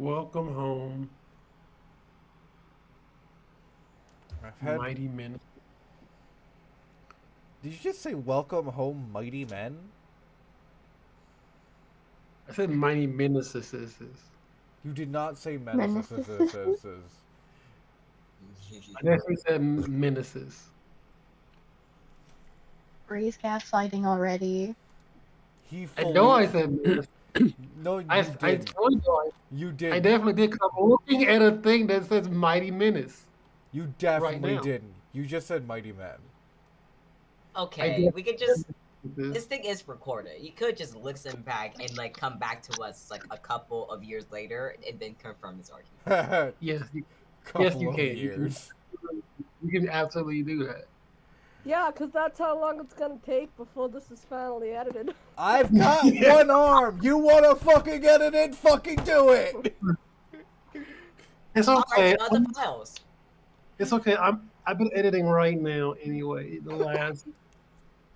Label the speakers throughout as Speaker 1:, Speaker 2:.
Speaker 1: Welcome home,
Speaker 2: I've had.
Speaker 1: mighty men.
Speaker 2: Did you just say welcome home, mighty men?
Speaker 1: I said mighty menaces.
Speaker 2: You did not say menaces.
Speaker 3: Menaces.
Speaker 1: I definitely said menaces.
Speaker 3: Ray's gaslighting already.
Speaker 2: He
Speaker 1: I know
Speaker 2: fully.
Speaker 1: I said menaces.
Speaker 2: No,
Speaker 1: I,
Speaker 2: you
Speaker 1: I
Speaker 2: didn't.
Speaker 1: told you
Speaker 2: You
Speaker 1: I
Speaker 2: didn't.
Speaker 1: definitely did. 'Cause I'm looking at a thing that says mighty menace
Speaker 2: You
Speaker 1: right
Speaker 2: definitely
Speaker 1: now.
Speaker 2: didn't. You just said mighty men.
Speaker 1: I
Speaker 4: Okay,
Speaker 1: definitely
Speaker 4: we could
Speaker 1: said
Speaker 4: just.
Speaker 1: menaces.
Speaker 4: This thing is recorded. You could just listen back and come back to us a couple of years later and then confirm this argument.
Speaker 1: Yes, yes,
Speaker 2: Couple
Speaker 1: you
Speaker 2: of
Speaker 1: can.
Speaker 2: years.
Speaker 1: You can absolutely do that.
Speaker 5: Yeah, because that's how long it's gonna take before this is finally edited.
Speaker 2: I've got
Speaker 1: Yeah.
Speaker 2: one arm. You wanna fucking edit it? Fucking do it.
Speaker 1: It's
Speaker 4: Alright,
Speaker 1: okay.
Speaker 4: so the files.
Speaker 1: It's okay. I've been editing right now anyway. The last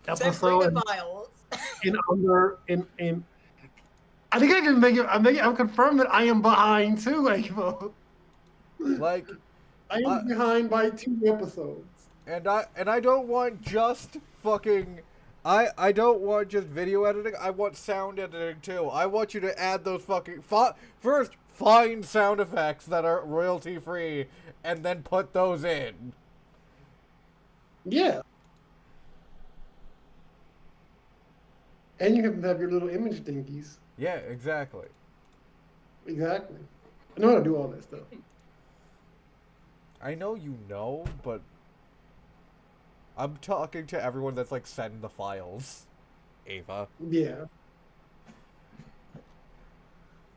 Speaker 4: Send bring the
Speaker 1: episode
Speaker 4: files.
Speaker 1: in under in I think I can make it. I'm confirmed that I am behind too, Ava.
Speaker 2: Like,
Speaker 1: I am behind by 2 episodes.
Speaker 2: and I don't want just fucking. I don't want just video editing. I want sound editing too. I want you to add those fucking first find sound effects that are royalty free, and then put those in.
Speaker 1: Yeah. And you can have your little image dinkies.
Speaker 2: Yeah, exactly.
Speaker 1: Exactly. I know how to do all that stuff.
Speaker 2: I know you know, but I'm talking to everyone that's like send the files. Ava.
Speaker 1: Yeah.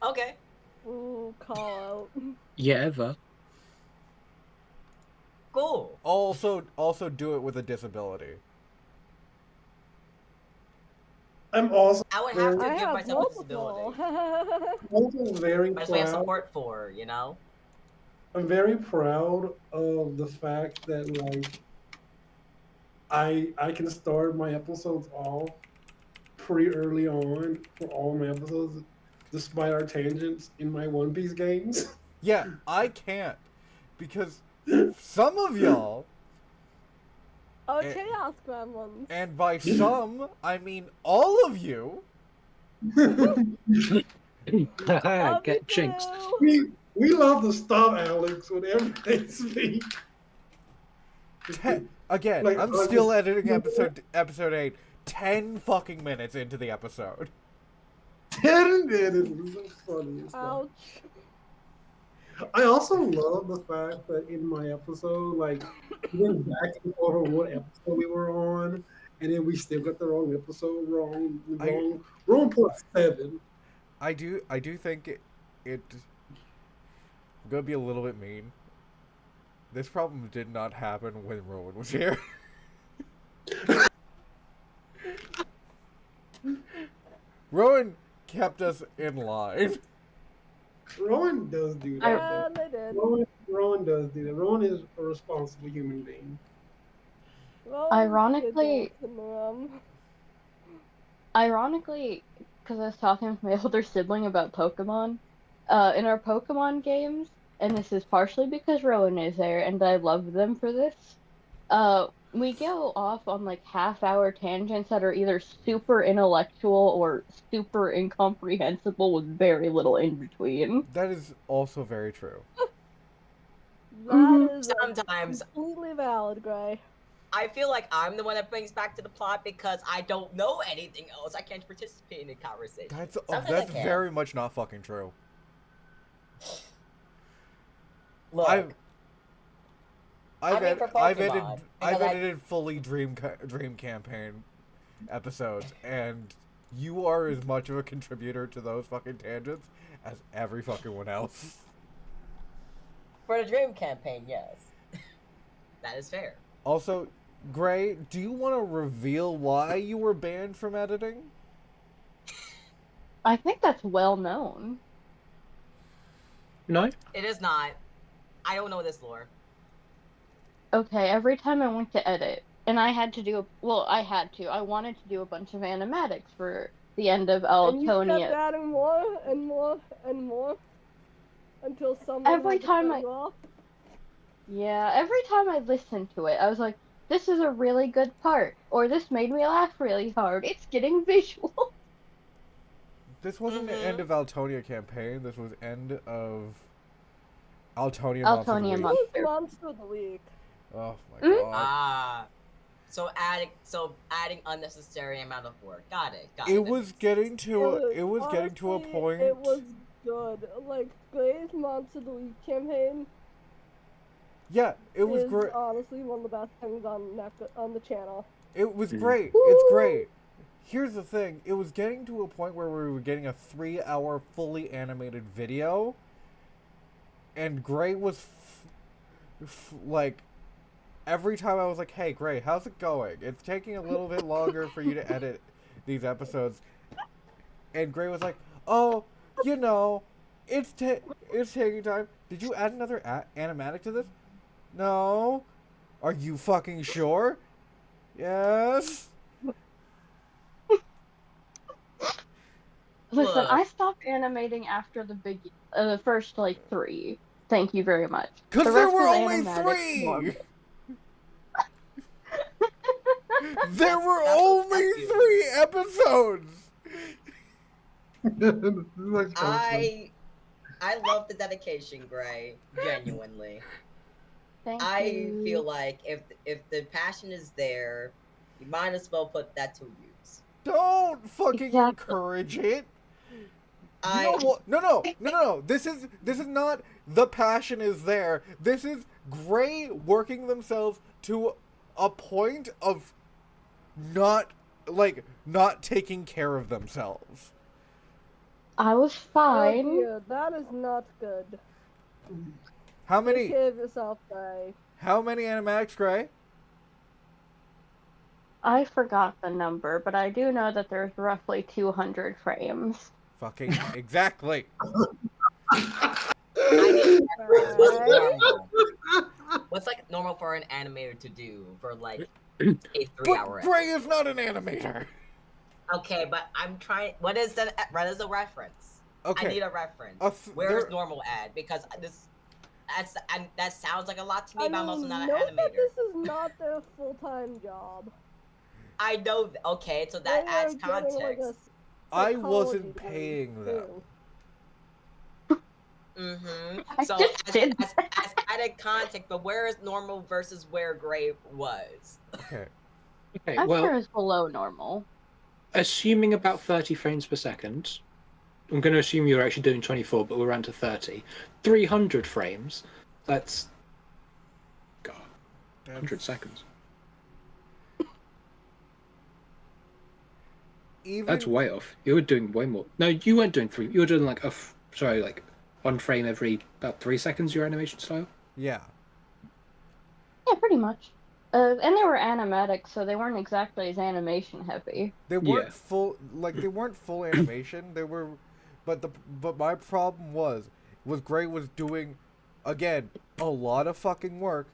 Speaker 4: Okay.
Speaker 5: Ooh, call out.
Speaker 6: Yeah, ever.
Speaker 4: Cool.
Speaker 2: Also do it with a disability.
Speaker 1: I'm also
Speaker 4: I would have to
Speaker 5: I
Speaker 4: give
Speaker 5: have
Speaker 4: myself a
Speaker 5: multiple.
Speaker 4: disability.
Speaker 1: also very
Speaker 4: That's what I have
Speaker 1: proud.
Speaker 4: support for, you know?
Speaker 1: I'm very proud of the fact that like I can start my episodes off pretty early on for all my episodes, despite our tangents in my One Piece games.
Speaker 2: Yeah, I can't. Because some of y'all,
Speaker 5: Oh, Chaos Gremlins.
Speaker 2: and by some, I mean all of you,
Speaker 5: Love
Speaker 6: Get
Speaker 5: you
Speaker 6: jinxed.
Speaker 5: too.
Speaker 1: we love to stop Alex whenever they speak.
Speaker 2: again,
Speaker 1: Like,
Speaker 2: I'm
Speaker 1: I
Speaker 2: still
Speaker 1: just-
Speaker 2: editing episode 8, 10 fucking minutes into the episode.
Speaker 1: 10 minutes. It was so funny. and stuff.
Speaker 5: Ouch.
Speaker 1: I also love the fact that in my episode, like, we went back and forth on what episode we were on, and then we still got the wrong episode wrong. We're on plus 7.
Speaker 2: I do think it I'm gonna be a little bit mean. This problem did not happen when Rowan was here. Rowan kept us in line.
Speaker 1: Rowan does do that.
Speaker 5: Yeah, they did.
Speaker 1: Rowan does do that. Rowan is a responsible human being.
Speaker 5: Well,
Speaker 3: Ironically-
Speaker 5: the adults in the room.
Speaker 3: Ironically, because I was talking with my older sibling about Pokemon, in our Pokemon games, and this is partially because Rowan is there, and I love them for this, we go off on like half-hour tangents that are either super intellectual or super incomprehensible with very little in between.
Speaker 2: That is also very true.
Speaker 5: That is
Speaker 4: Sometimes
Speaker 5: completely valid, Gray.
Speaker 4: I feel like I'm the one that brings back to the plot because I don't know anything else. I can't participate in the conversation. Sometimes I can.
Speaker 2: Very much not fucking true.
Speaker 4: Look,
Speaker 2: I've
Speaker 4: I mean, for
Speaker 2: I've
Speaker 4: Pokemon,
Speaker 2: I've
Speaker 4: because I-
Speaker 2: edited fully Dream Campaign episodes, and you are as much of a contributor to those fucking tangents as every fucking one else.
Speaker 4: for the Dream campaign, yes. That is fair.
Speaker 2: Also, Gray, do you want to reveal why you were banned from editing?
Speaker 3: I think that's well known.
Speaker 6: No?
Speaker 4: It is not. I don't know this lore.
Speaker 3: Okay, every time I went to edit, and I wanted to do a bunch of animatics for the end of
Speaker 5: And you kept
Speaker 3: Altonia.
Speaker 5: adding more and more and more. until someone
Speaker 3: Every
Speaker 5: had to
Speaker 3: time
Speaker 5: cut
Speaker 3: I
Speaker 5: you off.
Speaker 3: every time I listened to it, I was like, this is a really good part, or this made me laugh really hard. It's getting visual.
Speaker 2: This wasn't the end
Speaker 4: Mm-hmm.
Speaker 2: of Altonia campaign. This was end of Altonia Monster of the
Speaker 3: Altonia
Speaker 5: It
Speaker 2: Week.
Speaker 5: was
Speaker 3: Monster.
Speaker 5: Monster of the Week.
Speaker 2: Oh my
Speaker 3: Mm?
Speaker 2: god.
Speaker 4: Ah. So adding unnecessary amount of work. Got it. Got
Speaker 2: It
Speaker 4: it. That
Speaker 2: was
Speaker 4: makes
Speaker 2: getting
Speaker 4: sense.
Speaker 2: to it was getting to a
Speaker 5: Honestly,
Speaker 2: point.
Speaker 5: it was good. Like Gray's Monster of the Week campaign
Speaker 2: Yeah, it was
Speaker 5: is
Speaker 2: great.
Speaker 5: honestly one of the best things on the channel.
Speaker 2: It was
Speaker 1: Mhm.
Speaker 2: great. It's great. Here's the thing. It was getting to a point where we were getting a 3-hour fully animated video, and Gray was like, every time I was like, "Hey, Gray, how's it going? It's taking a little bit longer for you to edit these episodes." And Gray was like, "Oh, you know, it's taking time. Did you add another animatic to this? No. Are you fucking sure? Yes."
Speaker 3: Listen,
Speaker 4: Look.
Speaker 3: I stopped animating after the first like 3. Thank you very much.
Speaker 2: Cause
Speaker 3: The
Speaker 2: there
Speaker 3: rest
Speaker 2: were
Speaker 3: was
Speaker 2: only
Speaker 3: animatic
Speaker 2: 3.
Speaker 3: normal.
Speaker 2: There were
Speaker 4: That's
Speaker 2: only
Speaker 4: you.
Speaker 2: 3 episodes.
Speaker 1: This is like so funny.
Speaker 4: I love the dedication, Gray. Genuinely.
Speaker 3: Thank
Speaker 4: I feel
Speaker 3: you.
Speaker 4: like if the passion is there, you might as well put that to use.
Speaker 2: Don't fucking
Speaker 3: Exactly.
Speaker 2: encourage it. You
Speaker 4: I
Speaker 2: know what? No. This is not the passion is there. This is Gray working themselves to a point of not taking care of themselves.
Speaker 3: I was
Speaker 5: Oh
Speaker 3: fine.
Speaker 5: dear, that is not good.
Speaker 2: How
Speaker 5: Take
Speaker 2: many
Speaker 5: care of yourself, Gray.
Speaker 2: animatics, Gray?
Speaker 3: I forgot the number, but I do know that there's roughly 200 frames.
Speaker 2: Fucking exactly.
Speaker 4: I need reference. What's
Speaker 5: Right?
Speaker 4: normal? What's like normal for an animator to do for like a 3-hour
Speaker 2: But Gray
Speaker 4: episode?
Speaker 2: is not an animator.
Speaker 4: Okay, but I'm trying. What is the reference?
Speaker 2: Okay.
Speaker 4: I need a reference. Where is
Speaker 2: there-
Speaker 4: normal at? Because that sounds like a lot to me,
Speaker 5: I
Speaker 4: but I'm also
Speaker 5: mean,
Speaker 4: not an
Speaker 5: note that
Speaker 4: animator.
Speaker 5: this is not their full-time job.
Speaker 4: I know. Okay, so that
Speaker 5: They
Speaker 4: adds
Speaker 5: are getting, like,
Speaker 4: context.
Speaker 5: a
Speaker 2: I
Speaker 5: psychology
Speaker 2: wasn't
Speaker 5: degree,
Speaker 2: paying them.
Speaker 5: too.
Speaker 4: Mm-hmm.
Speaker 3: I
Speaker 4: So
Speaker 3: just did
Speaker 4: as added context, but where is normal versus where Gray was?
Speaker 2: Okay.
Speaker 6: Okay,
Speaker 3: I'm
Speaker 6: well,
Speaker 3: sure it's below normal.
Speaker 6: assuming about 30 frames per second, I'm going to assume you're actually doing 24, but we're around to 30. 300 frames, that's... God, 100 seconds.
Speaker 2: Even
Speaker 6: That's way off. You were doing way more. No, you weren't doing 3. You were doing like like 1 frame every about 3 seconds, your animation style?
Speaker 2: yeah.
Speaker 3: Yeah, pretty much. And they were animatic, so they weren't exactly as animation heavy.
Speaker 2: They weren't
Speaker 6: Yeah.
Speaker 2: full animation. They were, but my problem was Gray was doing, again, a lot of fucking work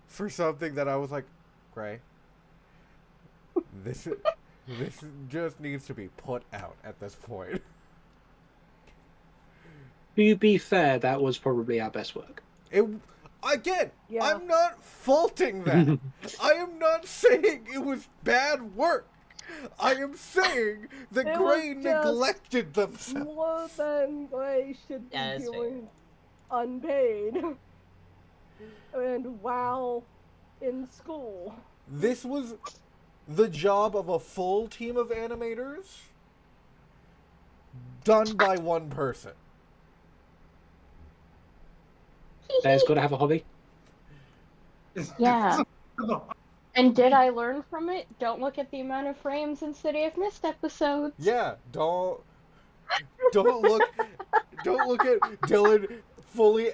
Speaker 2: for something that I was like, Gray, this just needs to be put out at this point.
Speaker 6: To be fair, that was probably our best work.
Speaker 2: Again,
Speaker 5: Yeah.
Speaker 2: I'm not faulting that. I am not saying it was bad work. I am saying that
Speaker 5: It
Speaker 2: Gray
Speaker 5: was just
Speaker 2: neglected themselves.
Speaker 5: More than Gray should be
Speaker 4: Yeah, that's fair.
Speaker 5: doing unpaid. And while in school.
Speaker 2: This was the job of a full team of animators done by one person.
Speaker 6: There's got to have a hobby.
Speaker 3: Yeah. And did I learn from it? Don't look at the amount of frames in City of Mist episodes.
Speaker 2: Yeah, don't look at Dylan fully.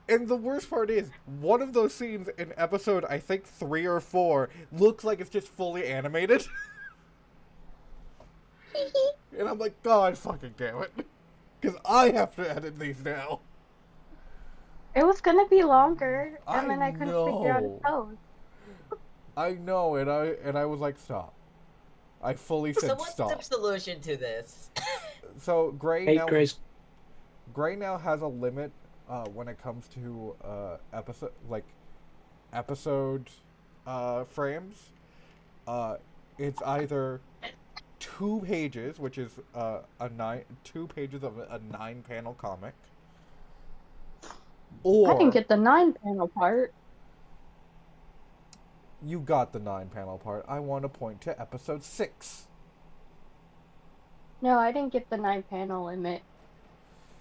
Speaker 2: And the worst part is, one of those scenes in episode, I think 3 or 4, looks like it's just fully animated. And I'm like, God fucking damn it. Because I have to edit these now.
Speaker 3: It was gonna be longer, and
Speaker 2: I
Speaker 3: then I couldn't figure out
Speaker 2: know.
Speaker 3: a pose.
Speaker 2: I know, and I was like, stop. I fully said
Speaker 4: So what's
Speaker 2: stop.
Speaker 4: the solution to this?
Speaker 2: So Gray
Speaker 6: Hey,
Speaker 2: now
Speaker 6: Gray's
Speaker 2: Gray now has a limit when it comes to episode frames. Uh, it's either 2 pages, which is 2 pages of a 9-panel comic,
Speaker 3: I didn't
Speaker 2: or
Speaker 3: get the 9-panel part.
Speaker 2: you got the 9-panel part. I want to point to episode 6.
Speaker 3: No, I didn't get the 9-panel limit.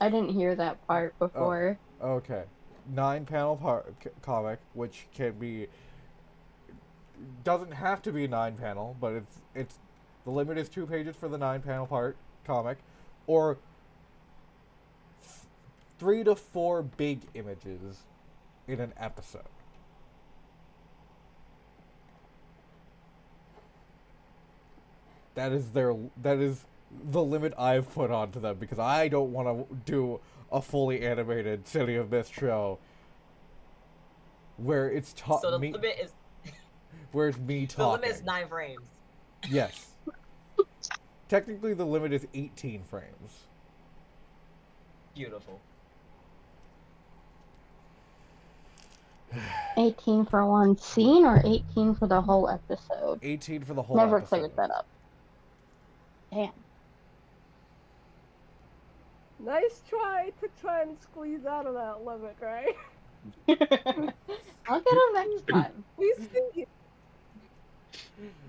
Speaker 3: I didn't hear that part before.
Speaker 2: Okay, 9-panel comic, which can be doesn't have to be 9-panel, but it's the limit is 2 pages for the 9-panel part comic, or 3 to 4 big images in an episode. That is the limit I've put onto them because I don't want to do a fully animated City of Mist show where it's
Speaker 4: So the limit is
Speaker 2: where it's me
Speaker 4: the
Speaker 2: talking.
Speaker 4: limit is 9 frames.
Speaker 2: Yes. Technically, the limit is 18 frames.
Speaker 4: Beautiful.
Speaker 3: 18 for one scene or 18 for the whole episode?
Speaker 2: 18 for the whole
Speaker 3: Never
Speaker 2: episode.
Speaker 3: cleared that up. Damn.
Speaker 5: Nice try and squeeze out of that limit, right?
Speaker 3: I'll get him next time.
Speaker 5: We see.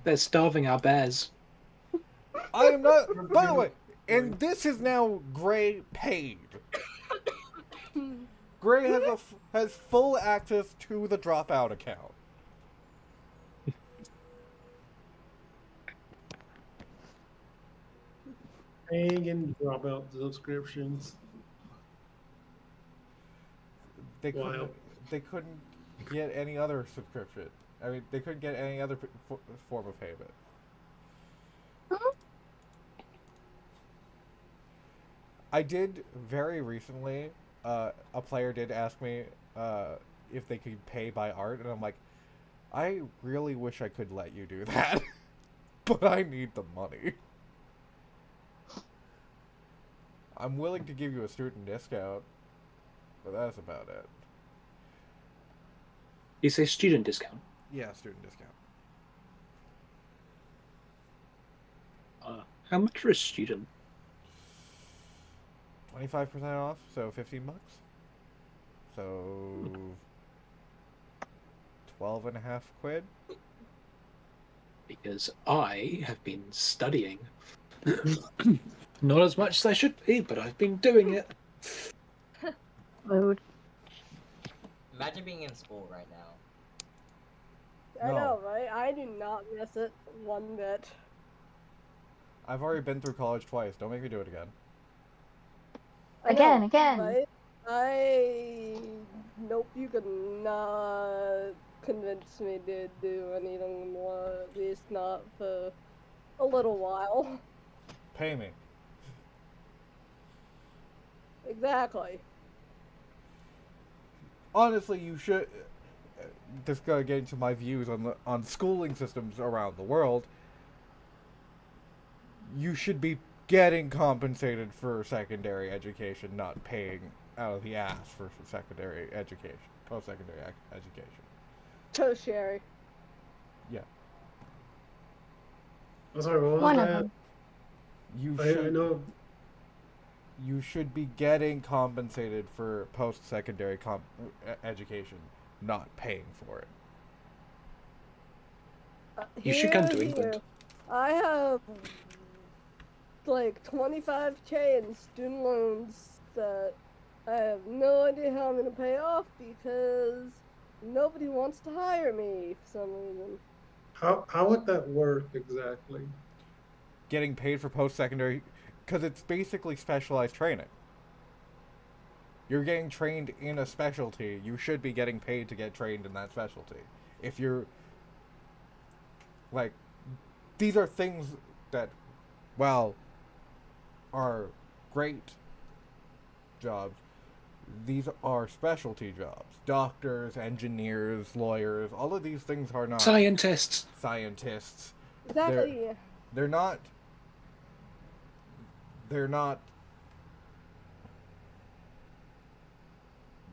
Speaker 6: They're starving our bears.
Speaker 2: I am not. By the way, and this is now Gray paid. Gray has full access to the Dropout account.
Speaker 1: Paying and drop out subscriptions.
Speaker 2: They
Speaker 1: Wow.
Speaker 2: couldn't get any other subscription. I mean, they couldn't get any other form of payment. I did very recently. A player did ask me if they could pay by art, and I'm like, I really wish I could let you do that, but I need the money. I'm willing to give you a student discount, but that's about it.
Speaker 6: You say student discount?
Speaker 2: Yeah, student discount.
Speaker 6: How much for a student?
Speaker 2: 25% off, so $15. So 12.5 quid.
Speaker 6: Because I have been studying. Not as much as I should be, but I've been doing it.
Speaker 3: Mood.
Speaker 4: Imagine being in school right now.
Speaker 5: I
Speaker 2: No.
Speaker 5: know, right? I do not miss it one bit.
Speaker 2: I've already been through college twice. Don't make me do it again.
Speaker 5: I
Speaker 3: Again,
Speaker 5: know,
Speaker 3: again.
Speaker 5: right? Nope, you could not convince me to do anything more, at least not for a little while.
Speaker 2: Pay me.
Speaker 5: Exactly.
Speaker 2: Honestly, you should. Just gotta get into my views on schooling systems around the world. You should be getting compensated for secondary education, not paying out of the ass for secondary education, post-secondary education.
Speaker 5: Tertiary.
Speaker 2: Yeah,
Speaker 1: I'm sorry, what was
Speaker 3: One of
Speaker 1: that?
Speaker 3: them.
Speaker 2: you
Speaker 1: I
Speaker 2: should.
Speaker 1: know.
Speaker 2: You should be getting compensated for post-secondary education, not paying for it.
Speaker 6: You should come to
Speaker 5: Here's
Speaker 6: England.
Speaker 5: you. I have like 25K in student loans that I have no idea how I'm gonna pay off because nobody wants to hire me for some reason.
Speaker 1: How would that work exactly?
Speaker 2: Getting paid for post-secondary, because it's basically specialized training. You're getting trained in a specialty. You should be getting paid to get trained in that specialty. If you're like, these are things that, well, are great jobs. These are specialty jobs. Doctors, engineers, lawyers, all of these things are not
Speaker 6: Scientists.
Speaker 2: scientists.
Speaker 5: Exactly.
Speaker 2: They're not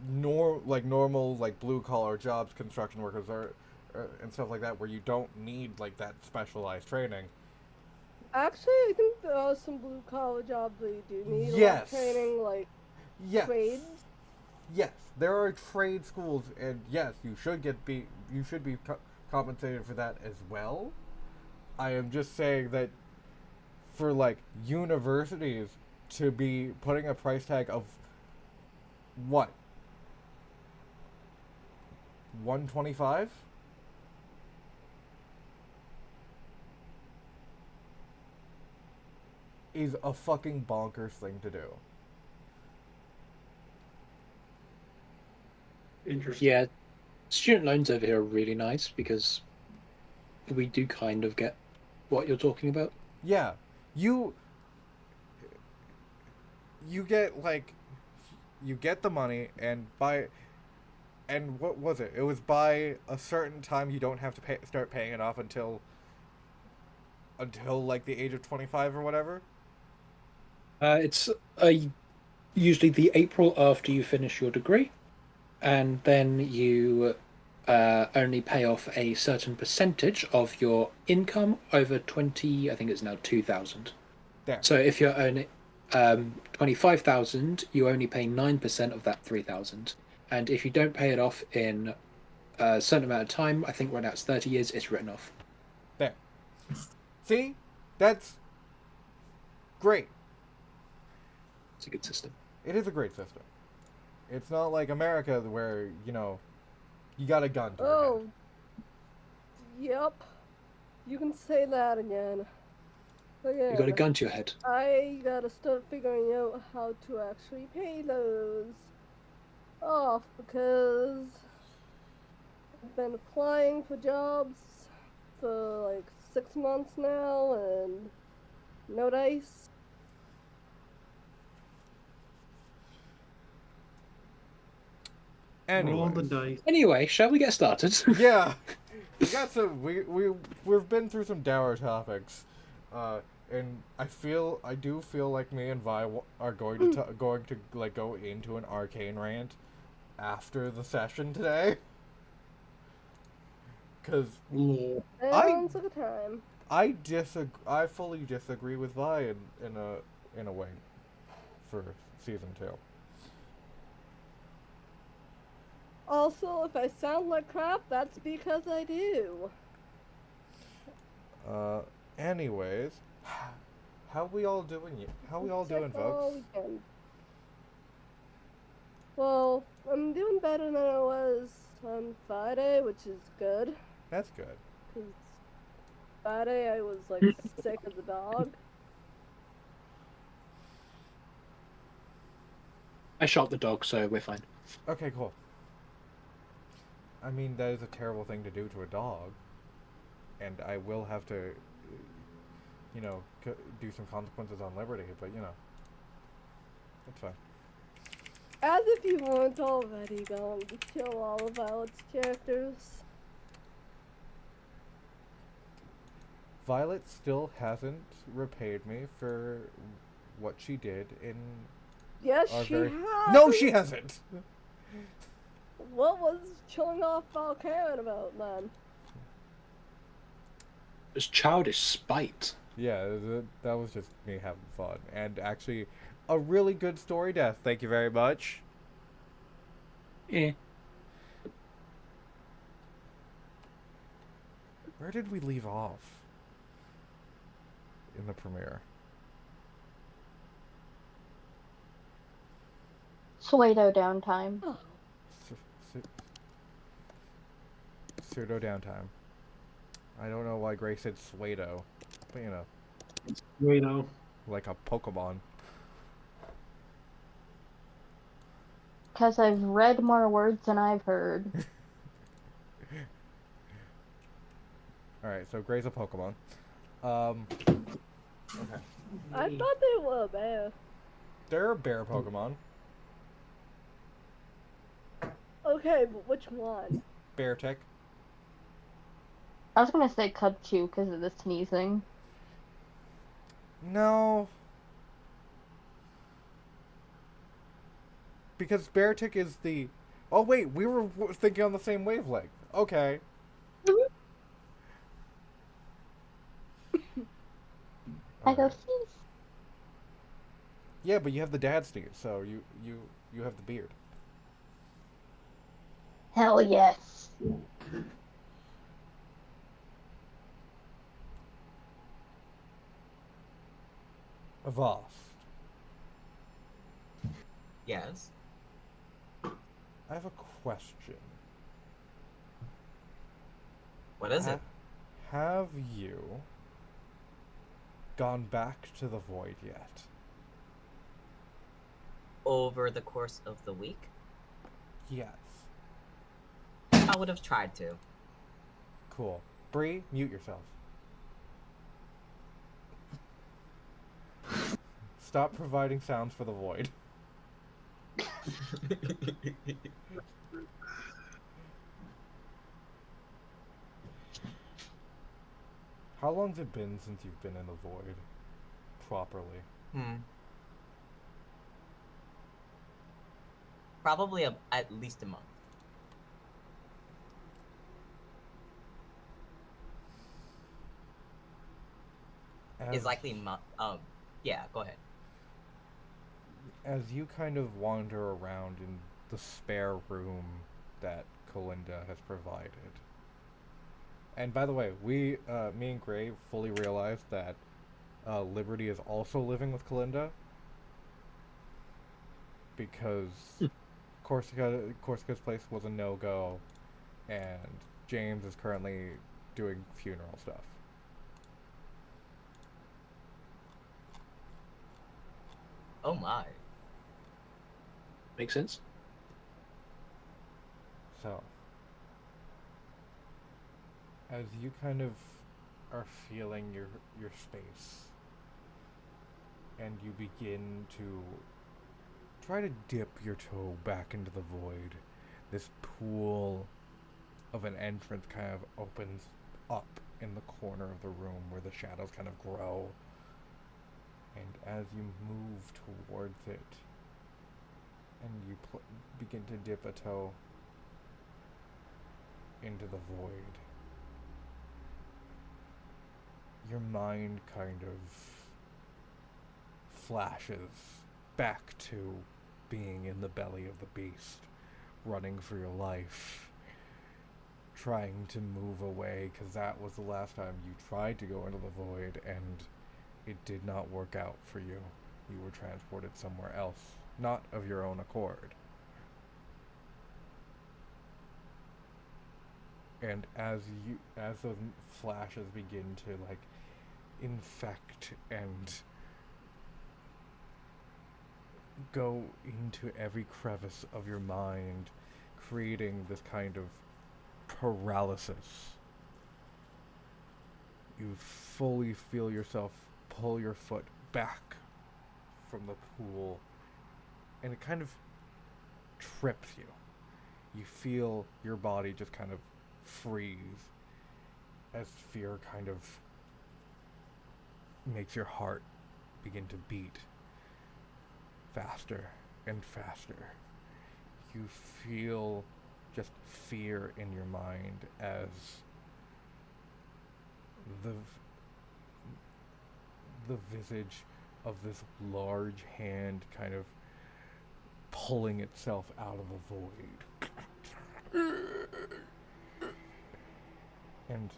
Speaker 2: normal like blue collar jobs, construction workers and stuff like that, where you don't need like that specialized training.
Speaker 5: Actually, I think there are some blue collar jobs where you do need a lot of
Speaker 2: Yes.
Speaker 5: training, like
Speaker 2: Yes.
Speaker 5: trades.
Speaker 2: Yes, there are trade schools, and yes, you should be compensated for that as well. I am just saying that for like universities to be putting a price tag of what, 125 is a fucking bonkers thing to do.
Speaker 1: Interesting.
Speaker 6: Yeah, student loans over here are really nice because we do kind of get what you're talking about.
Speaker 2: Yeah, you you get like you get the money and by and what was it? It was by a certain time you don't have to start paying it off until like the age of 25 or whatever.
Speaker 6: It's usually the April after you finish your degree, and then you only pay off a certain percentage of your income over 20, I think it's now 2,000.
Speaker 2: There.
Speaker 6: So if you're earning 25,000, you only pay 9% of that 3,000. And if you don't pay it off in a certain amount of time, I think right now it's 30 years, it's written off.
Speaker 2: There. See? That's great.
Speaker 6: It's a good system.
Speaker 2: It is a great system. It's not like America where, you got a gun to your
Speaker 5: Oh,
Speaker 2: head.
Speaker 5: yep. You can say that again.
Speaker 6: You got a gun to your head.
Speaker 5: I gotta start figuring out how to actually pay those off because I've been applying for jobs for like 6 months now and no dice.
Speaker 1: Roll the
Speaker 2: Anyways.
Speaker 1: dice.
Speaker 6: Anyway, shall we get started?
Speaker 2: Yeah. We've been through some dour topics. And I do feel like me and Vi are going to like go into an arcane rant after the session today. Cause
Speaker 5: Sounds like a time.
Speaker 2: I fully disagree with Vi in a way for season 2.
Speaker 5: Also, if I sound like crap, that's because I do.
Speaker 2: Anyways, how we all doing? How we all doing,
Speaker 5: Check all
Speaker 2: folks?
Speaker 5: weekend. Well, I'm doing better than I was on Friday, which is good.
Speaker 2: That's good.
Speaker 5: 'Cause Friday I was like sick as a dog.
Speaker 6: I shot the dog, so we're fine.
Speaker 2: Okay, cool. I mean, that is a terrible thing to do to a dog, and I will have to, do some consequences on Liberty. But that's fine.
Speaker 5: As if you weren't already going to kill all of Violet's characters.
Speaker 2: Violet still hasn't repaid me for what she did in.
Speaker 5: Yes,
Speaker 2: our
Speaker 5: she
Speaker 2: very...
Speaker 5: has.
Speaker 2: No, she hasn't.
Speaker 5: What was killing off Valkyrie about, man?
Speaker 6: It's childish spite.
Speaker 2: Yeah, that was just me having fun, and actually, a really good story death. Thank you very much.
Speaker 6: Yeah.
Speaker 2: Where did we leave off in the premiere?
Speaker 3: Suedo downtime.
Speaker 5: Oh.
Speaker 2: Pseudo downtime. I don't know why Grace said Suedo, but like a Pokemon.
Speaker 3: Because I've read more words than I've heard.
Speaker 2: Alright, so Gray's a Pokemon. Okay.
Speaker 5: I thought they were a bear.
Speaker 2: They're a bear Pokemon.
Speaker 5: Okay, but which one?
Speaker 2: Beartic.
Speaker 3: I was gonna say Cubchoo because of the sneezing.
Speaker 2: No. because Beartic is the. Oh wait, we were thinking on the same wavelength. Okay.
Speaker 3: I go
Speaker 2: Alright.
Speaker 3: sneeze.
Speaker 2: Yeah, but you have the dad sneeze, so you have the beard.
Speaker 3: Hell yes.
Speaker 2: Avast.
Speaker 4: Yes.
Speaker 2: I have a question.
Speaker 4: What is it?
Speaker 2: Have you gone back to the void yet?
Speaker 4: Over the course of the week,
Speaker 2: Yes.
Speaker 4: I would have tried to.
Speaker 2: Cool. Bree, mute yourself. Stop providing sounds for the void. How long's it been since you've been in the void? Properly.
Speaker 4: Probably at least a month. It's likely yeah, go ahead.
Speaker 2: As you kind of wander around in the spare room that Kalinda has provided. And by the way, me and Gray fully realized that Liberty is also living with Kalinda because Corsica's place was a no-go, and James is currently doing funeral stuff.
Speaker 4: Oh my.
Speaker 6: Makes sense.
Speaker 2: So, as you kind of are feeling your space, and you begin to try to dip your toe back into the void, this pool of an entrance kind of opens up in the corner of the room where the shadows kind of grow. And as you move towards it, and you begin to dip a toe into the void, your mind kind of flashes back to being in the belly of the beast, running for your life, trying to move away, because that was the last time you tried to go into the void, and it did not work out for you. You were transported somewhere else, not of your own accord. And as those flashes begin to like infect and go into every crevice of your mind, creating this kind of paralysis, you fully feel yourself pull your foot back from the pool, and it kind of trips you. You feel your body just kind of freeze as fear kind of makes your heart begin to beat faster and faster. You feel just fear in your mind as the visage of this large hand kind of pulling itself out of the void. And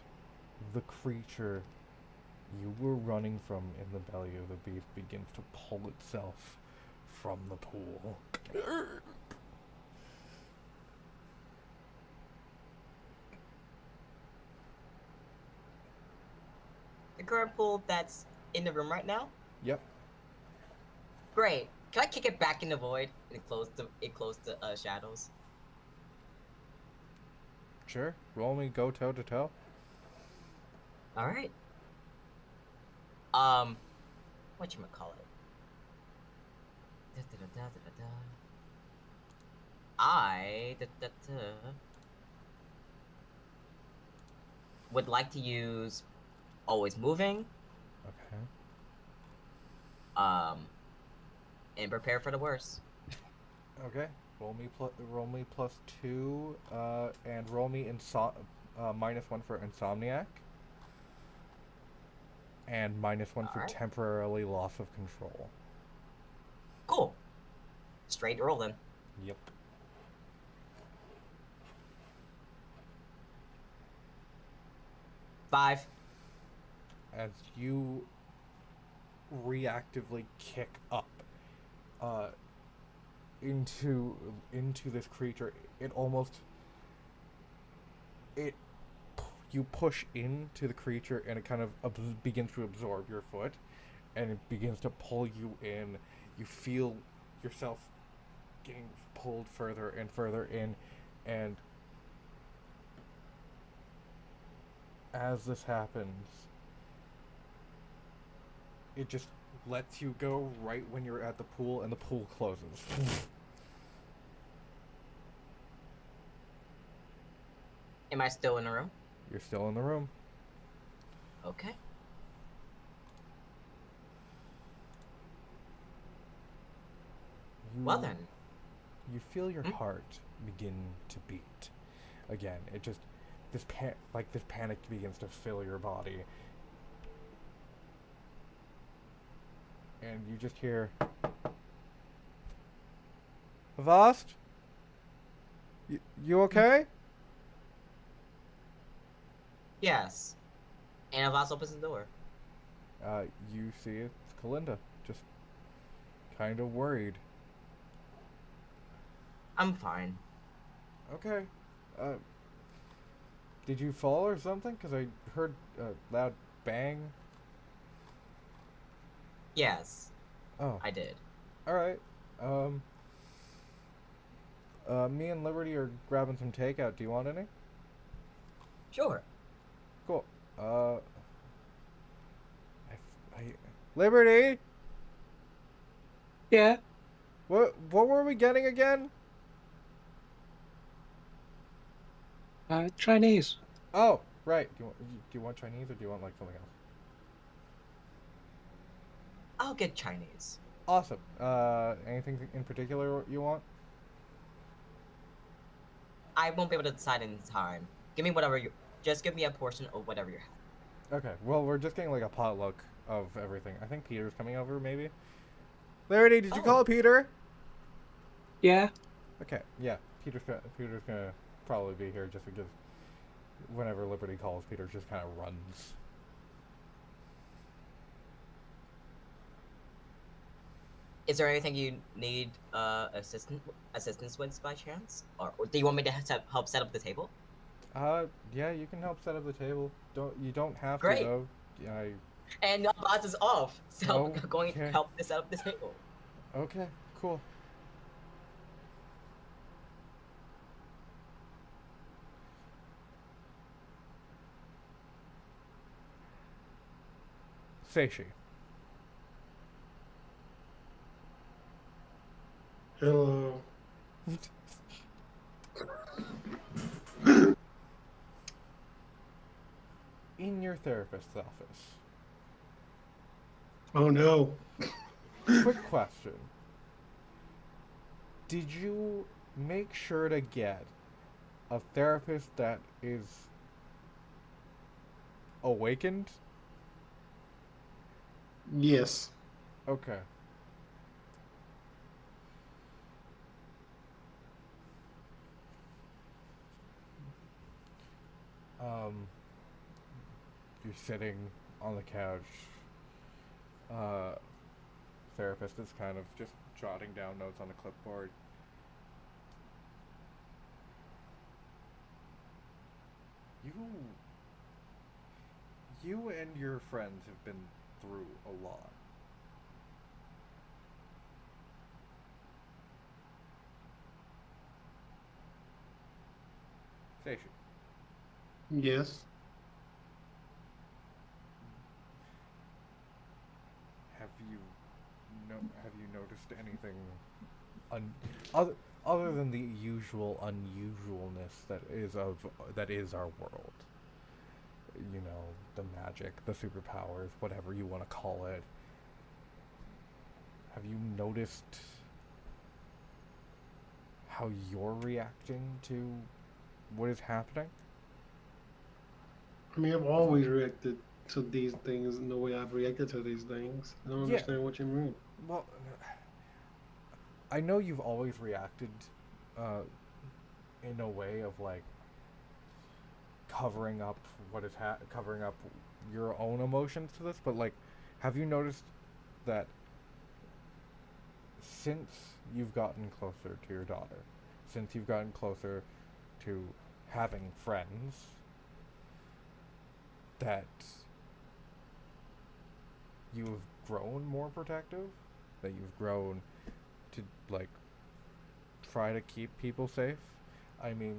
Speaker 2: the creature you were running from in the belly of the beast begins to pull itself from the pool.
Speaker 4: The current pool that's in the room right now?
Speaker 2: Yep.
Speaker 4: Great. Can I kick it back in the void and close the shadows?
Speaker 2: Sure. Roll me go toe to toe.
Speaker 4: Alright. Whatchamacallit? I would like to use always moving.
Speaker 2: Okay.
Speaker 4: And prepare for the worst.
Speaker 2: Okay. Roll me +2, and roll me -1 for insomniac, and -1
Speaker 4: All
Speaker 2: for
Speaker 4: right.
Speaker 2: temporarily loss of control.
Speaker 4: Cool. Straight rolling.
Speaker 2: Yep.
Speaker 4: 5.
Speaker 2: As you reactively kick up uh, into this creature, it almost it you push into the creature and it kind of begins to absorb your foot and it begins to pull you in. You feel yourself getting pulled further and further in, and as this happens, it just lets you go right when you're at the pool and the pool closes.
Speaker 4: Am I still in the room?
Speaker 2: You're still in the room.
Speaker 4: Okay. Well
Speaker 2: You
Speaker 4: then.
Speaker 2: you feel your
Speaker 4: Hmm?
Speaker 2: heart begin to beat again. It just this panic begins to fill your body, and you just hear, Avast, you okay?
Speaker 4: Yes. And Avast opens the door.
Speaker 2: You see it's Kalinda, just kind of worried.
Speaker 4: I'm fine.
Speaker 2: Okay. Uh, did you fall or something? Because I heard a loud bang.
Speaker 4: Yes,
Speaker 2: Oh,
Speaker 4: I did.
Speaker 2: all right. Um, me and Liberty are grabbing some takeout. Do you want any?
Speaker 4: Sure.
Speaker 2: Cool. I Liberty.
Speaker 6: Yeah.
Speaker 2: What were we getting again?
Speaker 6: Chinese.
Speaker 2: Oh, right. Do you want Chinese or do you want like something else?
Speaker 4: I'll get Chinese.
Speaker 2: Awesome. Anything in particular you want?
Speaker 4: I won't be able to decide in time. Give me whatever you. Just give me a portion of whatever you have.
Speaker 2: Okay. Well, we're just getting like a potluck of everything. I think Peter's coming over, maybe. Larry, did you
Speaker 4: Oh,
Speaker 2: call Peter?
Speaker 6: Yeah.
Speaker 2: Okay. Yeah. Peter's gonna probably be here just because whenever Liberty calls, Peter just kind of runs.
Speaker 4: is there anything you need assistance with by chance, or do you want me to help set up the table?
Speaker 2: Yeah, you can help set up the table. You don't have to
Speaker 4: Great.
Speaker 2: though. Yeah.
Speaker 4: And Avast is off, so I'm going to
Speaker 2: Okay.
Speaker 4: help to set up the table.
Speaker 2: Okay. Cool. Seishi.
Speaker 1: Hello.
Speaker 2: In your therapist's office.
Speaker 1: Oh no.
Speaker 2: Quick question. Did you make sure to get a therapist that is awakened?
Speaker 1: Yes.
Speaker 2: Okay. Um, you're sitting on the couch. Uh, Therapist is kind of just jotting down notes on a clipboard. You you and your friends have been through a lot. Station.
Speaker 1: Yes.
Speaker 2: Have you have you noticed anything un- other other than the usual unusualness that is our world? You know, the magic, the superpowers, whatever you want to call it. Have you noticed how you're reacting to what is happening?
Speaker 1: I mean, I've always reacted to these things in the way I've reacted to these things. I don't
Speaker 2: Yeah.
Speaker 1: understand what you mean.
Speaker 2: Well, I know you've always reacted uh, in a way of like covering up covering up your own emotions to this, but like, have you noticed that since you've gotten closer to your daughter, since you've gotten closer to having friends, that you've grown more protective, that you've grown to like try to keep people safe? I mean,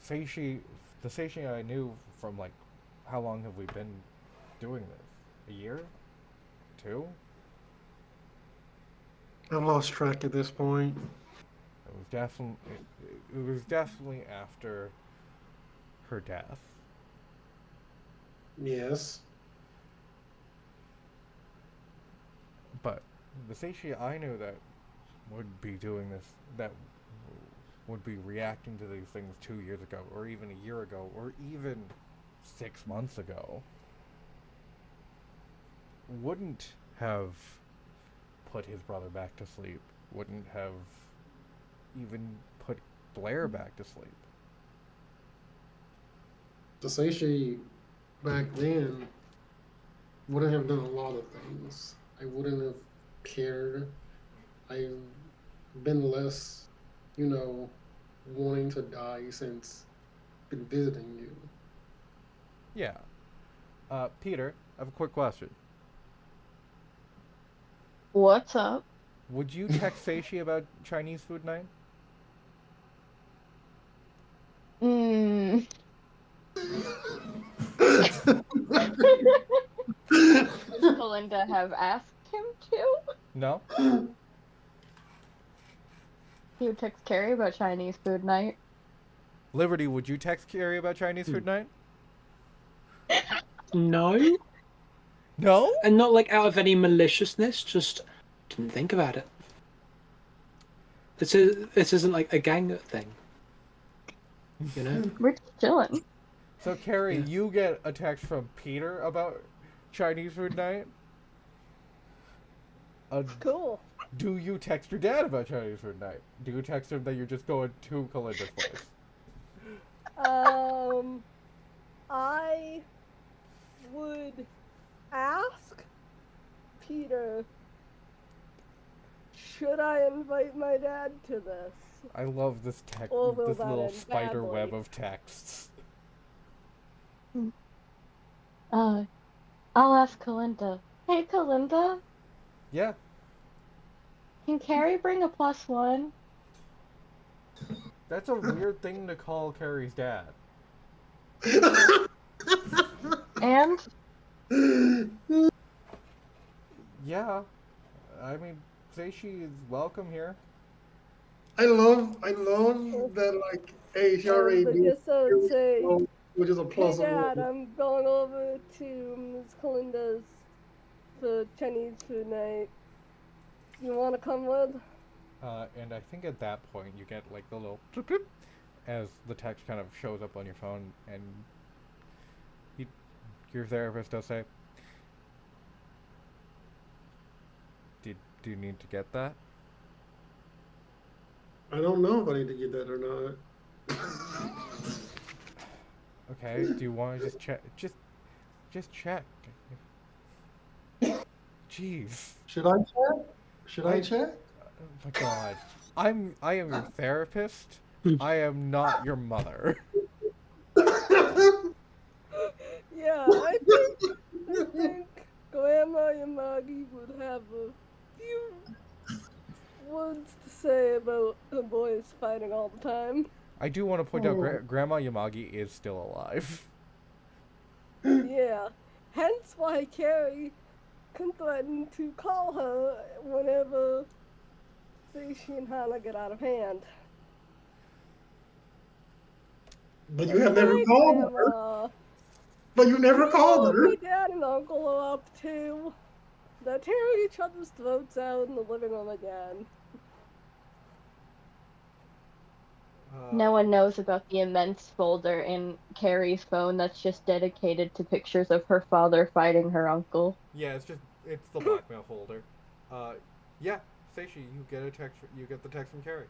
Speaker 2: Seishi, the Seishi I knew from like, how long have we been doing this? A year? Two?
Speaker 1: I've lost track at this point.
Speaker 2: It was definitely after her death.
Speaker 1: Yes.
Speaker 2: But the Seishi I knew that would be doing this, that would be reacting to these things 2 years ago, or even a year ago, or even 6 months ago, wouldn't have put his brother back to sleep, wouldn't have even put Blair back to sleep.
Speaker 1: The Seishi back then wouldn't have done a lot of things. I wouldn't have cared. I've been less, wanting to die since been visiting you.
Speaker 2: Yeah. Peter, I have a quick question.
Speaker 3: What's up?
Speaker 2: Would you text Seishi about Chinese food night?
Speaker 3: Mm. Belinda have asked him to?
Speaker 2: No?
Speaker 3: He would text Carrie about Chinese food night.
Speaker 2: Liberty, would you text Carrie about Chinese food night?
Speaker 6: No,
Speaker 2: No?
Speaker 6: and not like out of any maliciousness. Just didn't think about it. This isn't like a gang thing. You know.
Speaker 3: We're just chilling.
Speaker 2: So, Carrie, you get a text from Peter about Chinese food night?
Speaker 5: Cool.
Speaker 2: Do you text your dad about Chinese food night? Do you text him that you're just going to Kalinda's place?
Speaker 5: I would ask Peter, should I invite my dad to this?
Speaker 2: I love this
Speaker 5: Or will
Speaker 2: this
Speaker 5: that
Speaker 2: little
Speaker 5: end
Speaker 2: spider
Speaker 5: badly?
Speaker 2: web of texts.
Speaker 3: I'll ask Kalinda. Hey, Kalinda,
Speaker 2: Yeah.
Speaker 3: can Carrie bring a +1?
Speaker 2: That's a weird thing to call Carrie's dad.
Speaker 3: And
Speaker 2: Yeah. I mean, say she is welcome here.
Speaker 1: I love that, like, hey, she already
Speaker 5: But
Speaker 1: knew,
Speaker 5: just so I'd say,
Speaker 1: which is a
Speaker 5: hey
Speaker 1: plus of
Speaker 5: Dad,
Speaker 1: one.
Speaker 5: I'm going over to Miss Kalinda's for Chinese food night. You want to come with?
Speaker 2: And I think at that point you get like the little bloop bloop as the text kind of shows up on your phone, and your therapist does say, "Do you need to get that?"
Speaker 1: I don't know if I need to get that or not.
Speaker 2: Okay. Do you want to just check? Just check. Jeez.
Speaker 1: Should I check? Should I check?
Speaker 2: Oh my God. I am your therapist. I am not your mother.
Speaker 5: Yeah, I think Grandma Yamagi would have a few words to say about her boys fighting all the time.
Speaker 2: I do want to point out Grandma Yamagi is still alive.
Speaker 5: Yeah, hence why Carrie can threaten to call her whenever Seishi and Hana get out of hand.
Speaker 1: But you have never called her.
Speaker 5: Grandma.
Speaker 1: But you never called her.
Speaker 5: My dad and uncle are up too. They're tearing each other's throats out in the living room again.
Speaker 3: No one knows about the immense folder in Carrie's phone that's just dedicated to pictures of her father fighting her uncle.
Speaker 2: Yeah, it's the blackmail folder. Uh, yeah, Seishi, you get the text from Carrie.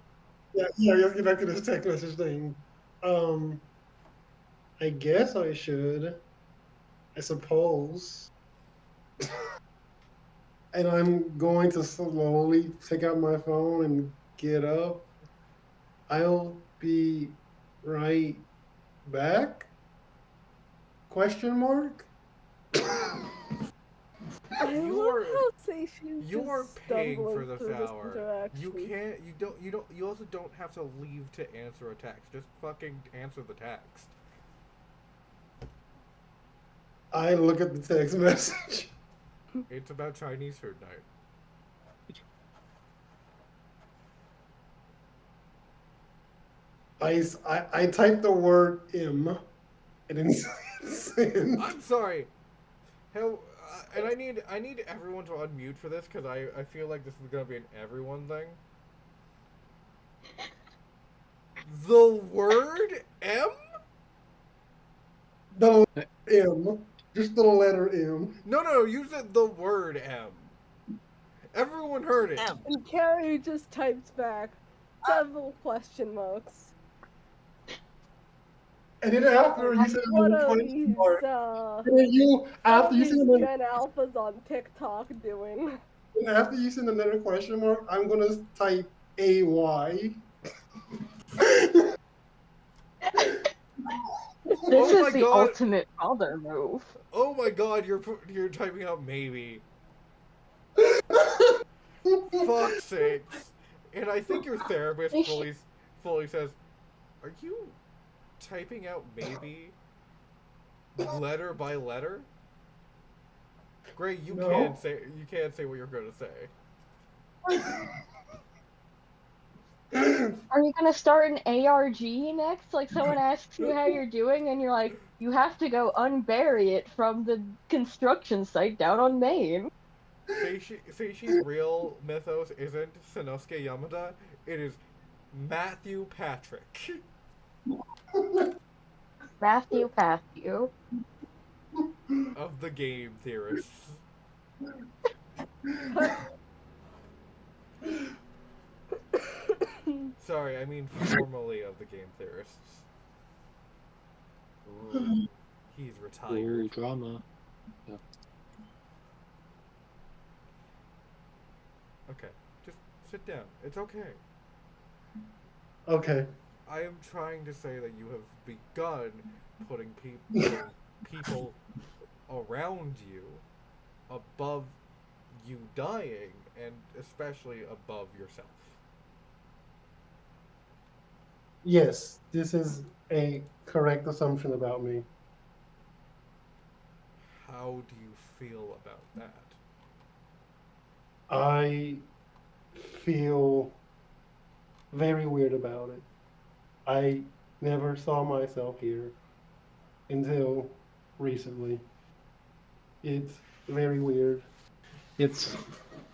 Speaker 1: Yeah, let's get back to this text message thing. Um, I guess I should. I suppose. And I'm going to slowly take out my phone and get up. I'll be right back? Question mark?
Speaker 5: I
Speaker 2: You
Speaker 5: love
Speaker 2: are
Speaker 5: how Seishi's
Speaker 2: you are
Speaker 5: just
Speaker 2: paying for
Speaker 5: stumbling
Speaker 2: this
Speaker 5: through this
Speaker 2: hour.
Speaker 5: interaction.
Speaker 2: You also don't have to leave to answer a text. Just fucking answer the text.
Speaker 1: I look at the text message.
Speaker 2: It's about Chinese food night.
Speaker 1: I typed the word M and then send.
Speaker 2: I'm sorry. How and I need everyone to unmute for this because I feel like this is gonna be an everyone thing. The word M?
Speaker 1: The M. Just the letter M.
Speaker 2: No, you said the word M. Everyone heard it.
Speaker 4: M.
Speaker 5: And Carrie just types back several question marks.
Speaker 1: And then after you
Speaker 5: Like
Speaker 1: said
Speaker 5: what
Speaker 1: another
Speaker 5: are
Speaker 1: question
Speaker 5: these
Speaker 1: mark. And then
Speaker 5: what are these Gen Alphas on TikTok doing?
Speaker 1: after you send another question mark, I'm gonna type AY.
Speaker 3: This
Speaker 2: Oh
Speaker 3: is
Speaker 2: my
Speaker 3: the
Speaker 2: god.
Speaker 3: ultimate father move.
Speaker 2: Oh my god, you're typing out maybe. Fuck sakes. And I think your therapist fully says, "Are you typing out maybe letter by letter?" Gray,
Speaker 1: No.
Speaker 2: you can't say what you're going to say.
Speaker 3: Are you gonna start an ARG next? Like someone asks you how you're doing, and you're like, you have to go unbury it from the construction site down on Maine.
Speaker 2: Seishi's real mythos isn't Sanosuke Yamada, it is Matthew Patrick
Speaker 3: Matthew.
Speaker 2: of the game theorists. Sorry, I mean formally of the game theorists.
Speaker 4: Ooh.
Speaker 2: He's retired.
Speaker 6: Ooh, drama. Yeah.
Speaker 2: Okay, just sit down. It's okay.
Speaker 1: Okay.
Speaker 2: I am trying to say that you have begun putting people around you above you dying, and especially above yourself.
Speaker 1: Yes, this is a correct assumption about me.
Speaker 2: How do you feel about that?
Speaker 1: I feel very weird about it. I never saw myself here until recently. It's very weird. It's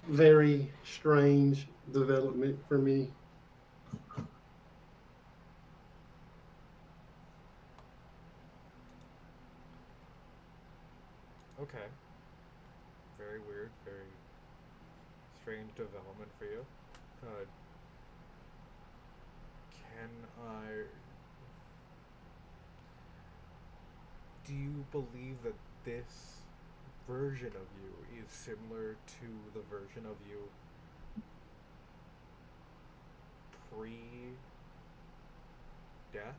Speaker 1: very strange development for me.
Speaker 2: Okay. Very weird, very strange development for you. Uh, can I. Do you believe that this version of you is similar to the version of you pre death?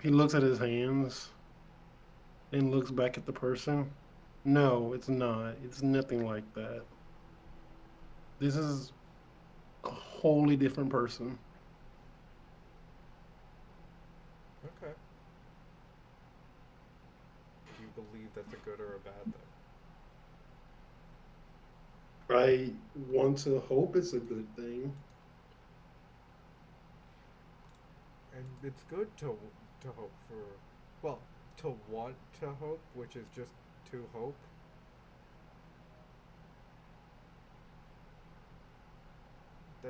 Speaker 1: He looks at his hands and looks back at the person. No, it's not. It's nothing like that. This is a wholly different person.
Speaker 2: Okay. Do you believe that's a good or a bad thing?
Speaker 1: I want to hope it's a good thing.
Speaker 2: And it's good to hope for, well, to want to hope, which is just to hope.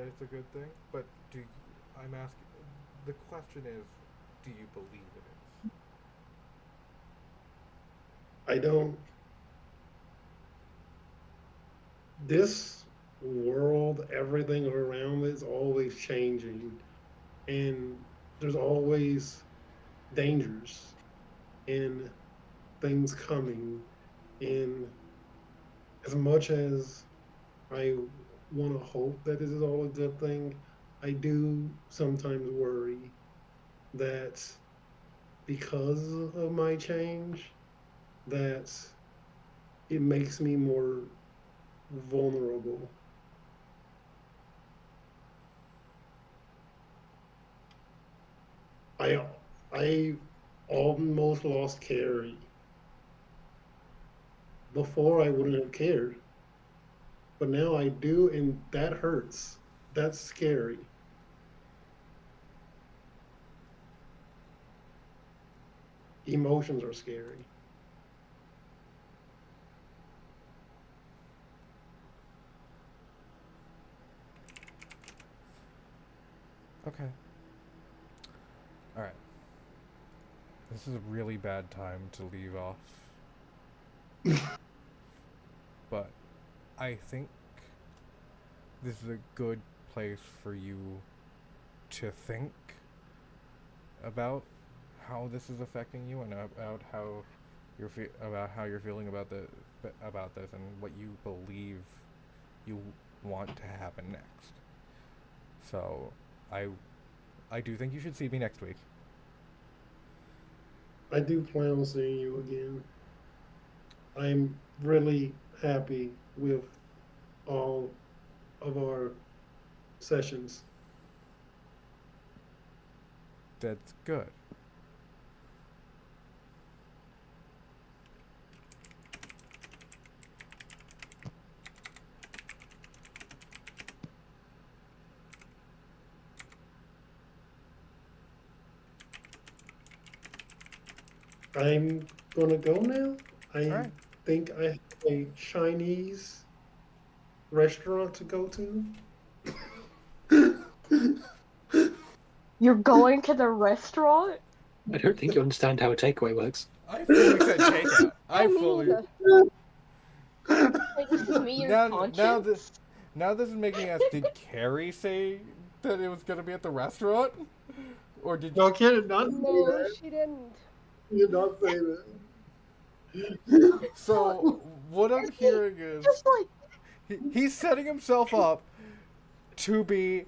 Speaker 2: it's a good thing, but I'm asking. The question is, do you believe it is?
Speaker 1: I don't. This world, everything around is always changing, and there's always dangers and things coming. And as much as I want to hope that this is all a good thing, I do sometimes worry that because of my change, that it makes me more vulnerable. I I almost lost Carrie. Before I wouldn't have cared, but now I do, and that hurts. That's scary. Emotions are scary.
Speaker 2: Okay. All right. This is a really bad time to leave off, but I think this is a good place for you to think about how this is affecting you and about how about how you're feeling about this and what you believe you want to happen next. So, I I do think you should see me next week.
Speaker 1: I do plan on seeing you again. I'm really happy with all of our sessions.
Speaker 2: That's good.
Speaker 1: I'm gonna go now.
Speaker 2: All
Speaker 1: I
Speaker 2: right.
Speaker 1: think I have a Chinese restaurant to go to.
Speaker 3: You're going to the restaurant?
Speaker 6: I don't think you understand how a takeaway works.
Speaker 2: I fully said takeout.
Speaker 5: I
Speaker 2: I fully
Speaker 5: mean,
Speaker 3: Wait, this is me, your
Speaker 2: now
Speaker 3: conscience?
Speaker 2: this is making me ask: did Carrie say that it was gonna be at the restaurant, or did
Speaker 1: No, Ken did not say
Speaker 5: no,
Speaker 1: that.
Speaker 5: she didn't.
Speaker 1: He did not say that.
Speaker 2: so? What I'm hearing is
Speaker 3: Just like,
Speaker 2: he's setting himself up to be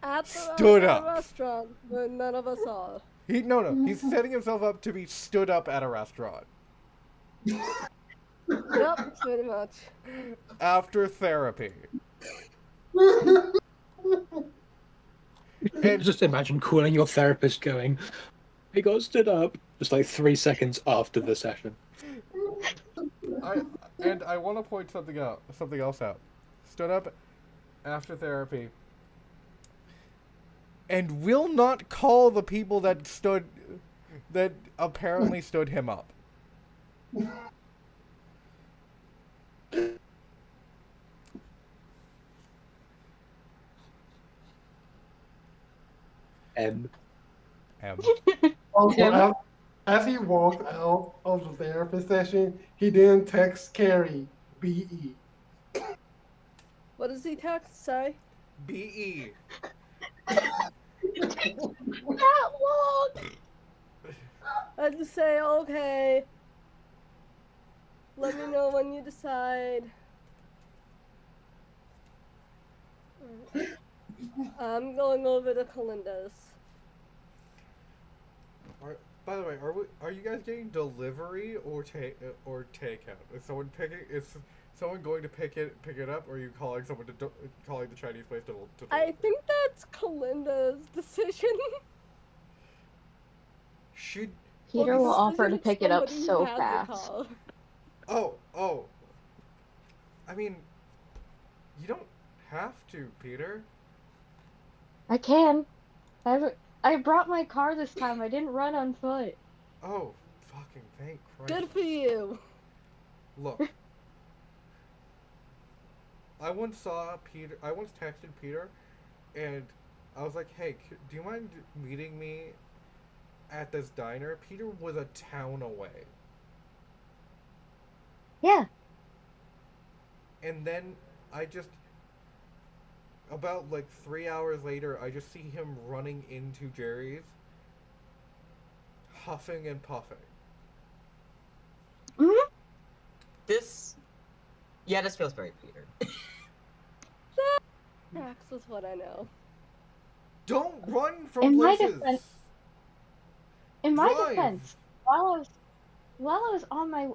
Speaker 5: At
Speaker 2: stood
Speaker 5: a
Speaker 2: up.
Speaker 5: restaurant where none of us are.
Speaker 2: He's setting himself up to be stood up at a restaurant
Speaker 5: Yep, pretty much.
Speaker 2: after therapy.
Speaker 6: And just imagine calling your therapist going, he got stood up just like 3 seconds after the session.
Speaker 2: I I want to point something else out. Stood up after therapy and will not call the people that apparently stood him up.
Speaker 6: M.
Speaker 2: M.
Speaker 1: Also,
Speaker 3: Tim?
Speaker 1: as he walked out of the therapy session, he then texts Carrie, BE.
Speaker 5: What does he text say?
Speaker 2: B.E.
Speaker 3: That long!
Speaker 5: I just say, okay. Let me know when you decide. I'm going over to Kalinda's.
Speaker 2: By the way, are you guys getting delivery or takeout? Is someone going to pick it up, or are you calling calling the Chinese place to
Speaker 5: I
Speaker 2: deliver?
Speaker 5: think that's Kalinda's decision.
Speaker 2: Should
Speaker 3: Peter
Speaker 5: Or
Speaker 3: will
Speaker 5: the
Speaker 3: offer
Speaker 5: decision
Speaker 3: to
Speaker 5: of
Speaker 3: pick it up
Speaker 5: somebody who
Speaker 3: so
Speaker 5: has the
Speaker 3: fast.
Speaker 5: car.
Speaker 2: oh, I mean, you don't have to, Peter.
Speaker 3: I can. I brought my car this time. I didn't run on foot.
Speaker 2: Oh, fucking thank Christ!
Speaker 5: Good for you.
Speaker 2: Look, I once saw Peter. I once texted Peter, and I was like, "Hey, do you mind meeting me at this diner?" Peter was a town away,
Speaker 3: Yeah.
Speaker 2: and then I just about like 3 hours later, I just see him running into Jerry's, huffing and puffing.
Speaker 3: Hmm.
Speaker 4: This, yeah, this feels very Peter.
Speaker 5: Tracks is what I know.
Speaker 2: Don't run from
Speaker 3: In my
Speaker 2: places.
Speaker 3: defense, in my
Speaker 2: Drive.
Speaker 3: defense, while I was on my,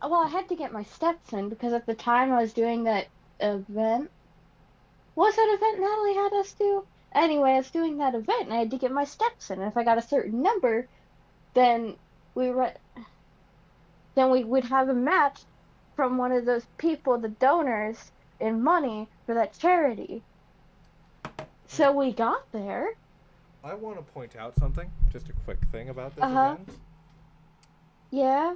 Speaker 3: well, I had to get my steps in because at the time I was doing that event. What's that event Natalie had us do? Anyway, I was doing that event and I had to get my steps in. And if I got a certain number, then we re- then we would have a match from one of those people, the donors, in money for that charity. So we got there.
Speaker 2: I want to point out something, just a quick thing about this
Speaker 3: Uh-huh.
Speaker 2: event.
Speaker 3: Yeah.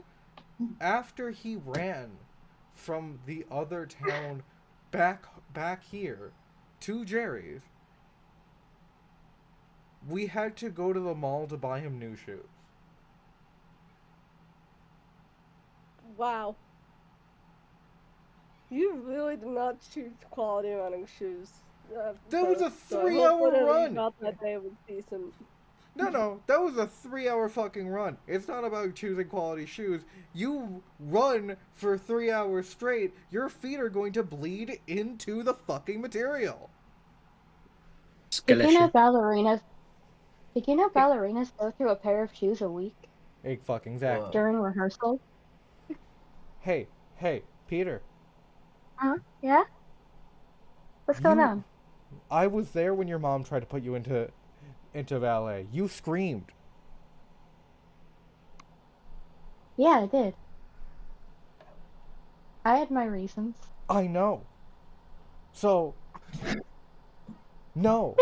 Speaker 2: After he ran from the other town back here to Jerry's, we had to go to the mall to buy him new shoes.
Speaker 5: Wow. You really did not choose quality running shoes.
Speaker 2: That was a
Speaker 5: so
Speaker 2: 3-hour
Speaker 5: whatever you
Speaker 2: run.
Speaker 5: got that day was decent.
Speaker 2: No, that was a 3-hour fucking run. It's not about choosing quality shoes. You run for 3 hours straight, your feet are going to bleed into the fucking material.
Speaker 3: Did you know
Speaker 6: Skeleton.
Speaker 3: ballerinas? Did you know ballerinas go through a pair of shoes a week
Speaker 2: Exactly.
Speaker 3: during rehearsal?
Speaker 2: Hey, Peter.
Speaker 3: Huh? Yeah. What's going on?
Speaker 2: I was there when your mom tried to put you into ballet. You screamed.
Speaker 3: Yeah, I did. I had my reasons.
Speaker 2: I know. So, no.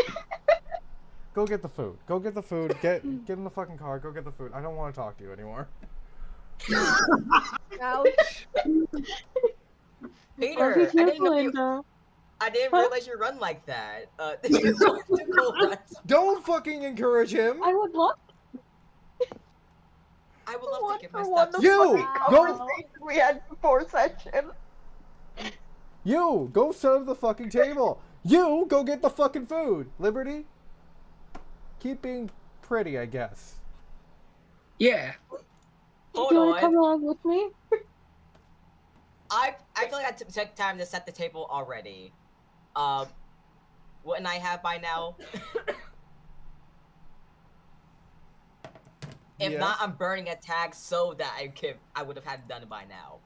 Speaker 2: Go get the food. Go get the food. Get in the fucking car. Go get the food. I don't want to talk to you anymore.
Speaker 5: Ouch.
Speaker 4: Peter,
Speaker 3: I
Speaker 4: didn't
Speaker 3: Huh?
Speaker 4: realize you run like that. You want to go run?
Speaker 2: Don't fucking encourage him.
Speaker 3: I would love
Speaker 4: I would love to get my
Speaker 3: for one
Speaker 4: steps.
Speaker 3: of
Speaker 2: You
Speaker 3: the fucking
Speaker 2: go.
Speaker 3: conversations we had before session.
Speaker 2: You go set up the fucking table. You go get the fucking food. Liberty. Keep being pretty, I guess.
Speaker 6: Yeah.
Speaker 4: Hold
Speaker 3: Do you want
Speaker 4: on.
Speaker 3: to come along with me?
Speaker 4: I feel like I took time to set the table already. Wouldn't I have by now? If
Speaker 2: Yes.
Speaker 4: not, I'm burning a tag so that I would have had it done by now.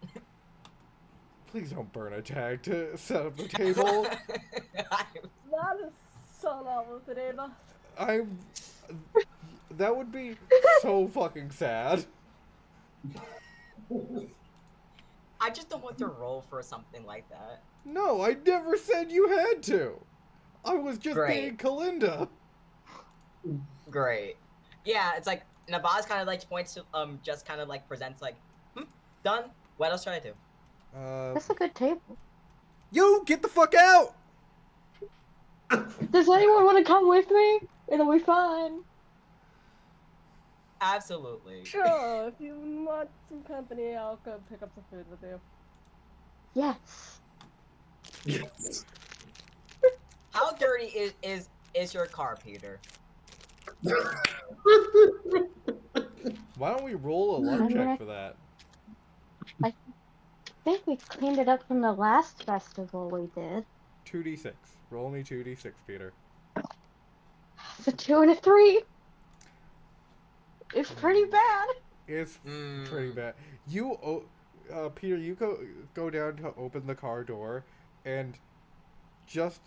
Speaker 2: Please don't burn a tag to set up the table.
Speaker 5: That is so not worth it, Ava.
Speaker 2: That would be so fucking sad.
Speaker 4: I just don't want to roll for something like that.
Speaker 2: No, I never said you had to. I was just
Speaker 4: Great.
Speaker 2: being Kalinda.
Speaker 4: Great. Yeah, it's like Nabaz kind of like points to just kind of like presents like, done. What else should I do?
Speaker 3: That's a good table.
Speaker 2: You get the fuck out.
Speaker 3: Does anyone want to come with me? It'll be fun.
Speaker 4: Absolutely.
Speaker 5: Sure, if you want some company, I'll go pick up some food with you.
Speaker 3: Yes.
Speaker 6: Yes.
Speaker 4: How dirty is your car, Peter?
Speaker 2: Why don't we roll a luck
Speaker 3: I'm
Speaker 2: check
Speaker 3: gonna-
Speaker 2: for that?
Speaker 3: I think we cleaned it up from the last festival we did.
Speaker 2: 2d6. Roll me 2d6, Peter.
Speaker 3: It's a 2 and a 3. It's pretty bad.
Speaker 2: It's pretty bad. Peter, you go down to open the car door, and just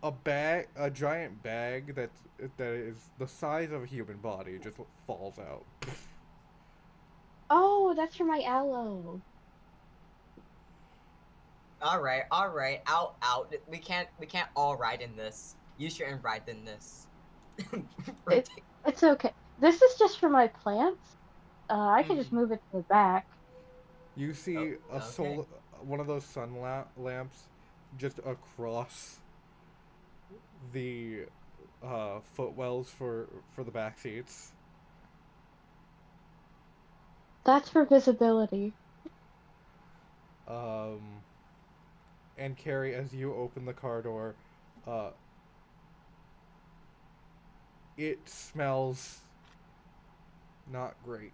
Speaker 2: a giant bag that is the size of a human body just falls out.
Speaker 3: Oh, that's for my aloe.
Speaker 4: All right. Out. We can't all ride in this. You shouldn't ride in this.
Speaker 3: It's okay. This is just for my plants. I can just move it to the back.
Speaker 2: You see
Speaker 4: Oh, okay.
Speaker 2: one of those lamps just across the footwells for the back seats.
Speaker 3: That's for visibility.
Speaker 2: And Carrie, as you open the car door, it smells not great.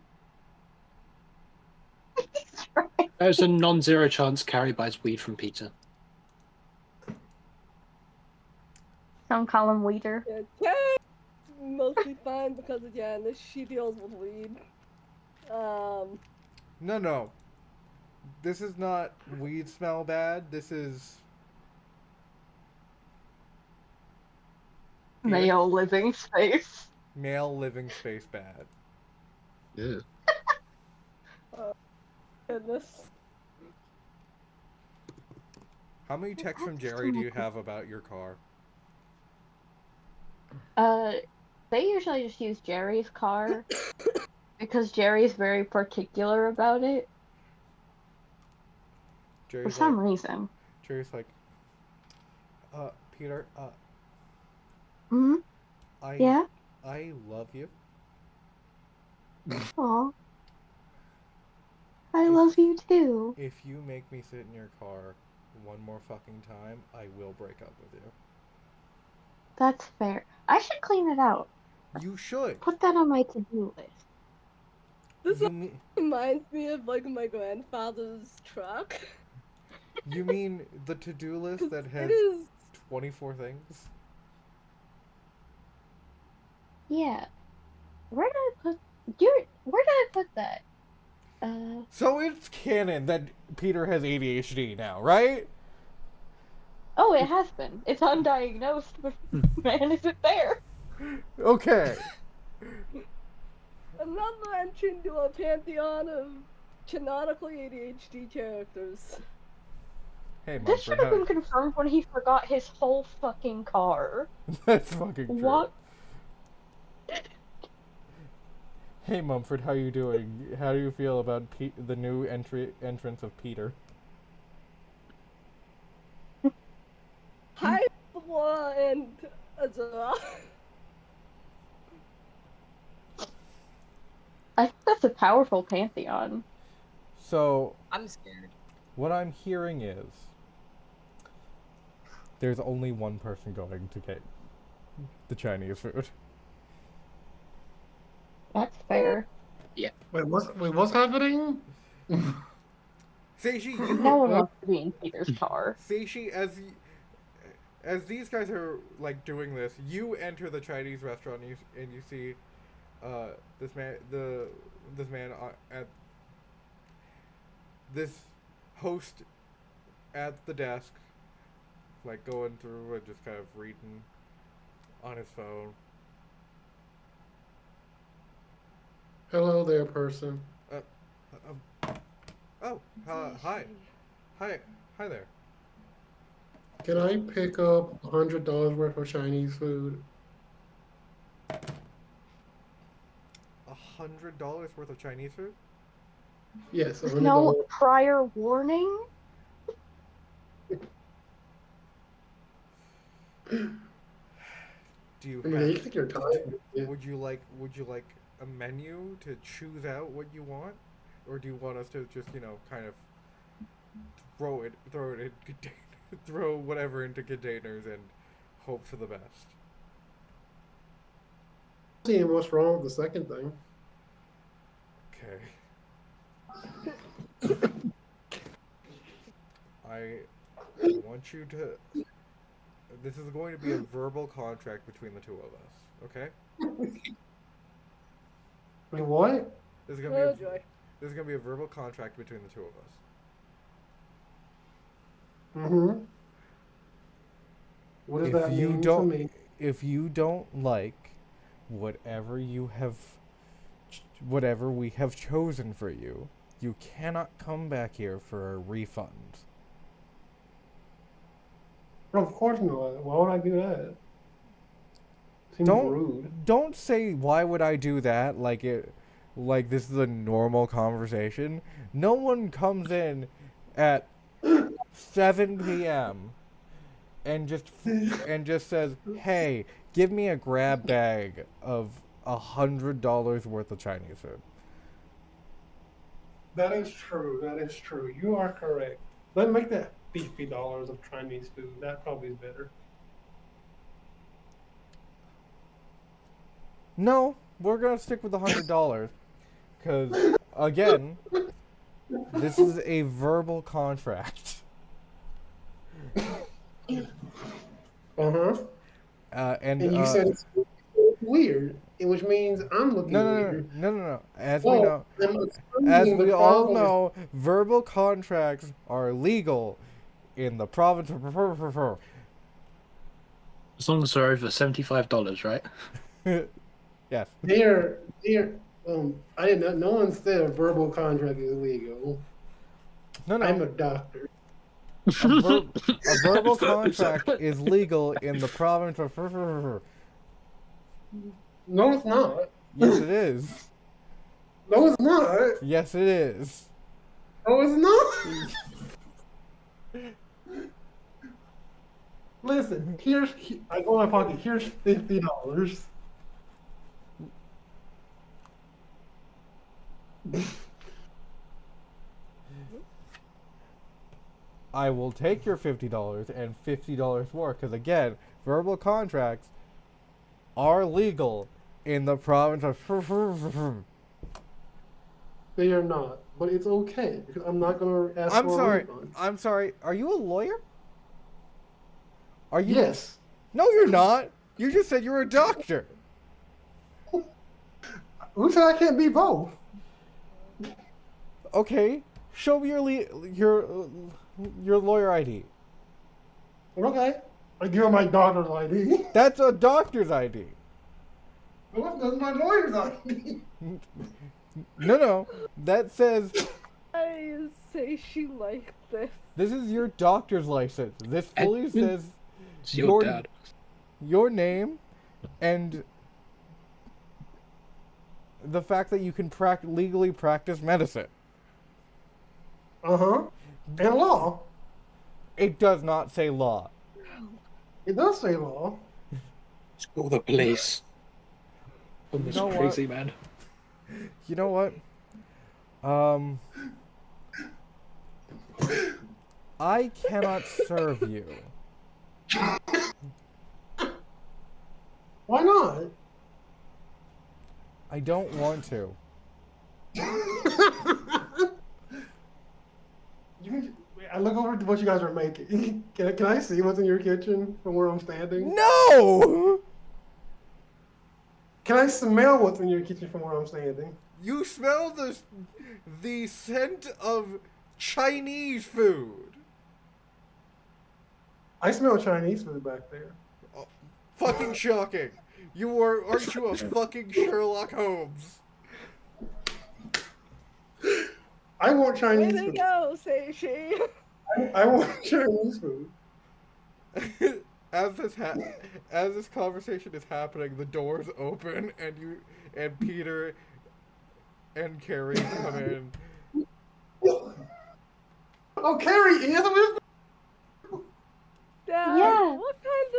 Speaker 6: There's a non-zero chance Carrie buys weed from Peter.
Speaker 3: Don't call him Weeder.
Speaker 5: Yeah, Carrie's mostly fine because again, she deals with weed.
Speaker 2: No. This is not weed smell bad. This is
Speaker 3: Male living space.
Speaker 2: male living space bad.
Speaker 6: Yeah.
Speaker 5: Goodness.
Speaker 2: How many texts from Jerry do you have about your car?
Speaker 3: They usually just use Jerry's car because Jerry's very particular about it for
Speaker 2: Jerry's
Speaker 3: some
Speaker 2: like,
Speaker 3: reason.
Speaker 2: Jerry's like, Peter,
Speaker 3: Hmm. Yeah.
Speaker 2: I love you.
Speaker 3: Aw. I love you too.
Speaker 2: If you make me sit in your car one more fucking time, I will break up with you.
Speaker 3: That's fair. I should clean it out.
Speaker 2: You should.
Speaker 3: Put that on my to-do list.
Speaker 5: This
Speaker 2: You mean,
Speaker 5: reminds me of like my grandfather's truck.
Speaker 2: you mean the to-do list that has
Speaker 5: It is
Speaker 2: 24 things?
Speaker 3: Yeah. Where did I put where did I put that?
Speaker 2: So it's canon that Peter has ADHD now, right?
Speaker 3: Oh, it has been. It's undiagnosed, but man, is it there?
Speaker 2: Okay.
Speaker 5: another entry into a pantheon of canonically ADHD characters.
Speaker 2: Hey,
Speaker 3: This should
Speaker 2: Mumford,
Speaker 3: have been confirmed when he forgot his whole fucking car.
Speaker 2: That's fucking true.
Speaker 3: What?
Speaker 2: Hey, Mumford, how you doing? How do you feel about the new entrance of Peter?
Speaker 5: Hi, Laura and Azura.
Speaker 3: I think that's a powerful pantheon.
Speaker 2: So,
Speaker 4: I'm scared.
Speaker 2: what I'm hearing is there's only one person going to get the Chinese food.
Speaker 3: That's fair.
Speaker 1: Wait, what's happening?
Speaker 2: Seishi,
Speaker 3: No one wants to be in Peter's car.
Speaker 2: Seishi, as these guys are like doing this, you enter the Chinese restaurant and you see this man at this host at the desk, like going through and just kind of reading on his phone.
Speaker 1: Hello there, person.
Speaker 2: Hi there.
Speaker 1: Can I pick up $100 worth of Chinese food?
Speaker 2: $100 worth of Chinese food?
Speaker 1: Yes,
Speaker 3: With
Speaker 1: $100.
Speaker 3: no prior warning?
Speaker 2: Do you
Speaker 1: I mean, you
Speaker 2: have?
Speaker 1: take your time. Yeah.
Speaker 2: Would you like a menu to choose out what you want, or do you want us to just kind of throw it in throw whatever into containers and hope for the best?
Speaker 1: Seeing what's wrong with the second thing.
Speaker 2: Okay. I want you to. This is going to be a verbal contract between the two of us. Okay.
Speaker 1: Wait, what?
Speaker 2: This is gonna
Speaker 5: Oh,
Speaker 2: be
Speaker 5: joy.
Speaker 2: this is gonna be a verbal contract between the two of us.
Speaker 1: Mm-hmm. What does that mean to me?
Speaker 2: If you don't like whatever we have chosen for you, you cannot come back here for a refund.
Speaker 1: Of course not. Why would I do that? Seems rude.
Speaker 2: Don't say why would I do that like this is a normal conversation. No one comes in at 7 p.m. and just says, "Hey, give me a grab bag of $100 worth of Chinese food."
Speaker 1: That is true. That is true. You are correct. Let's make that $50 of Chinese food. That probably is better.
Speaker 2: No, we're gonna stick with $100 because again, this is a verbal contract.
Speaker 1: Uh-huh.
Speaker 2: And
Speaker 1: And you said it's weird, which means I'm looking weird.
Speaker 2: no. As we
Speaker 1: Well,
Speaker 2: know,
Speaker 1: I'm
Speaker 2: as
Speaker 1: assuming
Speaker 2: we
Speaker 1: the
Speaker 2: all
Speaker 1: problem is
Speaker 2: know, verbal contracts are legal in the province of.
Speaker 6: As long as they're over $75, right?
Speaker 2: Yes.
Speaker 1: they're I didn't know, no one said a verbal contract is illegal.
Speaker 2: No,
Speaker 1: I'm
Speaker 2: no.
Speaker 1: a doctor.
Speaker 2: A verbal contract is legal in the province of.
Speaker 1: No, it's not.
Speaker 2: Yes, it is.
Speaker 1: No, it's not.
Speaker 2: Yes, it is.
Speaker 1: No, it's not. Listen, I go in my pocket. Here's $50.
Speaker 2: I will take your $50 and $50 more because again, verbal contracts are legal in the province of.
Speaker 1: They are not, but it's okay because I'm not gonna ask
Speaker 2: I'm
Speaker 1: for a
Speaker 2: sorry.
Speaker 1: refund.
Speaker 2: I'm sorry. Are you a lawyer? Are you?
Speaker 1: Yes.
Speaker 2: No, you're not. You just said you were a doctor.
Speaker 1: Who said I can't be both?
Speaker 2: Okay, show me your lawyer ID.
Speaker 1: Okay. I give her my daughter's ID.
Speaker 2: That's a doctor's ID.
Speaker 1: That's my lawyer's ID.
Speaker 2: No. That says
Speaker 5: I say she like this.
Speaker 2: this is your doctor's license. This fully says
Speaker 6: It's your dad.
Speaker 2: your name and the fact that you can legally practice medicine.
Speaker 1: Uh-huh. And law.
Speaker 2: It does not say law.
Speaker 1: It does say law.
Speaker 6: Let's call the police. On this
Speaker 2: know what?
Speaker 6: crazy man.
Speaker 2: You know what? I cannot serve you.
Speaker 1: Why not?
Speaker 2: I don't want to.
Speaker 1: I look over to what you guys are making. Can I see what's in your kitchen from where I'm standing?
Speaker 2: No!
Speaker 1: Can I smell what's in your kitchen from where I'm standing?
Speaker 2: You smell the scent of Chinese food.
Speaker 1: I smell Chinese food back there.
Speaker 2: Oh, fucking shocking. Aren't you a fucking Sherlock Holmes?
Speaker 1: I want
Speaker 5: Way
Speaker 1: Chinese
Speaker 5: to
Speaker 1: food.
Speaker 5: go, say she.
Speaker 1: I want Chinese food.
Speaker 2: As this conversation is happening, the doors open and Peter and Carrie come in.
Speaker 1: Oh, Carrie, is it?
Speaker 5: Dad,
Speaker 3: Yeah.
Speaker 5: what kind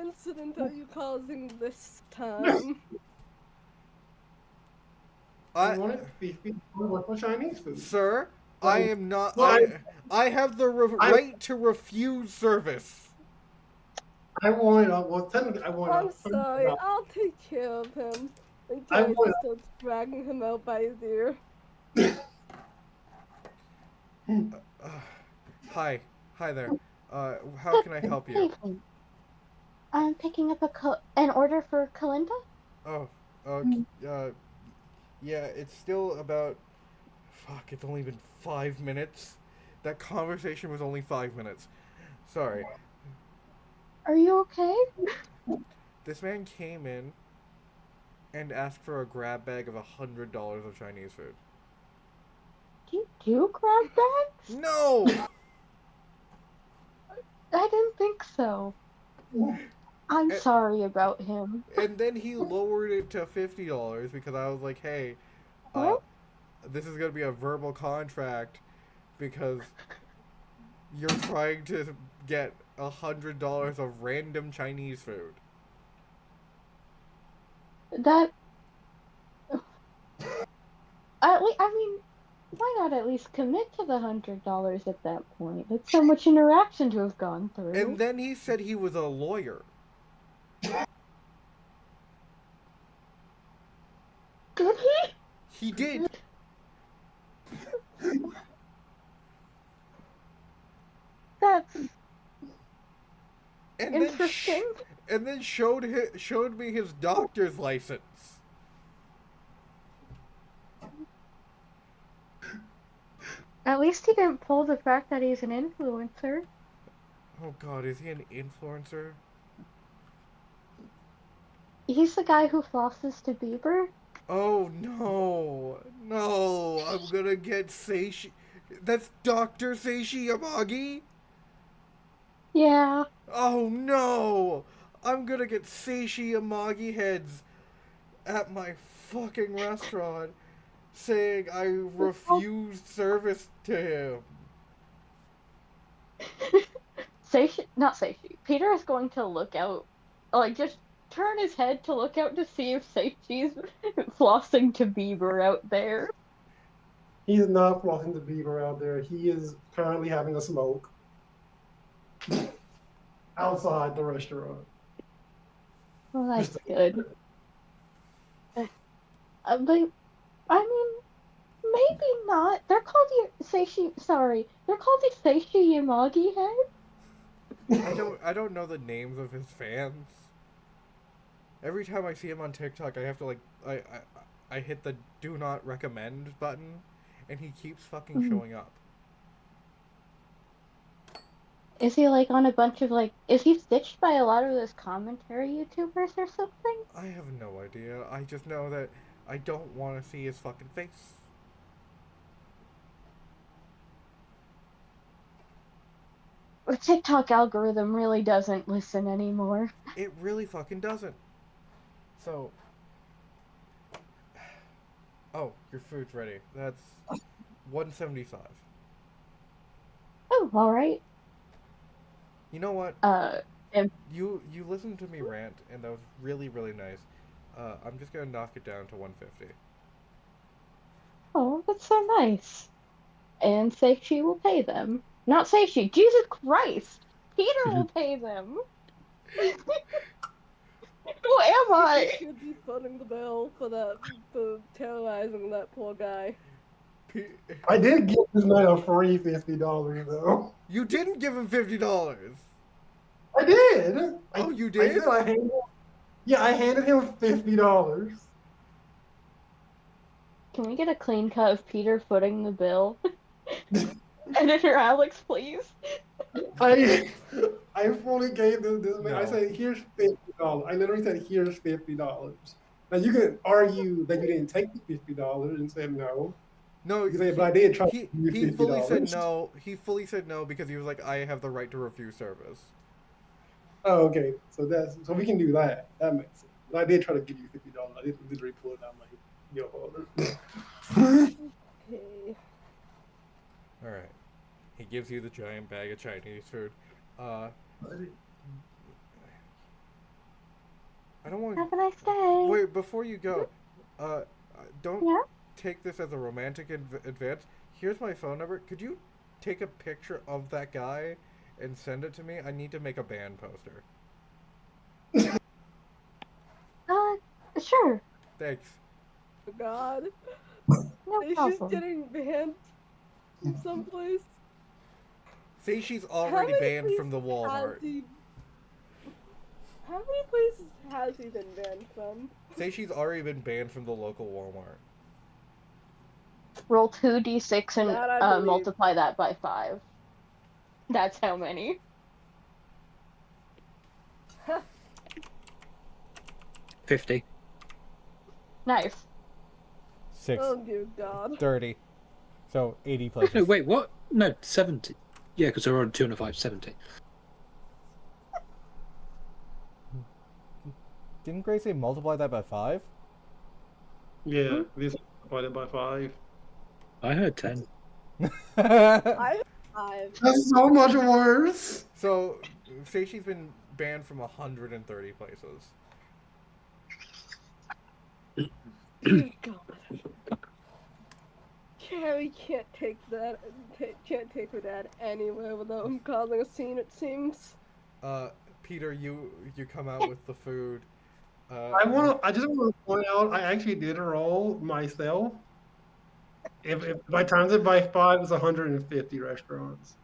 Speaker 5: of incident are you causing this time?
Speaker 1: I want it beefy with Chinese food.
Speaker 2: Sir, I am not.
Speaker 1: Well,
Speaker 2: I have the right to refuse service.
Speaker 1: I want it. Well, technically, I want
Speaker 5: I'm
Speaker 1: it.
Speaker 5: sorry, I'll take care of him. And
Speaker 1: I
Speaker 5: Carrie
Speaker 1: wanna-
Speaker 5: starts dragging him out by his ear.
Speaker 2: Hi there. How can I help you?
Speaker 3: Evening. I'm picking up an order for Kalinda.
Speaker 2: Oh, yeah. It's still about. Fuck! It's only been 5 minutes. That conversation was only 5 minutes. Sorry.
Speaker 3: Are you okay?
Speaker 2: This man came in and asked for a grab bag of $100 of Chinese food.
Speaker 3: Do you do grab bags?
Speaker 2: No!
Speaker 3: I didn't think so. I'm sorry about him.
Speaker 2: And then he lowered it to $50 because I was like, hey,
Speaker 3: What?
Speaker 2: this is going to be a verbal contract because you're trying to get $100 of random Chinese food.
Speaker 3: That I mean, why not at least commit to the $100 at that point? It's so much interaction to have gone through.
Speaker 2: And then he said he was a lawyer.
Speaker 3: Did he?
Speaker 2: He did.
Speaker 3: That's
Speaker 2: And
Speaker 3: interesting.
Speaker 2: then showed me his doctor's license.
Speaker 3: At least he didn't pull the fact that he's an influencer.
Speaker 2: Oh god, is he an influencer?
Speaker 3: He's the guy who flosses to Bieber.
Speaker 2: Oh no. No, I'm gonna get Seishi. That's Dr. Seishi Yamagi?
Speaker 3: Yeah.
Speaker 2: Oh no! I'm gonna get Seishi Yamagi heads at my fucking restaurant saying I refused service to him.
Speaker 3: Not Seishi. Peter is going to look out, like, just turn his head to look out to see if Seishi's flossing to Bieber out there.
Speaker 1: He's not flossing the beaver out there. He is currently having a smoke outside the restaurant.
Speaker 3: Well, that's good. But, I mean, maybe not. They're called Seishi. Sorry, they're called the Seishi Yamagi head.
Speaker 2: I don't know the names of his fans. Every time I see him on TikTok, I have to I hit the do not recommend button, and he keeps fucking showing up.
Speaker 3: Is he like on a bunch of is he stitched by a lot of those commentary YouTubers or something?
Speaker 2: I have no idea. I just know that I don't want to see his fucking face.
Speaker 3: The TikTok algorithm really doesn't listen anymore.
Speaker 2: It really fucking doesn't. So, oh, your food's ready. That's $175.
Speaker 3: Oh, all right.
Speaker 2: You know what?
Speaker 3: And
Speaker 2: You listened to me rant, and that was really really nice. I'm just gonna knock it down to $150.
Speaker 3: oh, that's so nice. And Seishi will pay them. Not Seishi. Jesus Christ! Peter will pay them. Who am I?
Speaker 5: You should be footing the bill for terrorizing that poor guy.
Speaker 1: I did give this man a free $50 though.
Speaker 2: You didn't give him $50.
Speaker 1: I did.
Speaker 2: Oh, you
Speaker 1: I
Speaker 2: did?
Speaker 1: said I handed him $50.
Speaker 3: Can we get a clean cut of Peter footing the bill? Editor Alex, please.
Speaker 1: I fully gave this man. I
Speaker 2: No.
Speaker 1: said, "Here's $50." I literally said, "Here's $50." Now you can argue that you didn't take the $50 and said no.
Speaker 2: No,
Speaker 1: You can say, but I did try to give you
Speaker 2: he fully said
Speaker 1: $50.
Speaker 2: no. He fully said no because he was like, I have the right to refuse service.
Speaker 1: Oh, okay. So we can do that. That makes sense. But I did try to give you $50. I did literally pull it out my yo holder.
Speaker 5: Okay.
Speaker 2: All right. He gives you the giant bag of Chinese food. I don't want.
Speaker 3: Have a nice day.
Speaker 2: Wait, before you go, don't
Speaker 3: Yeah?
Speaker 2: take this as a romantic advance. Here's my phone number. Could you take a picture of that guy and send it to me? I need to make a band poster.
Speaker 3: Sure.
Speaker 2: Thanks.
Speaker 5: Oh God.
Speaker 3: No
Speaker 5: He's just
Speaker 3: problem.
Speaker 5: getting banned from someplace.
Speaker 2: Say she's
Speaker 5: How
Speaker 2: already
Speaker 5: many
Speaker 2: banned from the
Speaker 5: places
Speaker 2: Walmart.
Speaker 5: How many places has he been banned from?
Speaker 2: Say she's already been banned from the local Walmart.
Speaker 3: Roll 2d6
Speaker 5: That I
Speaker 3: and
Speaker 5: believe.
Speaker 3: multiply that by 5. That's how many.
Speaker 6: $50.
Speaker 3: Nice.
Speaker 2: 6,
Speaker 5: Oh dear God.
Speaker 2: 30. So 80 places.
Speaker 6: No, wait, what? No, 70. Yeah, because they're on 2 and a 5, 70.
Speaker 2: Didn't Grace say multiply that by 5?
Speaker 1: Yeah, this divided by 5.
Speaker 6: I heard 10.
Speaker 5: I 5.
Speaker 1: That's so much worse.
Speaker 2: So, Seishi's been banned from 130 places.
Speaker 5: Dear God. Carrie can't take that. Can't take her dad anywhere without him causing a scene. It seems.
Speaker 2: Peter, you come out with the food.
Speaker 1: I just want to point out I actually did a roll myself. If by times it by 5, it's 150 restaurants.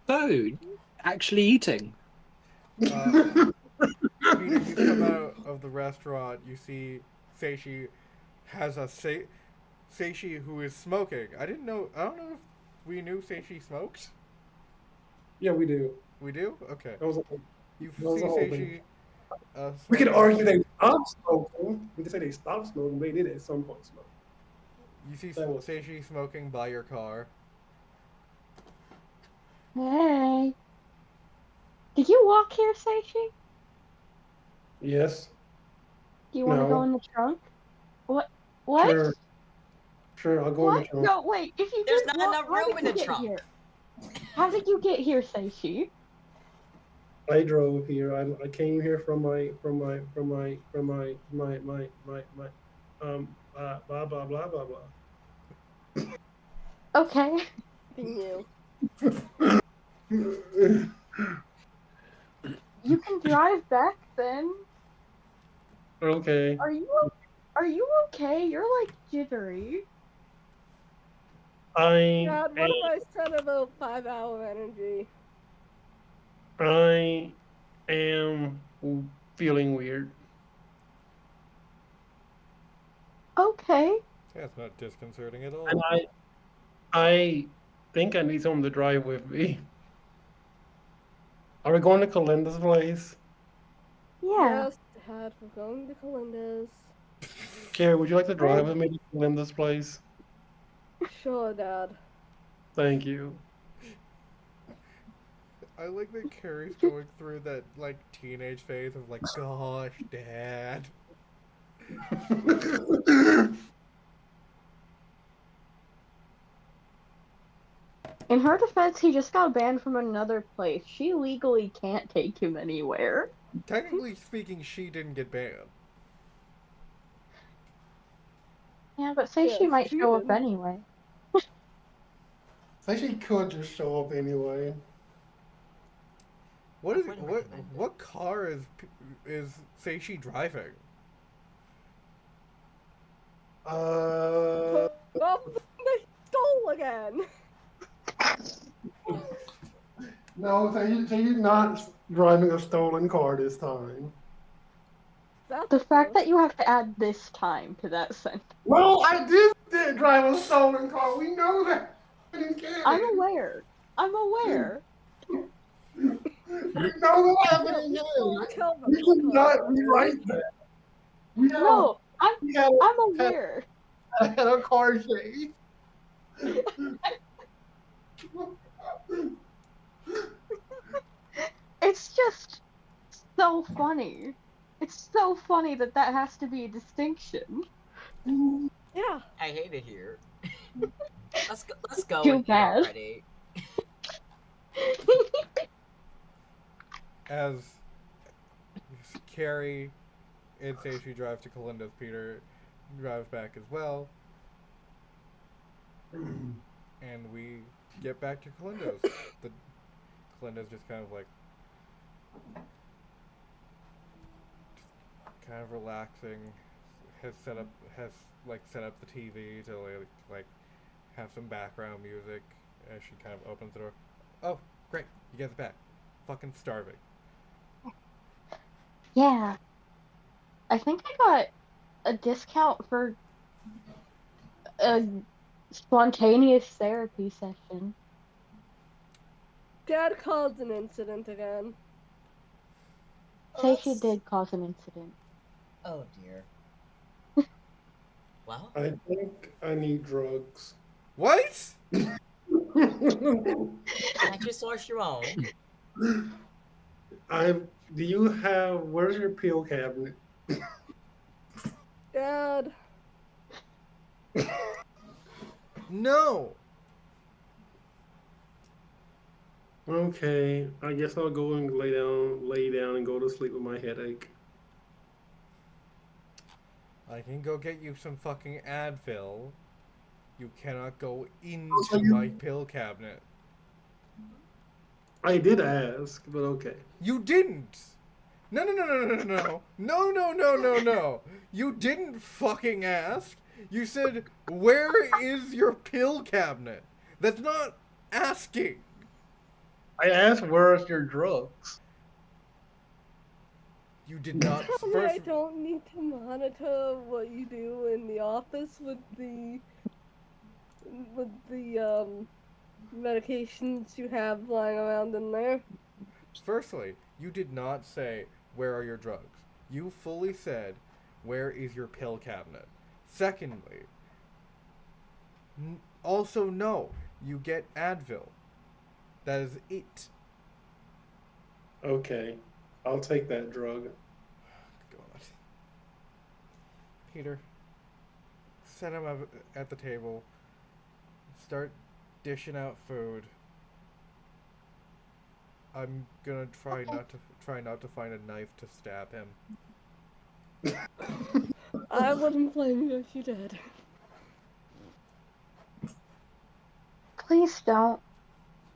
Speaker 6: So, actually eating.
Speaker 2: Peter, you come out of the restaurant. You see Seishi has a Seishi who is smoking. I didn't know. I don't know if we knew Seishi smoked.
Speaker 1: Yeah, we do.
Speaker 2: We do. Okay.
Speaker 1: That was a,
Speaker 2: You
Speaker 1: that was
Speaker 2: see
Speaker 1: a whole thing.
Speaker 2: Seishi.
Speaker 1: We could
Speaker 2: Smoking.
Speaker 1: argue they stopped smoking. We could say they stopped smoking. They did at some point smoke.
Speaker 2: You see
Speaker 1: That was-
Speaker 2: Seishi smoking by your car.
Speaker 3: Hey. Did you walk here, Seishi?
Speaker 1: Yes.
Speaker 3: Do you want to go
Speaker 1: No.
Speaker 3: in the trunk? What? What?
Speaker 1: Sure. Sure. I'll go in the
Speaker 3: What?
Speaker 1: trunk.
Speaker 3: No, wait. If you
Speaker 4: There's
Speaker 3: didn't
Speaker 4: not
Speaker 3: walk,
Speaker 4: enough
Speaker 3: how
Speaker 4: room
Speaker 3: did
Speaker 4: in
Speaker 3: you
Speaker 4: the
Speaker 3: get
Speaker 4: trunk.
Speaker 3: here? How did you get here, Seishi?
Speaker 1: I drove here. I came here from my blah blah blah blah blah.
Speaker 3: Okay.
Speaker 5: You.
Speaker 3: You can drive back then.
Speaker 1: Okay.
Speaker 3: Are you okay? You're like jittery.
Speaker 1: I
Speaker 5: God, what have I said about 5-hour energy?
Speaker 1: I am feeling weird.
Speaker 3: Okay.
Speaker 2: That's not disconcerting at
Speaker 1: And
Speaker 2: all.
Speaker 1: I think I need someone to drive with me. Are we going to Kalinda's place?
Speaker 3: Yeah.
Speaker 5: Yes, Dad, we're going to Kalinda's.
Speaker 1: Carrie, would you like to drive with me to Kalinda's place?
Speaker 5: Sure, Dad.
Speaker 1: Thank you.
Speaker 2: I like that Carrie's going through that like teenage phase of like, gosh, Dad.
Speaker 3: In her defense, he just got banned from another place. She legally can't take him anywhere.
Speaker 2: Technically speaking, she didn't get banned.
Speaker 3: Yeah, but say
Speaker 5: Yeah,
Speaker 3: she might
Speaker 5: she
Speaker 3: show up
Speaker 5: didn't.
Speaker 3: anyway.
Speaker 1: So she could just show up anyway.
Speaker 2: What is
Speaker 4: I wouldn't
Speaker 2: what
Speaker 4: recommend it.
Speaker 2: what car is Seishi driving?
Speaker 1: Uh,
Speaker 5: Well, they stole again.
Speaker 1: no, she's not driving a stolen car this time.
Speaker 5: That's
Speaker 3: The fact that
Speaker 5: first.
Speaker 3: you have to add this time to that sentence.
Speaker 1: Well, I did drive a stolen car. We know that.
Speaker 3: I'm aware. I'm aware.
Speaker 1: We know that happened again.
Speaker 5: Tell them.
Speaker 1: We cannot rewrite that. We had,
Speaker 3: No,
Speaker 1: we had,
Speaker 3: I'm aware.
Speaker 1: had a car chase.
Speaker 3: It's just so funny. It's so funny that that has to be a distinction.
Speaker 5: Yeah.
Speaker 4: I hate it here. Let's go
Speaker 3: Too
Speaker 4: and eat
Speaker 3: bad.
Speaker 4: already.
Speaker 2: As Carrie and Seishi drive to Kalinda's, Peter drives back as well, and we get back to Kalinda's. Kalinda's just kind of like kind of relaxing, has set up the TV to like have some background music as she kind of opens the door. Oh, great, you guys are back. Fucking starving.
Speaker 3: Yeah. I think I got a discount for a spontaneous therapy session.
Speaker 5: Dad caused an incident again.
Speaker 3: Say she did cause an incident.
Speaker 4: Oh dear. Well,
Speaker 1: I think I need drugs.
Speaker 2: What?
Speaker 4: can't you source your own?
Speaker 1: I do you have where's your pill cabinet?
Speaker 5: Dad,
Speaker 2: No.
Speaker 1: Okay, I guess I'll go and lay down and go to sleep with my headache.
Speaker 2: I can go get you some fucking Advil. You cannot go
Speaker 1: Also,
Speaker 2: into my pill cabinet.
Speaker 1: I did ask, but okay.
Speaker 2: You didn't. No, no, no, no, no, no, no, no, no, no, no, no. You didn't fucking ask. You said, "Where is your pill cabinet?" That's not asking.
Speaker 1: I asked where's your drugs.
Speaker 2: You did not
Speaker 5: tell me
Speaker 2: first.
Speaker 5: I don't need to monitor what you do in the office with the medications you have lying around in there.
Speaker 2: Firstly, you did not say, "Where are your drugs?" You fully said, "Where is your pill cabinet?" Secondly, also no, you get Advil. That is it.
Speaker 1: Okay, I'll take that drug.
Speaker 2: God. Peter, set him up at the table. Start dishing out food. I'm gonna try not to find a knife to stab him.
Speaker 5: I wouldn't blame you if you did.
Speaker 3: Please don't.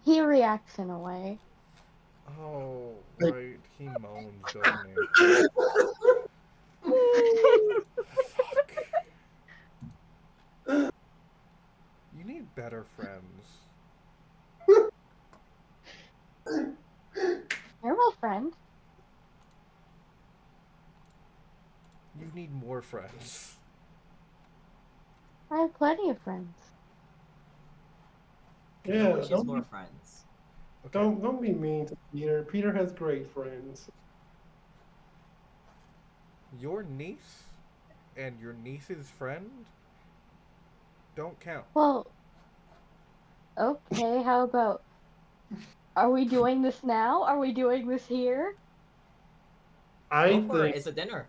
Speaker 3: He reacts in a way.
Speaker 2: Oh, right. He moans, doesn't he? Fuck. You need better friends.
Speaker 3: You're my friend.
Speaker 2: You need more friends.
Speaker 3: I have plenty of friends.
Speaker 1: Yeah,
Speaker 4: Always use more friends.
Speaker 2: Okay.
Speaker 1: don't be mean to Peter. Peter has great friends.
Speaker 2: Your niece and your niece's friend don't count.
Speaker 3: Well, okay, how about. Are we doing this now? Are we doing this here?
Speaker 1: I
Speaker 4: Go for it.
Speaker 1: think
Speaker 4: It's a dinner.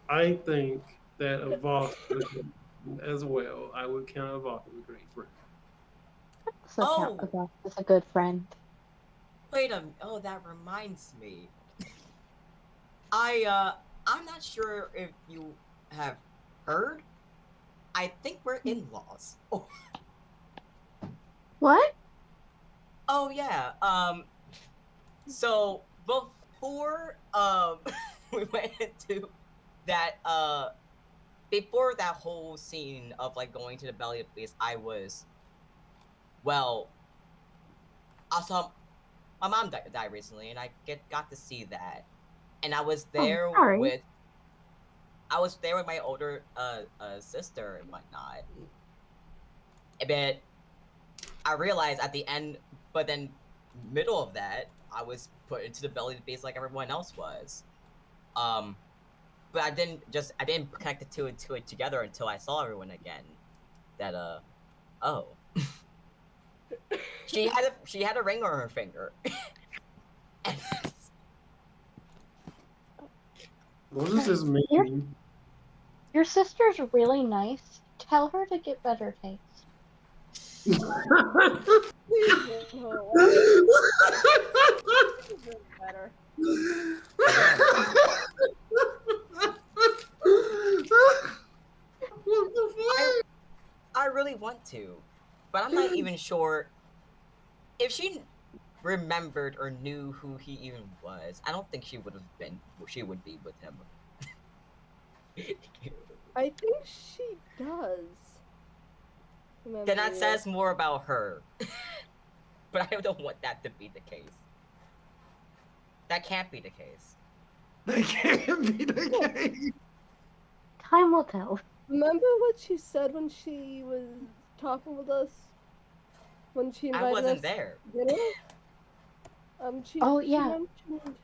Speaker 1: I think that Avast is a great friend as well. I would count Avast as a great friend.
Speaker 3: So count
Speaker 4: Oh,
Speaker 3: about as a good friend.
Speaker 4: wait a. Oh, that reminds me. I'm not sure if you have heard. I think we're in-laws. Oh,
Speaker 3: What?
Speaker 4: oh yeah. So before we went into that before that whole scene of like going to the belly of the beast, I was well. Also, my mom died recently, and I got to see that, and
Speaker 3: Oh, sorry.
Speaker 4: I was there with my older sister and whatnot. But I realized at the end, but then middle of that, I was put into the belly of the beast like everyone else was. Um, but I didn't connect the two and two it together until I saw everyone again. That oh, she had a ring on her finger.
Speaker 1: What does this
Speaker 3: Your
Speaker 1: mean?
Speaker 3: your sister's really nice. Tell her to get better taste.
Speaker 5: Please leave her alone. She's doing better.
Speaker 1: What the
Speaker 4: I
Speaker 1: fuck?
Speaker 4: I really want to, but I'm not even sure if she remembered or knew who he even was. I don't think she would have been. She would be with him.
Speaker 5: I think she does. Remember
Speaker 4: Then that
Speaker 5: you.
Speaker 4: says more about her. But I don't want that to be the case. That can't be the case.
Speaker 1: That can't be the case.
Speaker 3: Time will tell.
Speaker 5: Remember what she said when she was talking with us? When she
Speaker 4: I
Speaker 5: invited
Speaker 4: wasn't
Speaker 5: us
Speaker 4: there.
Speaker 5: to dinner?
Speaker 3: Oh
Speaker 5: She
Speaker 3: yeah.
Speaker 5: mentioned.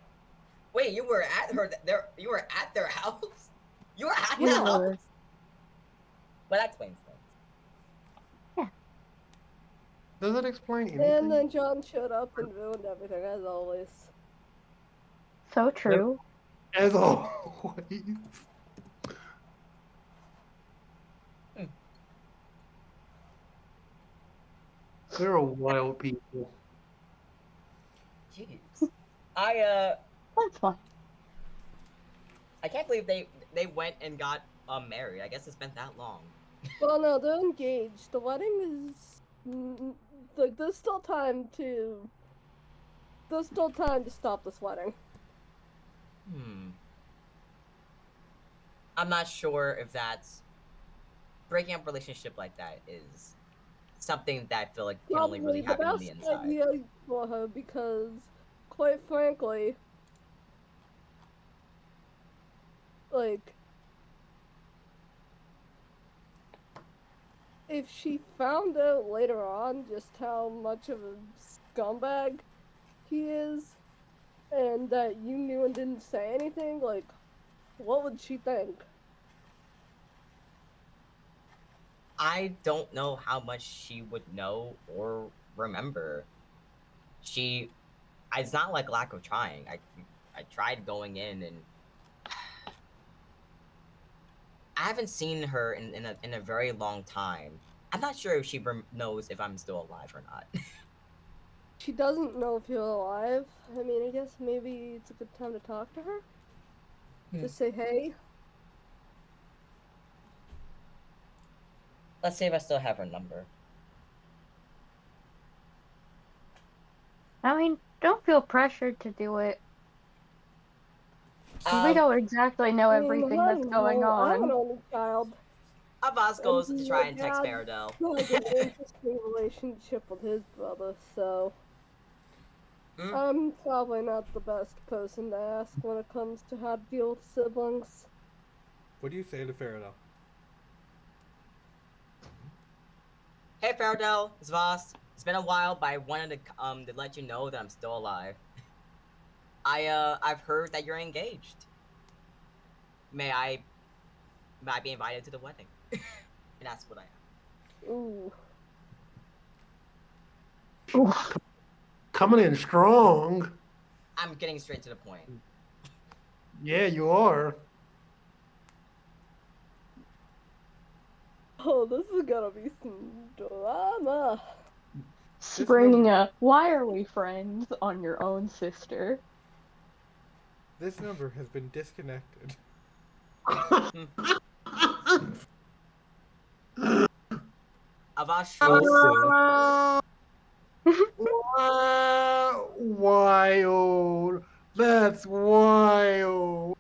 Speaker 4: Wait, you were at her there? You were at their house? You were at
Speaker 3: We
Speaker 4: the
Speaker 3: were.
Speaker 4: house? Well, that explains things.
Speaker 3: Yeah.
Speaker 1: Does it explain
Speaker 5: And
Speaker 1: anything?
Speaker 5: then John showed up and ruined everything, as always.
Speaker 3: So true.
Speaker 1: As always. They're a wild people.
Speaker 4: Jeez. I
Speaker 3: That's fine.
Speaker 4: I can't believe they went and got married. I guess it's been that long.
Speaker 5: Well, no, they're engaged. The wedding is like there's still time to stop this wedding.
Speaker 4: I'm not sure if that's breaking up a relationship like that is something that I feel like can only really
Speaker 5: Probably the
Speaker 4: happen on the
Speaker 5: best
Speaker 4: inside.
Speaker 5: idea for her because, quite frankly, like, if she found out later on just how much of a scumbag he is, and that you knew and didn't say anything, like, what would she think?
Speaker 4: I don't know how much she would know or remember. It's not like lack of trying. I tried going in and I haven't seen her in a very long time. I'm not sure if she knows if I'm still alive or not.
Speaker 5: She doesn't know if you're alive. I mean, I guess maybe it's a good time to talk to her. Just say hey.
Speaker 4: Let's see if I still have her number.
Speaker 3: I mean, don't feel pressured to do it. We don't exactly know
Speaker 5: I mean,
Speaker 3: everything that's going
Speaker 5: I'm an
Speaker 3: on.
Speaker 5: only child.
Speaker 4: Abbas
Speaker 5: And
Speaker 4: goes to try
Speaker 5: my
Speaker 4: and text
Speaker 5: dad
Speaker 4: Paradel.
Speaker 5: has an interesting relationship with his brother, so I'm probably not the best person to ask when it comes to how to deal with siblings.
Speaker 2: What do you say to Faradol?
Speaker 4: Hey Paradel, it's Voss. It's been a while, but I wanted to let you know that I'm still alive. I've heard that you're engaged. May I be invited to the wedding? And that's what I am.
Speaker 5: Ooh.
Speaker 3: Oof.
Speaker 1: Coming in strong.
Speaker 4: I'm getting straight to the point.
Speaker 1: Yeah, you are.
Speaker 5: Oh, this is gonna be some drama.
Speaker 3: Springing a "Why are we friends?" on your own sister.
Speaker 2: This number has been disconnected.
Speaker 4: Avash
Speaker 1: Wild. That's wild.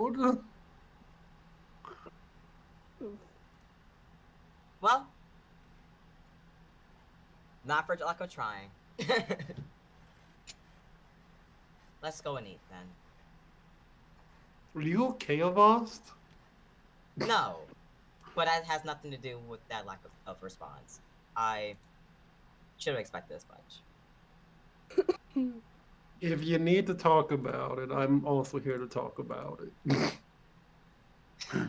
Speaker 4: Well, not for lack of trying. Let's go and eat then.
Speaker 1: Are you okay, Avast?
Speaker 4: No, but that has nothing to do with that lack of response. I should have expected as much.
Speaker 1: If you need to talk about it, I'm also here to talk about it.
Speaker 4: I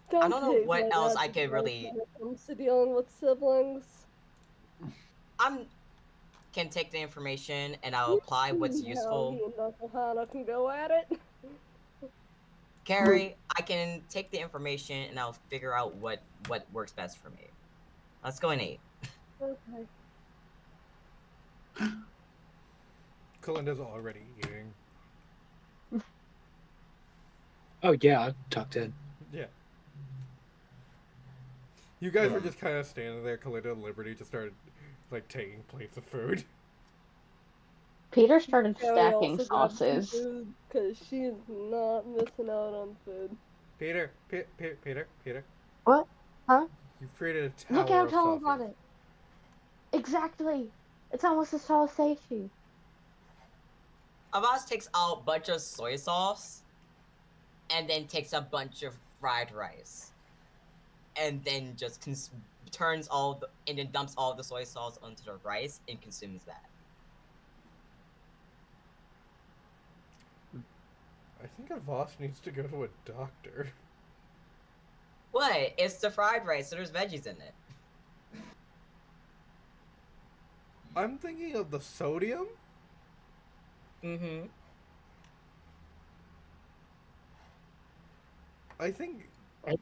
Speaker 4: don't know
Speaker 5: take
Speaker 4: what
Speaker 5: my
Speaker 4: else
Speaker 5: dad's
Speaker 4: I could
Speaker 5: advice
Speaker 4: really.
Speaker 5: when it comes to dealing with siblings.
Speaker 4: I'm can take the information and I'll apply what's
Speaker 5: See how
Speaker 4: useful.
Speaker 5: he and Uncle Hana can go at it.
Speaker 4: Carrie, I can take the information and I'll figure out what works best for me. Let's go and eat.
Speaker 5: Okay.
Speaker 2: Kalinda's already eating.
Speaker 6: Oh yeah, I tucked in.
Speaker 2: Yeah. You guys were just kind of standing there. Kalinda and Liberty just started, like, taking plates of food.
Speaker 3: Peter started
Speaker 5: Carrie
Speaker 3: stacking
Speaker 5: also grabbed some
Speaker 3: sauces.
Speaker 5: food because she is not missing out on food.
Speaker 2: Peter.
Speaker 3: What? Huh?
Speaker 2: You've created a
Speaker 3: Look
Speaker 2: tower
Speaker 3: how
Speaker 2: of
Speaker 3: tall I
Speaker 2: sauces.
Speaker 3: got it. Exactly. It's almost as tall as Seishi.
Speaker 4: Avaz takes out a bunch of soy sauce and then takes a bunch of fried rice. And then just turns and then dumps all the soy sauce onto the rice and consumes that.
Speaker 2: I think Avos needs to go to a doctor.
Speaker 4: What? It's the fried rice, so there's veggies in it.
Speaker 2: I'm thinking of the sodium.
Speaker 4: Mm-hmm.
Speaker 2: I think
Speaker 1: I-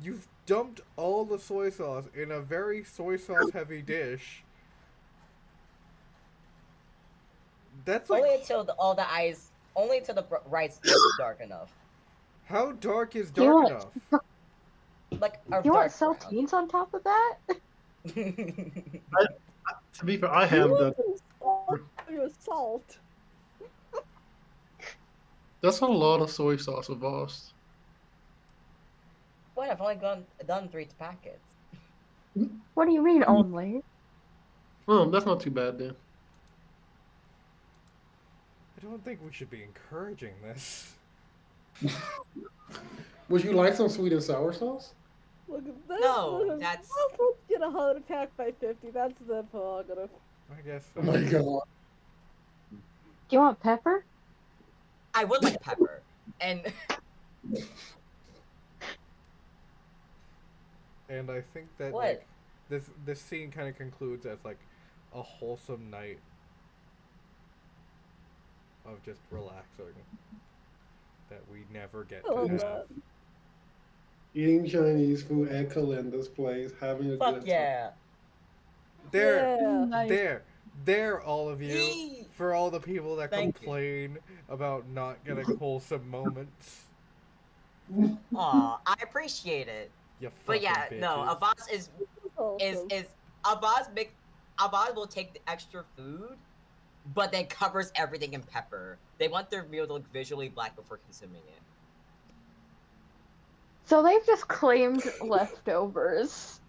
Speaker 2: you've dumped all the soy sauce in a very soy sauce heavy dish. That's like,
Speaker 4: Only until all the eyes, only until the rice gets dark enough,
Speaker 2: how dark is
Speaker 3: Do you
Speaker 2: dark
Speaker 3: want
Speaker 2: enough?
Speaker 4: like a
Speaker 3: do you want
Speaker 4: dark brown.
Speaker 3: saltines on top of that?
Speaker 1: To be fair, I
Speaker 5: You
Speaker 1: have done.
Speaker 5: want some salt? Your salt.
Speaker 1: That's a lot of soy sauce of us.
Speaker 4: What? I've only done 3 packets.
Speaker 3: What do you mean only?
Speaker 1: Oh, that's not too bad then.
Speaker 2: I don't think we should be encouraging this.
Speaker 1: Would you like some sweet and sour sauce?
Speaker 5: Look at this.
Speaker 4: No,
Speaker 5: Look at
Speaker 4: that's-
Speaker 5: Let's get a 100 pack by 50. That's the prerogative.
Speaker 2: I guess
Speaker 1: Oh
Speaker 2: so.
Speaker 1: my god.
Speaker 3: Do you want pepper?
Speaker 4: I would like pepper, and
Speaker 2: And I think that
Speaker 4: What?
Speaker 2: like this scene kind of concludes as like a wholesome night of just relaxing that we never get
Speaker 5: I
Speaker 2: to
Speaker 5: love
Speaker 2: have.
Speaker 5: that.
Speaker 1: Eating Chinese food at Calenda's place, having a
Speaker 4: fuck
Speaker 1: good
Speaker 4: yeah.
Speaker 2: There,
Speaker 5: Yeah.
Speaker 3: Nice.
Speaker 2: there, all of you.
Speaker 4: Yee!
Speaker 2: For all the people that
Speaker 4: Thank you.
Speaker 2: complain about not getting wholesome moments.
Speaker 1: time.
Speaker 4: Aw, I appreciate it.
Speaker 2: You
Speaker 4: But
Speaker 2: fucking
Speaker 4: yeah, no,
Speaker 2: bitches.
Speaker 4: Avaz is
Speaker 5: Awesome.
Speaker 4: Avaz will take the extra food, but then covers everything in pepper. They want their meal to look visually black before consuming it.
Speaker 3: So they've just claimed leftovers,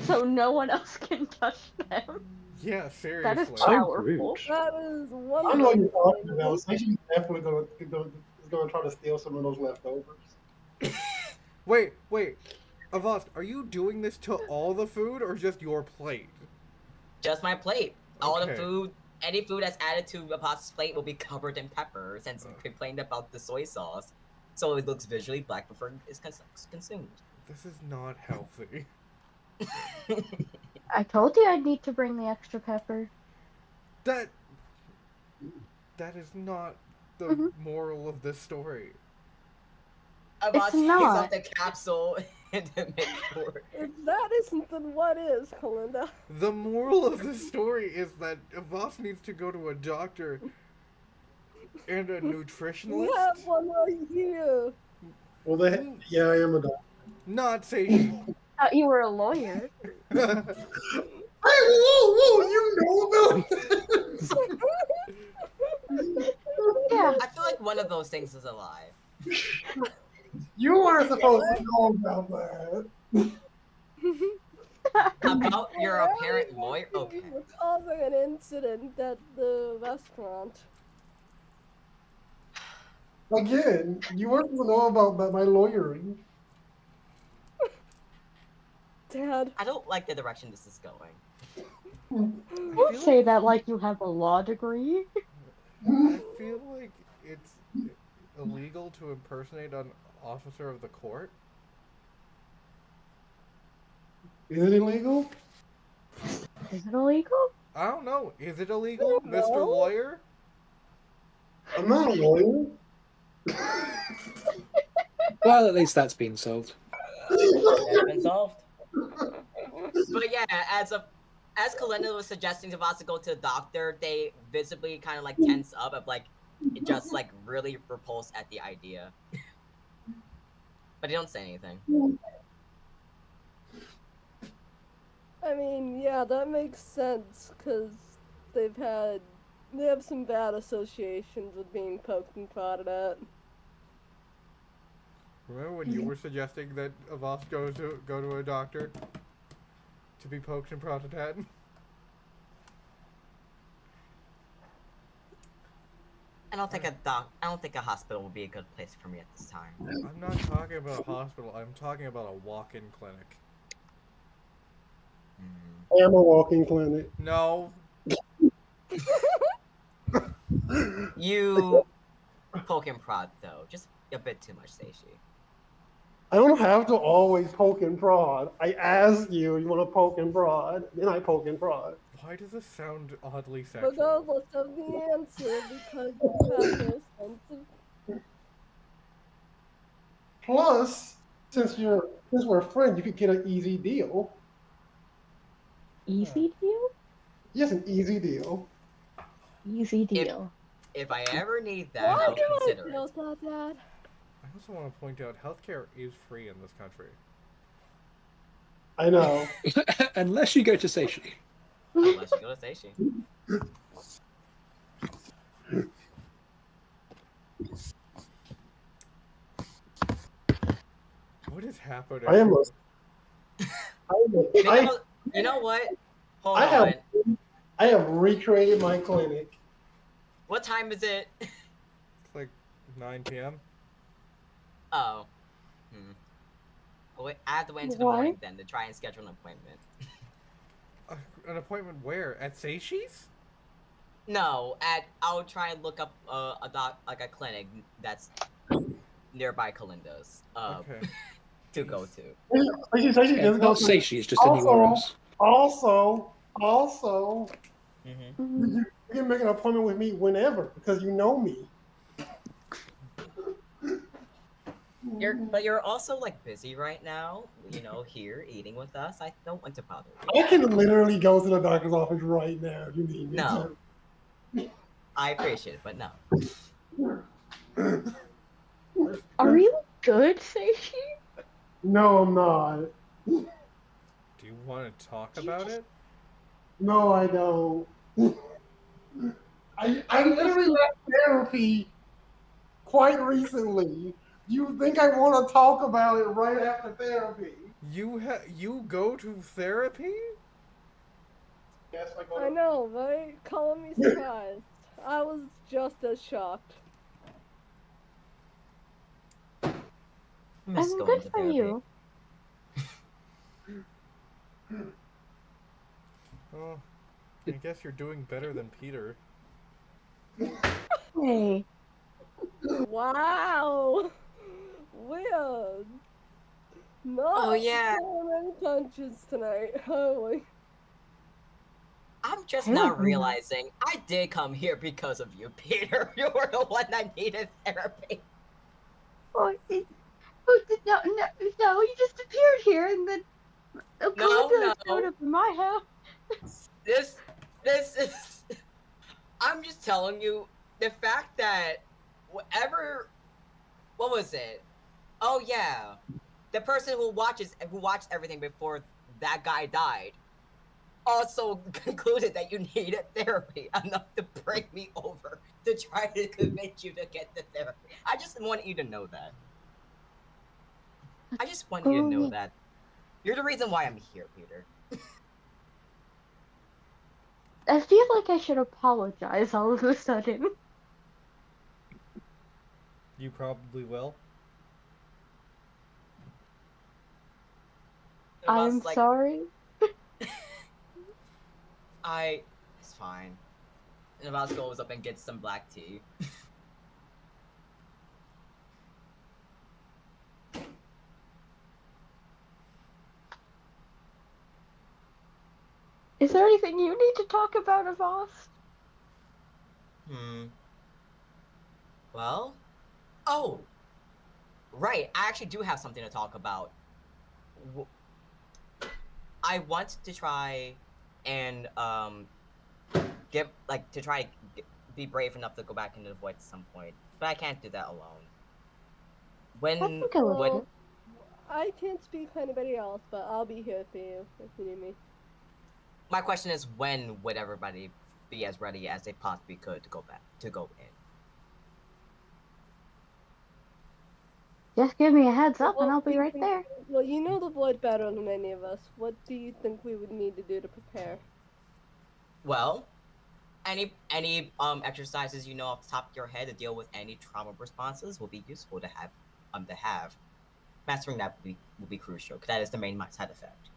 Speaker 3: so no one else can touch them.
Speaker 2: Yeah,
Speaker 3: That
Speaker 2: seriously.
Speaker 3: is
Speaker 6: So
Speaker 3: powerful.
Speaker 6: rude.
Speaker 5: That is one.
Speaker 1: I don't know what you're talking about. So she's definitely gonna try to steal some of those leftovers.
Speaker 2: Wait. Avast, are you doing this to all the food or just your plate?
Speaker 4: Just my plate. All the
Speaker 2: Okay.
Speaker 4: food, any food that's added to Avaz's plate will be covered in pepper since he complained about the soy sauce. So it looks visually black before it's consumed.
Speaker 2: This is not healthy.
Speaker 3: I told you I'd need to bring the extra pepper.
Speaker 2: That is not the
Speaker 3: Mhm.
Speaker 2: moral of this story.
Speaker 4: Avaz
Speaker 3: It's
Speaker 4: takes
Speaker 3: not.
Speaker 4: off the capsule to make sure.
Speaker 5: If that isn't, then what is, Kalinda?
Speaker 2: The moral of the story is that Avast needs to go to a doctor and a
Speaker 5: We
Speaker 2: nutritionalist.
Speaker 5: have one right here.
Speaker 1: Well, yeah, I am a doctor.
Speaker 2: Not say
Speaker 3: Thought you were a lawyer.
Speaker 1: Hey, whoa, you know about this?
Speaker 3: Yeah.
Speaker 4: I feel like one of those things is a lie.
Speaker 1: You weren't supposed to know about that.
Speaker 4: About your apparent lawyer?
Speaker 5: You
Speaker 4: Okay.
Speaker 5: were causing an incident at the restaurant.
Speaker 1: Again, you weren't supposed to know about my lawyering.
Speaker 5: Dad.
Speaker 4: I don't like the direction this is going.
Speaker 3: Don't
Speaker 2: feel
Speaker 3: say
Speaker 2: like-
Speaker 3: that like you have a law degree.
Speaker 2: I feel like it's illegal to impersonate an officer of the court.
Speaker 1: Is it illegal?
Speaker 3: Is it illegal?
Speaker 2: I don't know. Is it illegal,
Speaker 5: don't
Speaker 2: Mr.
Speaker 5: know.
Speaker 2: Lawyer?
Speaker 1: I'm not a lawyer.
Speaker 6: Well, at least that's been solved.
Speaker 4: It's been solved. But yeah, as Kalinda was suggesting to Voss to go to the doctor, they visibly kind of like tense up of like just like really repulsed at the idea. But they don't say anything.
Speaker 5: I mean, yeah, that makes sense, because they have some bad associations with being poked and prodded at.
Speaker 2: Remember when you were suggesting that Avast go to a doctor to be poked and prodded at?
Speaker 4: I don't think a hospital would be a good place for me at this time.
Speaker 2: I'm not talking about a hospital. I'm talking about a walk-in clinic.
Speaker 1: I am a walking clinic.
Speaker 2: No.
Speaker 4: You poke and prod though, just a bit too much, Seishi.
Speaker 1: I don't have to always poke and prod. I ask you want to poke and prod, then I poke and prod.
Speaker 2: Why does this sound oddly sexual?
Speaker 5: Regardless of the answer, because you have no sense of.
Speaker 1: Plus, since we're friends, you could get an easy deal.
Speaker 3: Easy deal?
Speaker 1: Yes, an easy deal.
Speaker 3: Easy
Speaker 4: If
Speaker 3: deal.
Speaker 4: if I ever need that,
Speaker 5: Why
Speaker 4: I'll
Speaker 5: do I
Speaker 4: consider
Speaker 5: feel
Speaker 4: it.
Speaker 5: that, Dad?
Speaker 2: I also want to point out healthcare is free in this country.
Speaker 1: I know.
Speaker 6: Unless you go to Seishi.
Speaker 4: Unless you go to station.
Speaker 2: What is happening?
Speaker 1: I am a.
Speaker 4: Maybe I'll. You know what? Hold
Speaker 1: I have.
Speaker 4: on.
Speaker 1: I have recreated my clinic.
Speaker 4: What time is it?
Speaker 2: It's like 9 p.m.
Speaker 4: Oh. Hmm. Oh, wait, I have to wait until the
Speaker 3: Why?
Speaker 4: morning then to try and schedule an appointment.
Speaker 2: An appointment where? At Seishi's?
Speaker 4: No, I'll try and look up a clinic that's nearby Kalinda's
Speaker 2: Okay.
Speaker 4: to go to.
Speaker 1: Actually,
Speaker 6: Yeah,
Speaker 1: just
Speaker 6: it's
Speaker 1: go
Speaker 6: not
Speaker 1: to.
Speaker 6: Seishi, it's just in New Orleans.
Speaker 1: Also,
Speaker 4: Mm-hmm.
Speaker 3: Mhm.
Speaker 1: you can make an appointment with me whenever because you know me.
Speaker 4: But you're also like busy right now, you know, here eating with us. I don't want to bother you.
Speaker 1: I can literally go to the doctor's office right now if you need me
Speaker 4: No, I appreciate it, but no.
Speaker 1: to.
Speaker 3: Are you good, Seishi?
Speaker 1: No, I'm not.
Speaker 2: Do you want to talk
Speaker 3: Do you
Speaker 2: about
Speaker 3: just
Speaker 2: it?
Speaker 1: No, I don't. I literally left therapy quite recently. You think I want to talk about it right after therapy?
Speaker 2: You go to therapy?
Speaker 1: Yes,
Speaker 5: I know, right? Calling me surprised. I was just as shocked.
Speaker 4: I
Speaker 3: I
Speaker 4: miss
Speaker 3: mean,
Speaker 4: going
Speaker 3: good
Speaker 4: to
Speaker 3: for
Speaker 4: therapy.
Speaker 3: you.
Speaker 2: Oh, I guess you're doing better than Peter.
Speaker 3: Hey,
Speaker 5: Wow! Weird.
Speaker 4: Oh
Speaker 5: Not
Speaker 4: yeah,
Speaker 5: pulling any punches tonight. Holy.
Speaker 4: I'm just now
Speaker 3: apparently.
Speaker 4: realizing I did come here because of you, Peter. You were the one that needed therapy.
Speaker 3: Oh, no, no, no, you just appeared here and then
Speaker 4: No,
Speaker 3: Kalinda showed
Speaker 4: no.
Speaker 3: up in my house.
Speaker 4: This this is I'm just telling you the fact that whatever what was it? Oh yeah. The person who watched everything before that guy died also concluded that you needed therapy enough to bring me over to try to convince you to get the therapy. I just want you to know that. I just want you to know
Speaker 3: Bully.
Speaker 4: that. You're the reason why I'm here, Peter.
Speaker 3: I feel like I should apologize all of a sudden.
Speaker 2: You probably will.
Speaker 4: And I
Speaker 3: I'm
Speaker 4: was like,
Speaker 3: sorry.
Speaker 4: it's fine. And Vas goes up and gets some black tea.
Speaker 3: Is there anything you need to talk about, Avast?
Speaker 4: Hmm. Well, oh, right. I actually do have something to talk about. I want to try and get like to try be brave enough to go back into the void at some point, but I can't do that alone.
Speaker 3: I
Speaker 4: When
Speaker 3: think I look
Speaker 4: when
Speaker 3: good.
Speaker 5: I can't speak for anybody else, but I'll be here for you if you need me.
Speaker 4: my question is, when would everybody be as ready as they possibly could to go back to go in?
Speaker 3: Just give me a heads up and
Speaker 5: What
Speaker 3: I'll
Speaker 5: do
Speaker 3: be
Speaker 5: you
Speaker 3: right
Speaker 5: think?
Speaker 3: there.
Speaker 5: Well, you know the void better than any of us. What do you think we would need to do to prepare?
Speaker 4: Well, any exercises you know off the top of your head to deal with any trauma responses will be useful to have to have. Mastering that will be crucial because that is the main side effect.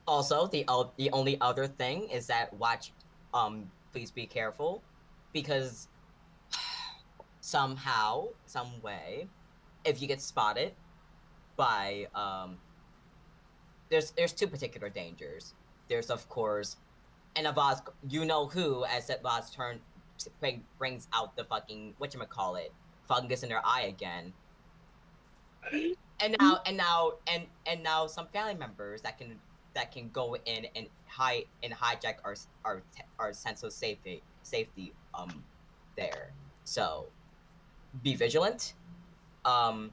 Speaker 4: Also, the only other thing is that please be careful because somehow, some way, if you get spotted by there's two particular dangers. There's of course, and Avaz, you know who, as Avaz brings out the fucking whatchamacallit, fungus in her eye again. And now some family members that can go in and hijack our sense of safety there. So be vigilant. Um,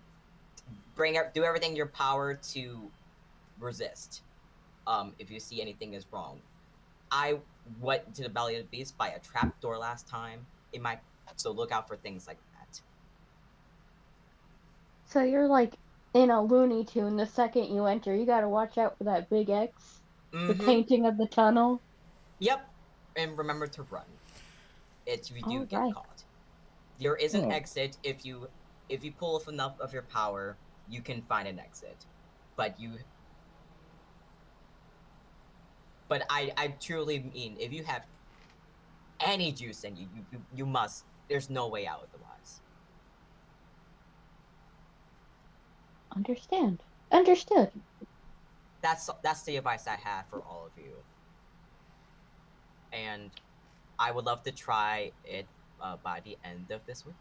Speaker 4: do everything in your power to resist. If you see anything is wrong, I went to the belly of the beast by a trap door last time. It might so look out for things like that.
Speaker 3: So you're like in a Looney Tune. The second you enter, you gotta watch out for that big X, the
Speaker 4: Mm-hmm.
Speaker 3: tainting of the tunnel.
Speaker 4: Yep. And remember to run. If you do
Speaker 3: All
Speaker 4: get
Speaker 3: right.
Speaker 4: caught. There is an
Speaker 1: Oh.
Speaker 4: exit if you pull off enough of your power, you can find an exit. But I truly mean if you have any juice in you, you must. There's no way out otherwise.
Speaker 3: Understand. Understood.
Speaker 4: That's the advice I have for all of you. And I would love to try it by the end of this week.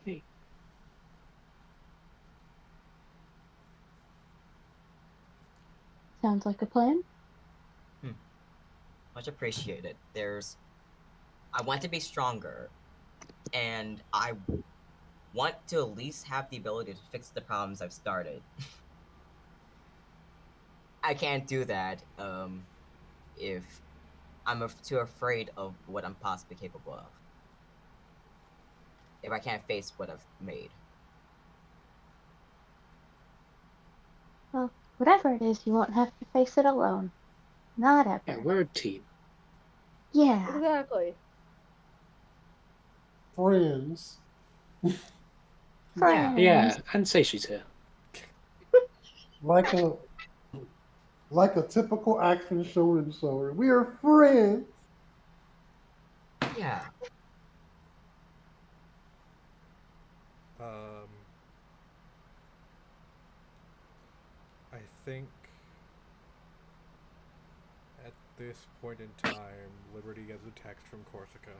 Speaker 6: Hey,
Speaker 3: Sounds like a plan.
Speaker 4: Much appreciated. I want to be stronger, and I want to at least have the ability to fix the problems I've started. I can't do that if I'm too afraid of what I'm possibly capable of. If I can't face what I've made.
Speaker 3: Well, whatever it is, you won't have to face it alone. Not
Speaker 6: yeah,
Speaker 3: ever.
Speaker 6: we're a team.
Speaker 3: Yeah.
Speaker 5: Exactly.
Speaker 1: Friends.
Speaker 4: Yeah.
Speaker 6: Yeah, and say she's here.
Speaker 1: Like a typical action shonen story. We are friends.
Speaker 4: Yeah.
Speaker 2: Um, I think at this point in time, Liberty gets a text from Corsica.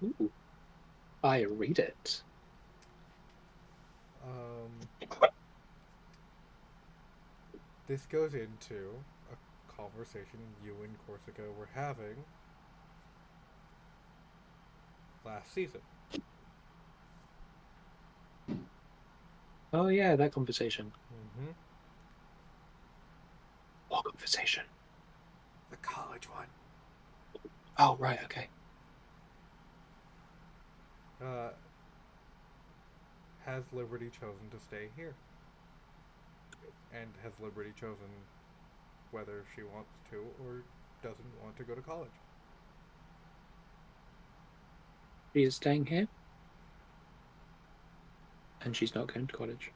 Speaker 6: Ooh. I read it.
Speaker 2: This goes into a conversation you and Corsica were having last season.
Speaker 6: Oh yeah, that conversation.
Speaker 2: Mm-hmm.
Speaker 6: What conversation?
Speaker 2: The college one.
Speaker 6: Oh right, okay.
Speaker 2: Has Liberty chosen to stay here? And has Liberty chosen whether she wants to or doesn't want to go to college?
Speaker 6: She is staying here. And she's not going to college.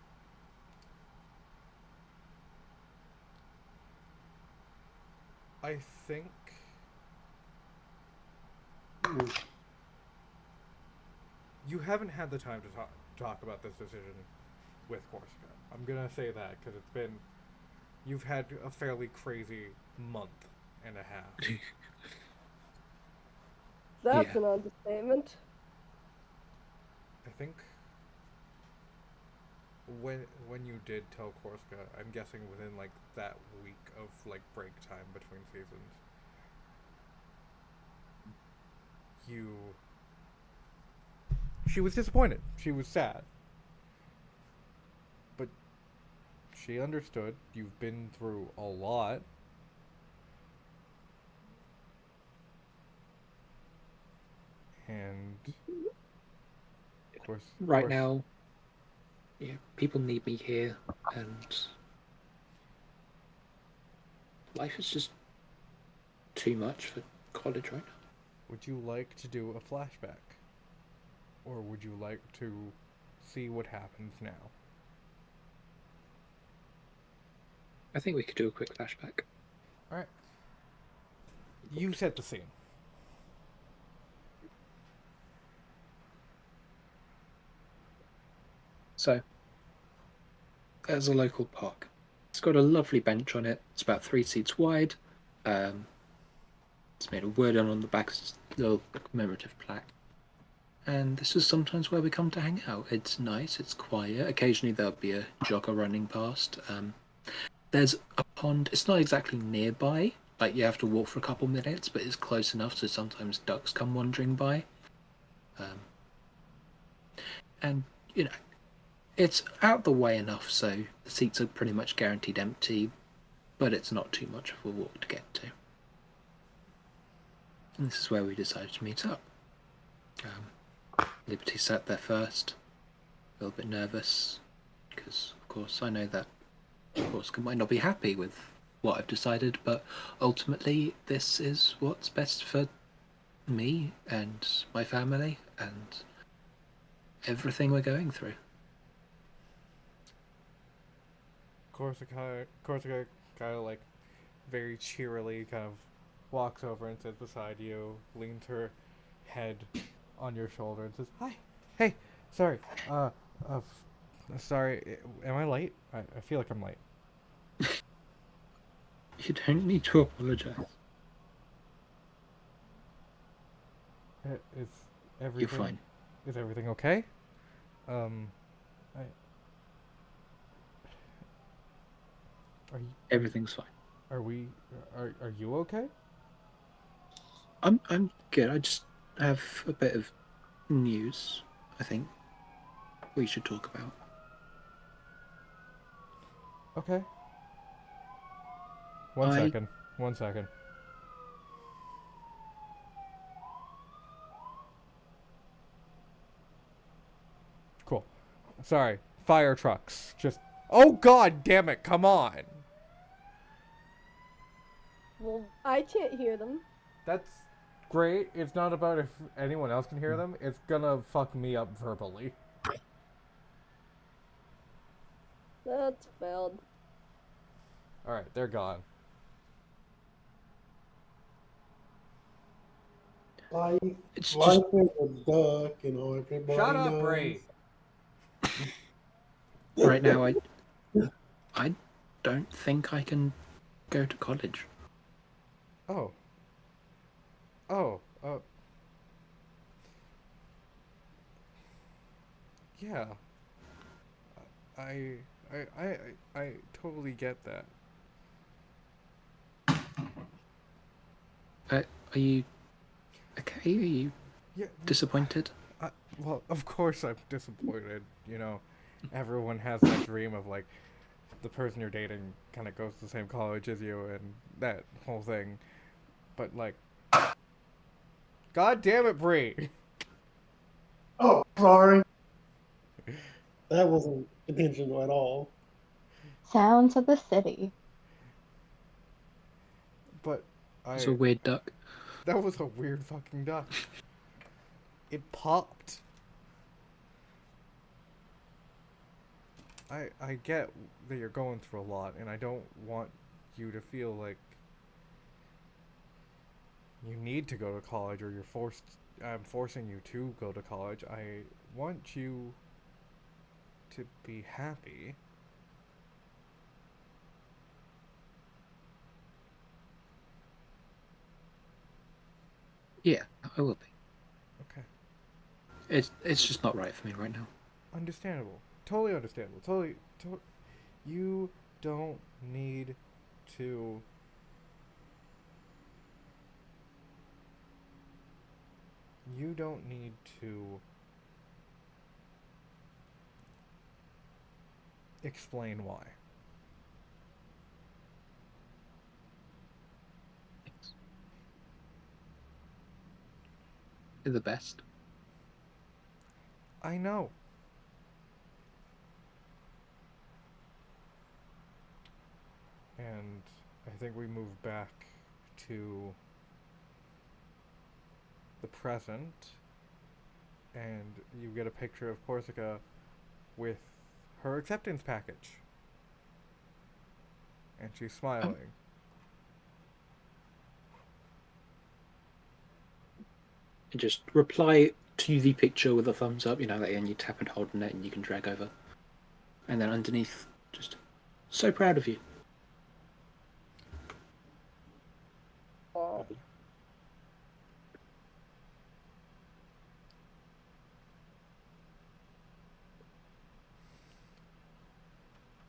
Speaker 2: I think you haven't had the time to talk about this decision with Corsica. I'm gonna say that because you've had a fairly crazy month and a half.
Speaker 5: That's
Speaker 6: Yeah.
Speaker 5: an understatement.
Speaker 2: I think when you did tell Corsica, I'm guessing within like that week of like break time between seasons, she was disappointed. She was sad. But she understood. You've been through a lot. And of course,
Speaker 6: Right now, yeah, people need me here, and life is just too much for college right now.
Speaker 2: would you like to do a flashback? Or would you like to see what happens now?
Speaker 6: I think we could do a quick flashback.
Speaker 2: Alright. You set the scene.
Speaker 6: So, there's a local park. It's got a lovely bench on it. It's about 3 seats wide. Um, it's made of wood, and on the back is a little commemorative plaque. And this is sometimes where we come to hang out. It's nice, it's quiet. Occasionally there'll be a jogger running past. There's a pond. It's not exactly nearby. Like, you have to walk for a couple minutes, but it's close enough so sometimes ducks come wandering by. Um, and, you know, it's out the way enough so the seats are pretty much guaranteed empty, but it's not too much of a walk to get to. And this is where we decided to meet up. Liberty sat there first, a little bit nervous, because, of course, I know that Corsica might not be happy with what I've decided, but ultimately this is what's best for me and my family and everything we're going through.
Speaker 2: Corsica kind of like very cheerily kind of walks over and sits beside you, leans her head on your shoulder and says, "Hi, hey, sorry, sorry, am I late? I feel like I'm late."
Speaker 6: You don't need to apologize.
Speaker 2: Is everything?
Speaker 6: You're fine.
Speaker 2: Is everything okay? I are you
Speaker 6: Everything's fine.
Speaker 2: are we are you okay?
Speaker 6: I'm good. I just have a bit of news, I think we should talk about.
Speaker 2: Okay. One
Speaker 6: I
Speaker 2: second. 1 second. Cool. Sorry. Fire trucks. Just. Oh god damn it! Come on.
Speaker 5: Well, I can't hear them.
Speaker 2: That's great. It's not about if anyone else can hear them. It's gonna fuck me up verbally.
Speaker 5: That's bad.
Speaker 2: All right, they're gone.
Speaker 1: Life,
Speaker 6: it's
Speaker 1: life
Speaker 6: just
Speaker 1: is a duck, you know. Everybody
Speaker 2: Shut up,
Speaker 1: knows.
Speaker 2: Bree.
Speaker 6: right now I don't think I can go to college.
Speaker 2: Oh. Oh. Yeah. I. I totally get that.
Speaker 6: Are you okay? Are you
Speaker 2: Yeah.
Speaker 6: disappointed?
Speaker 2: Well, of course I'm disappointed. You know, everyone has that dream of like the person you're dating kind of goes to the same college as you and that whole thing. But like, god damn it, Bree.
Speaker 1: Oh, sorry. That wasn't intentional at all.
Speaker 3: Sounds of the city.
Speaker 2: But
Speaker 6: It's a weird duck.
Speaker 2: that was a weird fucking duck. It popped. I get that you're going through a lot, and I don't want you to feel like you need to go to college or you're forced. I'm forcing you to go to college. I want you to be happy.
Speaker 6: Yeah, I will be.
Speaker 2: Okay.
Speaker 6: It's just not right for me right now.
Speaker 2: Understandable. Totally understandable. Totally. You don't need to. You don't need to explain why.
Speaker 6: Thanks. You're the best.
Speaker 2: I know. And I think we move back to the present, and you get a picture of Corsica with her acceptance package. And she's smiling.
Speaker 6: And just reply to the picture with a thumbs up, like, and you tap and hold on it and you can drag over. And then underneath, just so proud of you.
Speaker 5: Aw.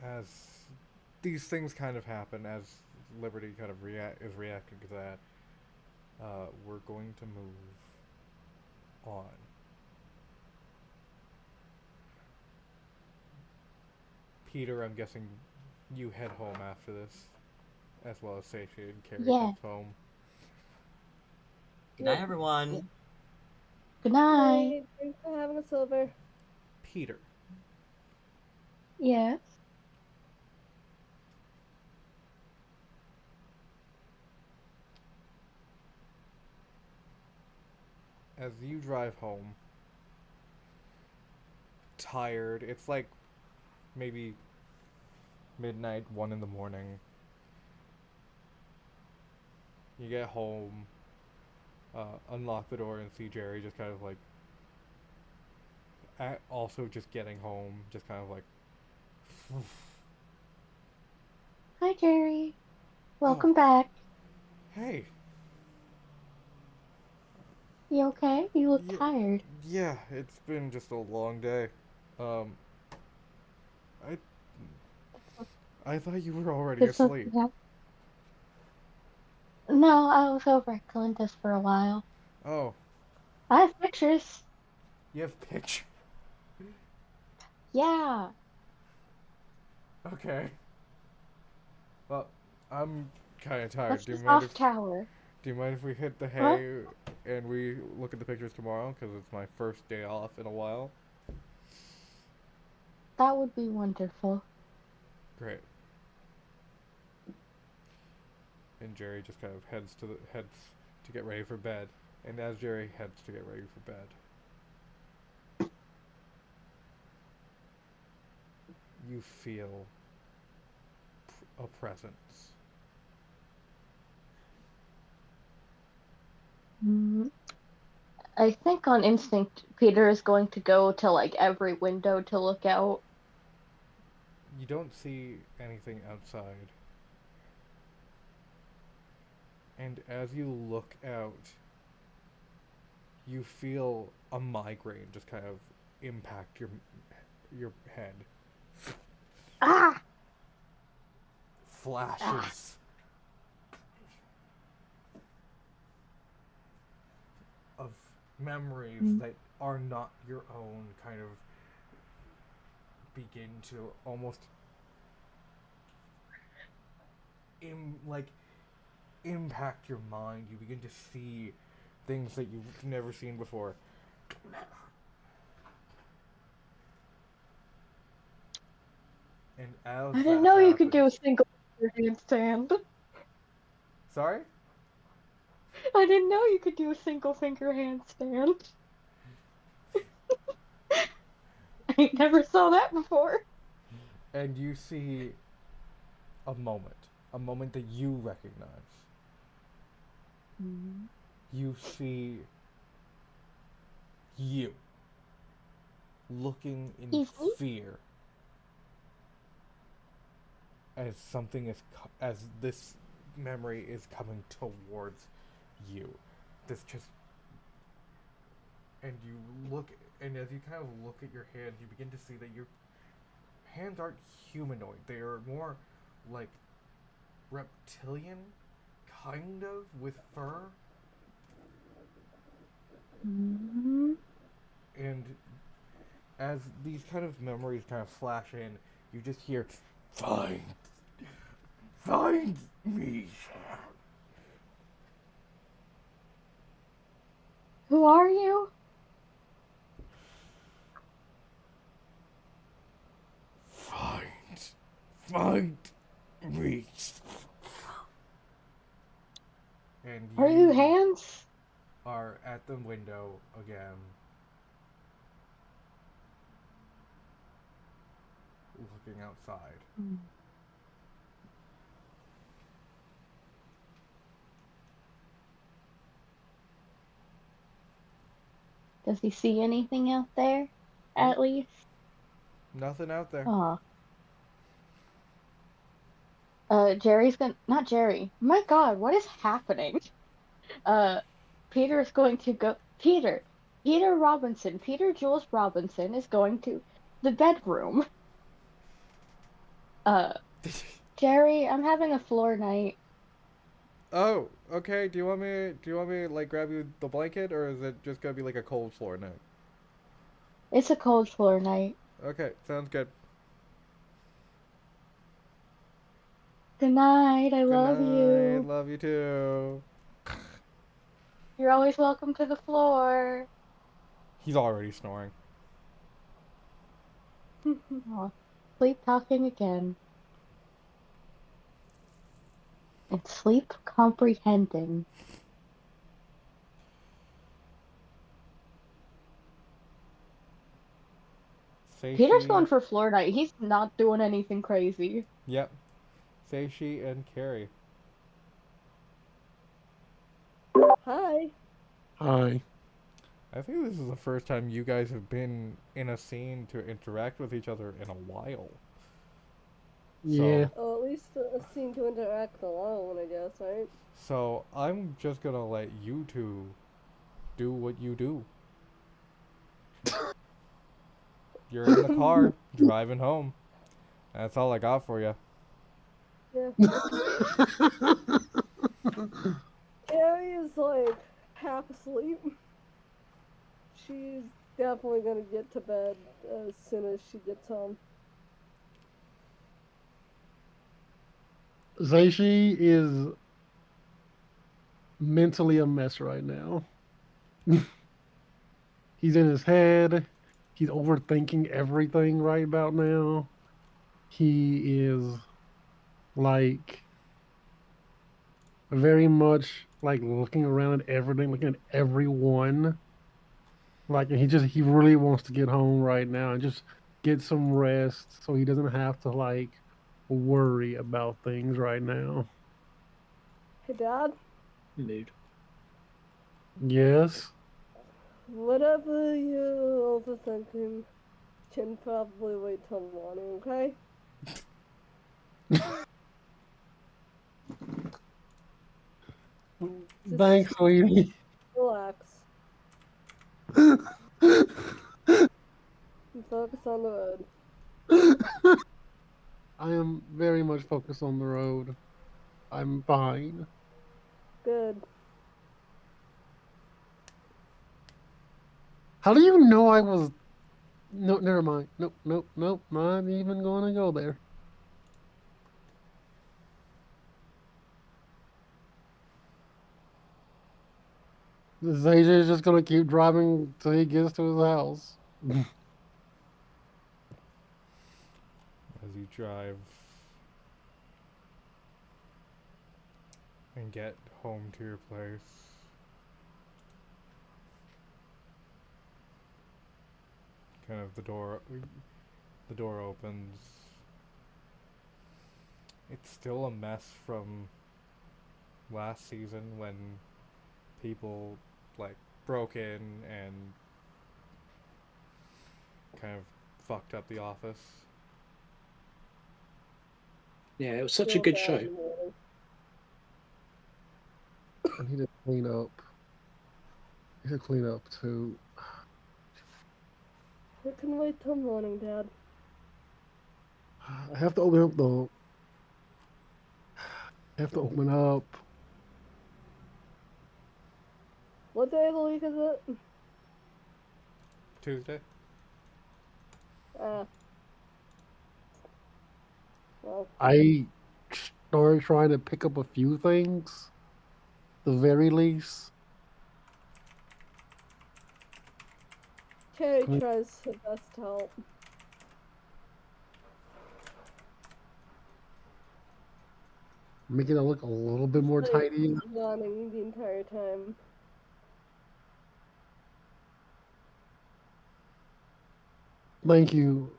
Speaker 2: As these things kind of happen, as Liberty kind of is reacting to that, we're going to move on. Peter, I'm guessing you head home after this, as well as Satiate and Carrie
Speaker 3: Yeah.
Speaker 2: heads home.
Speaker 4: Good night, everyone.
Speaker 3: Good night.
Speaker 5: Hey, thanks for having us over.
Speaker 2: Peter,
Speaker 3: Yes.
Speaker 2: as you drive home, tired, it's like maybe midnight, 1 in the morning. You get home, unlock the door, and see Jerry just kind of like, also just getting home, just kind of like,
Speaker 3: Hi, Jerry. Welcome back.
Speaker 2: hey,
Speaker 3: You okay? You look
Speaker 2: yeah,
Speaker 3: tired.
Speaker 2: yeah, it's been just a long day. Um, I, I thought you were already
Speaker 3: Did something
Speaker 2: asleep.
Speaker 3: happen? No, I was over at Clintus for a while.
Speaker 2: Oh,
Speaker 3: I have pictures.
Speaker 2: you have picture.
Speaker 3: Yeah.
Speaker 2: Okay. Well, I'm kind of tired.
Speaker 3: That's the soft tower.
Speaker 2: Do you mind if we hit the
Speaker 3: Huh?
Speaker 2: hay and we look at the pictures tomorrow? Because it's my first day off in a while.
Speaker 3: That would be wonderful.
Speaker 2: Great. And Jerry just kind of heads to get ready for bed. And as Jerry heads to get ready for bed, you feel a presence.
Speaker 3: Mm, I think on instinct, Peter is going to go to like every window to look out.
Speaker 2: You don't see anything outside. And as you look out, you feel a migraine just kind of impact your head.
Speaker 3: Ah! Ah!
Speaker 2: Flashes of memories that are not your own kind of begin to almost impact your mind. You begin to see things that you've never seen before. And as
Speaker 3: I didn't
Speaker 2: that
Speaker 3: know you could do a
Speaker 2: happens,
Speaker 3: single finger handstand.
Speaker 2: sorry,
Speaker 3: I didn't know you could do a single finger handstand. I never saw that before.
Speaker 2: and you see a moment that you recognize. You see you looking in
Speaker 3: Easy.
Speaker 2: fear as as this memory is coming towards you. This just and you look and as you kind of look at your hands, you begin to see that your hands aren't humanoid. They are more like reptilian, kind of with fur.
Speaker 3: Mm-hmm.
Speaker 2: And as these kind of memories kind of flash in, you just hear, "Find, find me."
Speaker 3: Who are you?
Speaker 2: Find me. And
Speaker 3: Are you
Speaker 2: you
Speaker 3: hands?
Speaker 2: are at the window again, looking outside.
Speaker 3: Does he see anything out there?
Speaker 2: Nope.
Speaker 3: At least?
Speaker 2: Nothing out there.
Speaker 3: Aw. Jerry's gonna not Jerry. My God, what is happening? Uh, Peter's going to go. Peter Robinson, Peter Jules Robinson is going to the bedroom. Uh, Jerry, I'm having a floor night.
Speaker 2: Oh, okay. Do you want me? Do you want me to, like grab you the blanket, or is it just gonna be like a cold floor night?
Speaker 3: It's a cold floor night.
Speaker 2: Okay, sounds good.
Speaker 3: Good night. I
Speaker 2: Good
Speaker 3: love
Speaker 2: night.
Speaker 3: you.
Speaker 2: Love you too.
Speaker 3: You're always welcome to the floor.
Speaker 2: He's already snoring.
Speaker 3: Oh, sleep talking again. It's sleep comprehending. Peter's
Speaker 2: Seishi.
Speaker 3: going for floor night. He's not doing anything crazy.
Speaker 2: Yep. Seishi and Carrie.
Speaker 5: Hi.
Speaker 1: Hi.
Speaker 2: I think this is the first time you guys have been in a scene to interact with each other in a while.
Speaker 1: Yeah.
Speaker 2: So,
Speaker 5: Oh, at least seem to interact alone, I guess, right?
Speaker 2: so I'm just gonna let you two do what you do. You're in the car driving home. That's all I got for you.
Speaker 5: Yeah. Carrie is like half asleep. She's definitely gonna get to bed as soon as she gets home.
Speaker 1: Zaishi is mentally a mess right now. He's in his head. He's overthinking everything right about now. He is like very much like looking around at everything, looking at everyone. Like and he really wants to get home right now and just get some rest so he doesn't have to like worry about things right now.
Speaker 5: Hey, Dad,
Speaker 6: Nude.
Speaker 1: Yes.
Speaker 5: whatever you're overthinking can probably wait till morning, okay? Just
Speaker 1: Thanks, sweetie.
Speaker 5: relax and focus on the road.
Speaker 1: I am very much focused on the road. I'm fine.
Speaker 5: Good.
Speaker 1: How do you know I was? No, never mind. Nope, nope, nope. Not even going to go there. AJ is just going to keep driving till he gets to his house.
Speaker 2: As you drive and get home to your place. Kind of the door opens. It's still a mess from last season when people like broke in and kind of fucked up the office.
Speaker 6: Yeah, it was such a
Speaker 5: Feel
Speaker 6: good
Speaker 5: bad
Speaker 6: show.
Speaker 5: in the morning.
Speaker 1: I need to clean up. I need to clean up too.
Speaker 5: It can wait till morning, Dad.
Speaker 1: I have to open up though. I have to open up.
Speaker 5: What day of the week is it?
Speaker 2: Tuesday?
Speaker 5: Ah. Well,
Speaker 1: I started trying to pick up a few things, the very least.
Speaker 5: Carrie
Speaker 1: I mean,
Speaker 5: tries her best to help.
Speaker 1: making it look a little bit more
Speaker 5: Like,
Speaker 1: tidy.
Speaker 5: yawning the entire time.
Speaker 1: Thank you,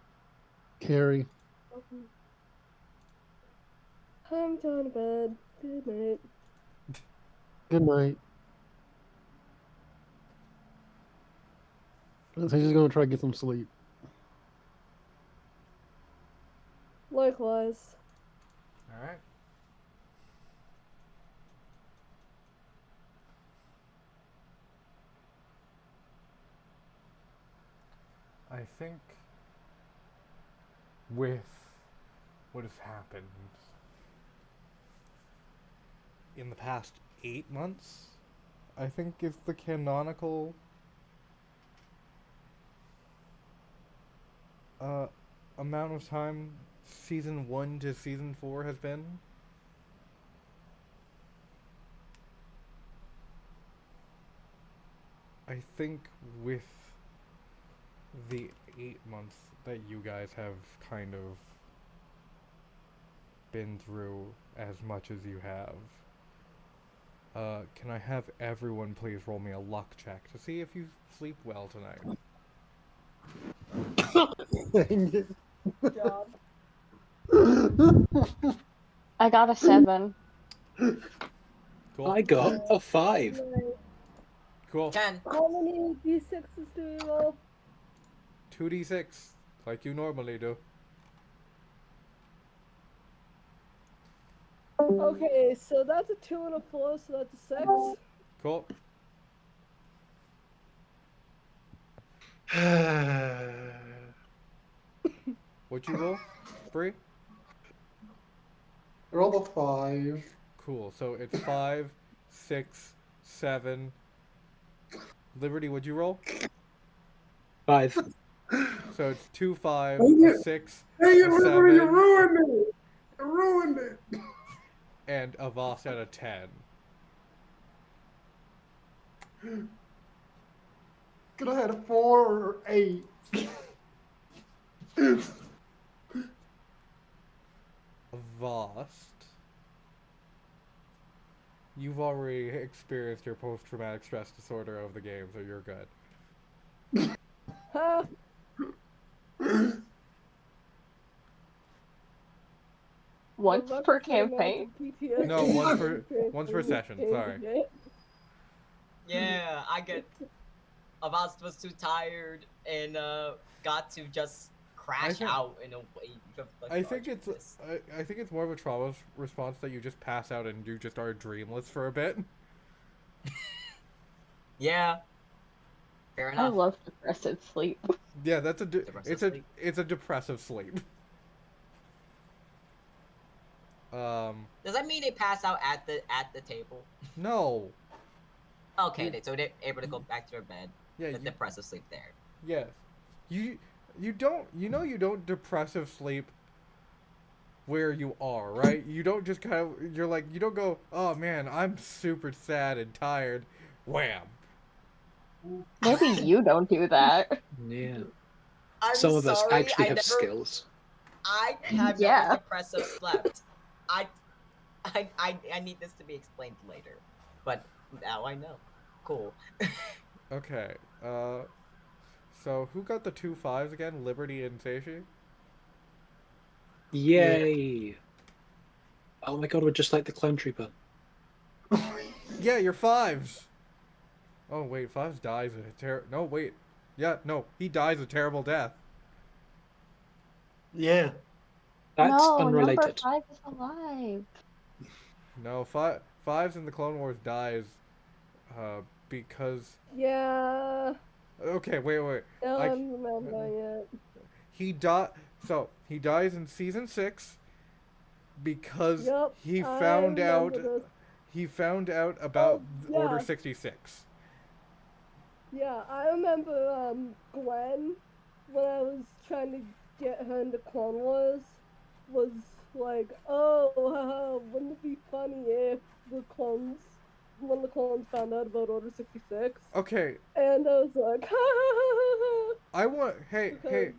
Speaker 1: Carrie.
Speaker 5: I'm going to bed. Good night.
Speaker 1: Good night. So he's just gonna try to get some sleep.
Speaker 5: Likewise.
Speaker 2: Alright. I think with what has happened in the past 8 months, I think is the canonical uh, amount of time season 1 to season 4 has been. I think with the 8 months that you guys have kind of been through as much as you have, can I have everyone please roll me a luck check to see if you sleep well tonight?
Speaker 5: Good job.
Speaker 3: I got a 7.
Speaker 2: Cool.
Speaker 6: I got a 5.
Speaker 5: Nice.
Speaker 2: Cool.
Speaker 4: 10.
Speaker 5: How many d6s do we roll?
Speaker 2: 2d6, like you normally do.
Speaker 5: Okay, so that's a 2 and a 4, so that's a 6.
Speaker 2: Cool. What'd you roll, Bree?
Speaker 1: Roll a 5.
Speaker 2: Cool. So it's 5, 6, 7. Liberty, what'd you roll?
Speaker 6: 5.
Speaker 2: So it's 2, 5,
Speaker 1: Dang
Speaker 2: a
Speaker 1: it.
Speaker 2: 6,
Speaker 1: Hey,
Speaker 2: a
Speaker 1: Liberty, you
Speaker 2: 7,
Speaker 1: ruined it. You ruined it.
Speaker 2: and a Voss at a 10.
Speaker 1: Could have had a 4 or 8.
Speaker 2: Vost, you've already experienced your post-traumatic stress disorder of the game, so you're good.
Speaker 5: Huh?
Speaker 3: Once
Speaker 5: Rebecca
Speaker 3: per
Speaker 5: said amount
Speaker 3: campaign?
Speaker 5: of PTSD
Speaker 2: No, once per
Speaker 5: experienced
Speaker 2: once per
Speaker 5: in this
Speaker 2: session.
Speaker 5: game
Speaker 2: Sorry.
Speaker 5: today.
Speaker 4: Yeah, I get. Avast was too tired and got to just crash
Speaker 2: think-
Speaker 4: out in a way. Of, like,
Speaker 2: I think it's
Speaker 4: arduous.
Speaker 2: I think it's more of a trauma response that you just pass out and you just are dreamless for a bit.
Speaker 4: Yeah. Fair
Speaker 3: I
Speaker 4: enough.
Speaker 3: love depressive sleep.
Speaker 2: Yeah, that's
Speaker 4: Depressive
Speaker 2: it's a
Speaker 4: sleep.
Speaker 2: it's a depressive sleep.
Speaker 4: Does that mean they pass out at the table?
Speaker 2: No.
Speaker 4: Okay,
Speaker 2: You-
Speaker 4: so they're able to go back to their bed.
Speaker 2: Yeah,
Speaker 4: The
Speaker 2: you,
Speaker 4: depressive sleep there.
Speaker 2: yes. You don't you don't depressive sleep where you are, right? You don't just kind of you're like you don't go, "Oh man, I'm super sad and tired." Wham.
Speaker 3: Maybe you don't do that.
Speaker 6: Yeah.
Speaker 4: I'm
Speaker 6: Some of us
Speaker 4: sorry,
Speaker 6: actually
Speaker 4: I
Speaker 6: have
Speaker 4: never,
Speaker 6: skills.
Speaker 4: I have
Speaker 3: Yeah.
Speaker 4: never depressive slept. I need this to be explained later, but now I know. Cool.
Speaker 2: Okay. So who got the 2 5s again? Liberty and Seishi?
Speaker 6: Yay! Oh my god, we're just like the Clone Trooper.
Speaker 2: Yeah, you're 5s. Oh wait, 5s dies a no wait. Yeah, no, he dies a terrible death.
Speaker 1: Yeah.
Speaker 6: That's
Speaker 3: No,
Speaker 6: unrelated.
Speaker 3: number 5 is alive.
Speaker 2: No, 5s in the Clone Wars dies because
Speaker 5: Yeah.
Speaker 2: okay, wait.
Speaker 5: Now
Speaker 2: I-
Speaker 5: I'm remembering it.
Speaker 2: He dies in season 6 because
Speaker 5: Yup,
Speaker 2: he
Speaker 5: I
Speaker 2: found out
Speaker 5: remember this.
Speaker 2: he found out about
Speaker 5: yeah.
Speaker 2: Order 66.
Speaker 5: Yeah, I remember Gwen, when I was trying to get her into Clone Wars, was like, oh, haha, wouldn't it be funny if one of the clones found out about Order 66?
Speaker 2: Okay,
Speaker 5: And I was like, ha ha ha
Speaker 2: I want hey
Speaker 5: Because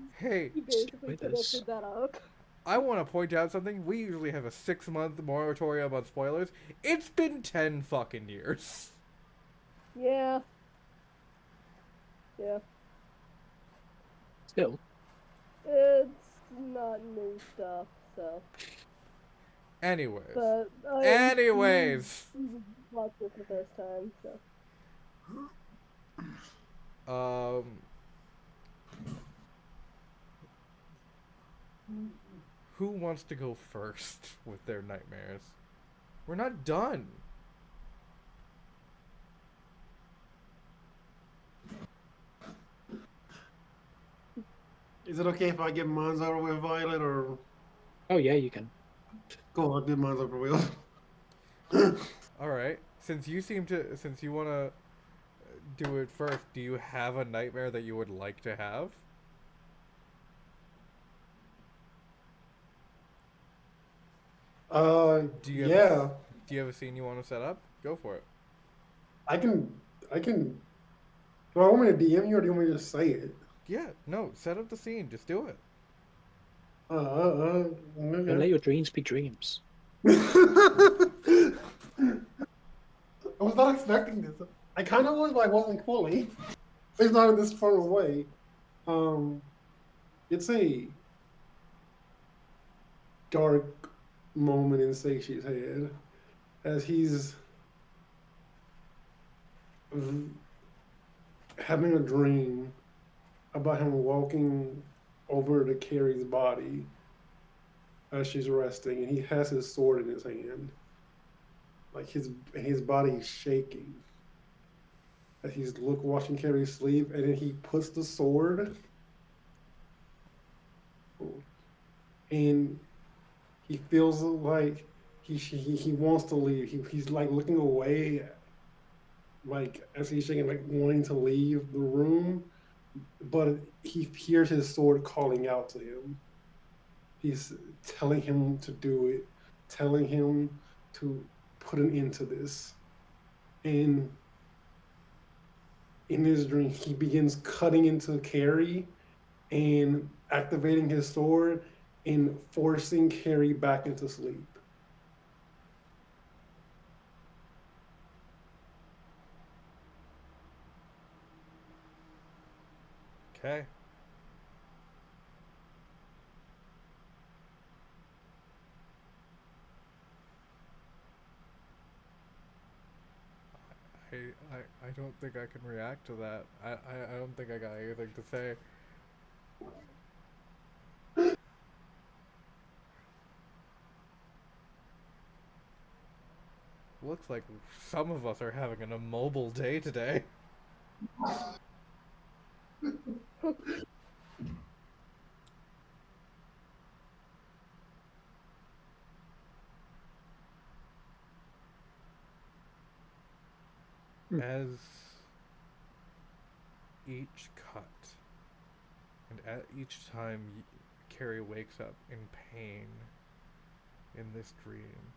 Speaker 5: he basically
Speaker 6: with
Speaker 5: could have
Speaker 6: us.
Speaker 5: put that out.
Speaker 2: I want to point out something. We usually have a 6-month moratorium on spoilers. It's been 10 fucking years.
Speaker 5: Yeah. Yeah.
Speaker 6: Still.
Speaker 5: It's not new stuff, so.
Speaker 2: Anyways.
Speaker 5: But I
Speaker 2: Anyways.
Speaker 5: watched it the first time, so.
Speaker 2: Who wants to go first with their nightmares? We're not done.
Speaker 1: Is it okay if I get mine over with, Violet, or
Speaker 6: Oh yeah, you can.
Speaker 1: go on, get mine over with?
Speaker 2: All right. Since you want to do it first, do you have a nightmare that you would like to have? Do you have
Speaker 1: Yeah,
Speaker 2: do you have a scene you want to set up? Go for it.
Speaker 1: I can, I can. Do I want me to DM you or do you want me to just say it?
Speaker 2: Yeah, no, set up the scene. Just do it.
Speaker 6: Don't
Speaker 1: Okay.
Speaker 6: let your dreams be dreams.
Speaker 1: I was not expecting this. I kind of was, but I wasn't fully. It's not in this far away. Um, it's a dark moment in Seishi's head as he's having a dream about him walking over to Carrie's body as she's resting, and he has his sword in his hand, like his body is shaking as he's watching Carrie sleep, and then he puts the sword and he feels like he wants to leave. He's like looking away, like as he's shaking, like wanting to leave the room, but he hears his sword calling out to him. He's telling him to do it, telling him to put an end to this. And in his dream, he begins cutting into Carrie and activating his sword and forcing Carrie back into sleep.
Speaker 2: Okay. I, I don't think I can react to that. I don't think I got anything to say. Looks like some of us are having an immobile day today.
Speaker 6: Hmm.
Speaker 2: As each cut, and at each time Carrie wakes up in pain in this dream,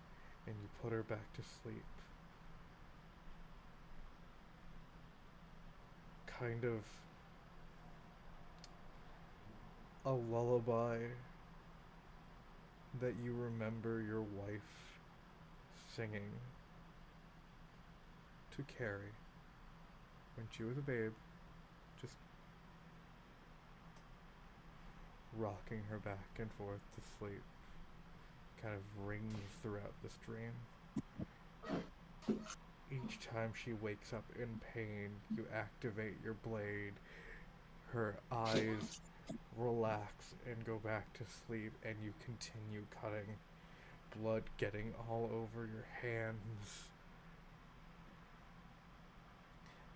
Speaker 2: and you put her back to sleep, kind of a lullaby that you remember your wife singing to Carrie when she was a babe, just rocking her back and forth to sleep, kind of rings throughout this dream. Each time she wakes up in pain, you activate your blade, her eyes relax and go back to sleep, and you continue cutting, blood getting all over your hands,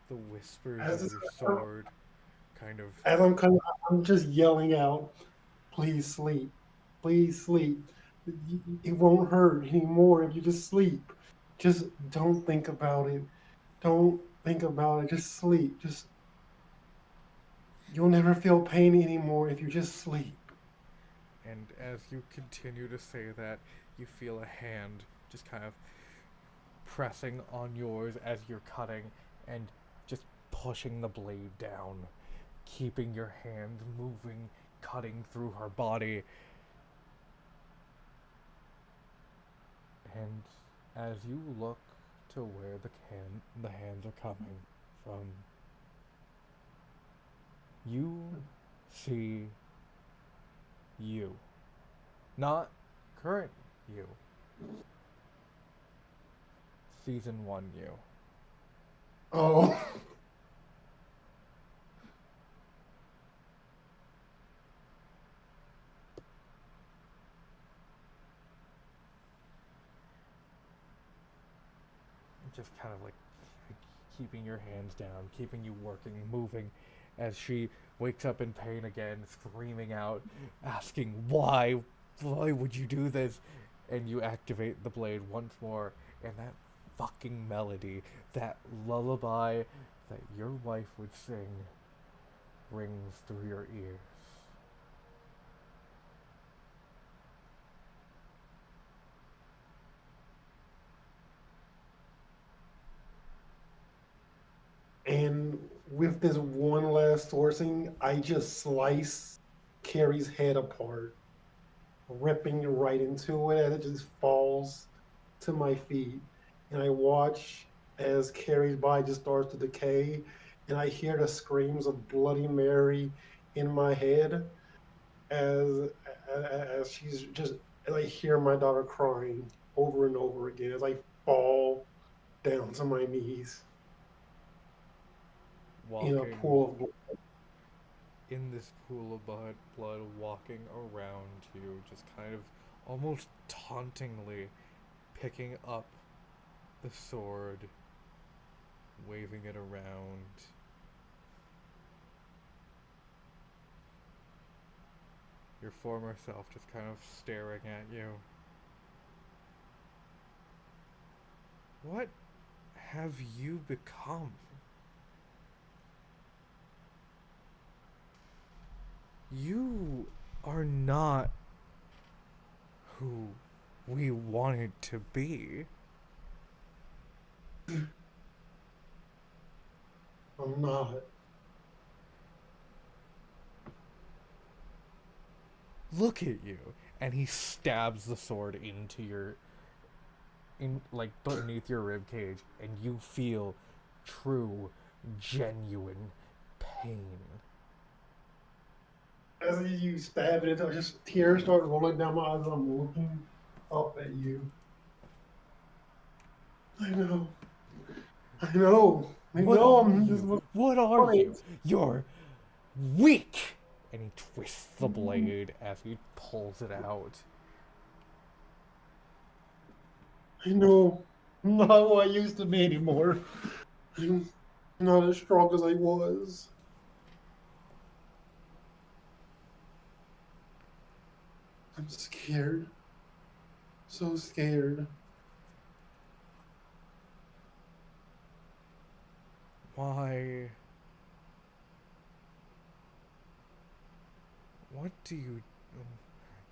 Speaker 2: the whispers
Speaker 1: As,
Speaker 2: of
Speaker 1: this,
Speaker 2: your sword kind of.
Speaker 1: as I'm just yelling out, "Please sleep, please sleep. It won't hurt anymore if you just sleep. Just don't think about it. Don't think about it. Just sleep. Just you'll never feel pain anymore if you just sleep."
Speaker 2: And as you continue to say that, you feel a hand just kind of pressing on yours as you're cutting and just pushing the blade down, keeping your hands moving, cutting through her body. And as you look to where the hands are coming from, you see you. Not current you. Season 1 you.
Speaker 1: Oh,
Speaker 2: Just kind of like keeping your hands down, keeping you working, moving, as she wakes up in pain again, screaming out, asking why would you do this? And you activate the blade once more, and that fucking melody, that lullaby that your wife would sing, rings through your ears.
Speaker 1: And with this one last sourcing, I just slice Carrie's head apart, ripping right into it as it just falls to my feet. And I watch as Carrie's body just starts to decay, and I hear the screams of Bloody Mary in my head as as she's just as I hear my daughter crying over and over again as I fall down to my knees in a
Speaker 2: Walking
Speaker 1: pool of blood.
Speaker 2: in this pool of blood, walking around you, just kind of almost tauntingly picking up the sword, waving it around. Your former self just kind of staring at you. What have you become? You are not who we wanted to be.
Speaker 1: I'm not.
Speaker 2: Look at you. And he stabs the sword into your in like beneath your rib cage, and you feel true, genuine pain.
Speaker 1: As you stab it, just tears start rolling down my eyes. I'm looking up at you. I know. I know. I
Speaker 2: What
Speaker 1: know.
Speaker 2: are
Speaker 1: I'm just
Speaker 2: you? What are you?
Speaker 1: right.
Speaker 2: You're weak. And he twists the blade as he pulls it out.
Speaker 1: I know. I'm not who I used to be anymore. I'm not as strong as I was. I'm scared. So scared.
Speaker 2: Why? What do you?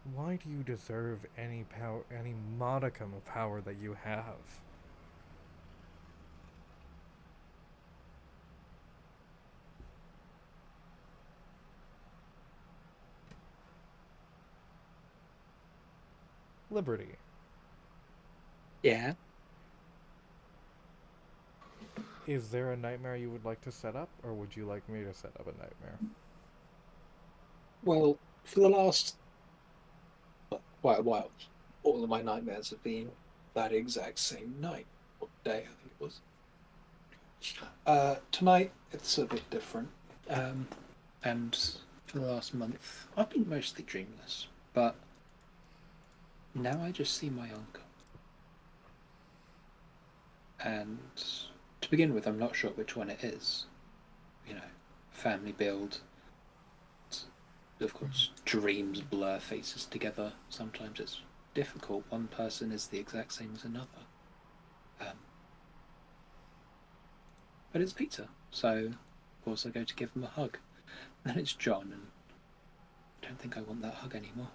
Speaker 2: Why do you deserve any power, any modicum of power that you have? Liberty.
Speaker 6: Yeah.
Speaker 2: Is there a nightmare you would like to set up, or would you like me to set up a nightmare?
Speaker 6: Well, for the last quite a while, all of my nightmares have been that exact same night or day, I think it was. Tonight it's a bit different. And for the last month, I've been mostly dreamless, but now I just see my uncle. And to begin with, I'm not sure which one it is. You know, family build. Of course, dreams blur faces together. Sometimes it's difficult. One person is the exact same as another. Um, but it's Peter, so of course I go to give him a hug. And then it's John, and I don't think I want that hug anymore.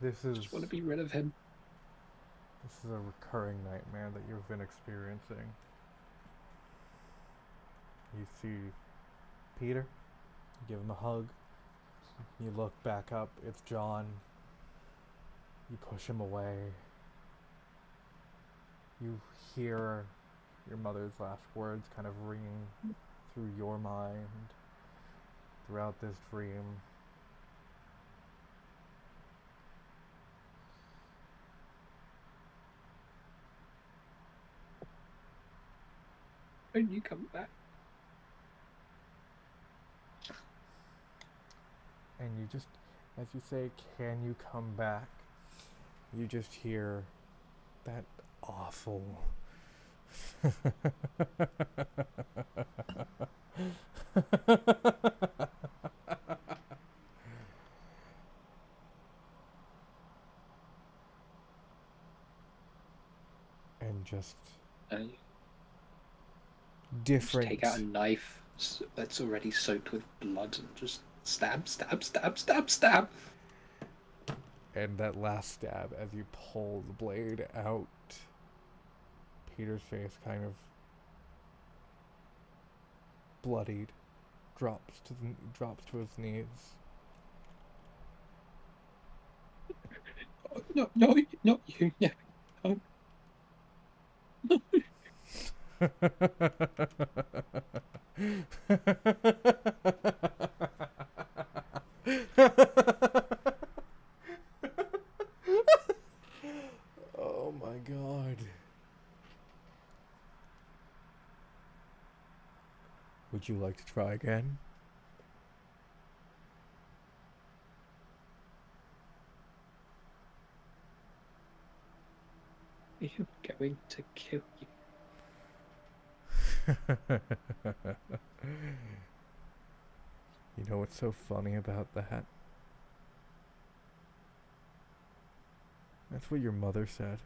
Speaker 2: This
Speaker 6: I
Speaker 2: is
Speaker 6: just want to be rid of him.
Speaker 2: this is a recurring nightmare that you've been experiencing. You see Peter, you give him a hug. You look back up, it's John. You push him away. You hear your mother's last words kind of ringing through your mind throughout this dream.
Speaker 6: Don't you come back?
Speaker 2: And you just, as you say, can you come back? You just hear that awful? And just
Speaker 6: And just
Speaker 2: different.
Speaker 6: take out a knife that's already soaked with blood and just stab, stab, stab, stab, stab.
Speaker 2: And that last stab, as you pull the blade out, Peter's face kind of bloodied, drops to his knees.
Speaker 6: Oh, no, no, not you. No, no.
Speaker 2: Oh my god. Would you like to try again?
Speaker 6: I'm going to kill you.
Speaker 2: You know what's so funny about that? That's what your mother said.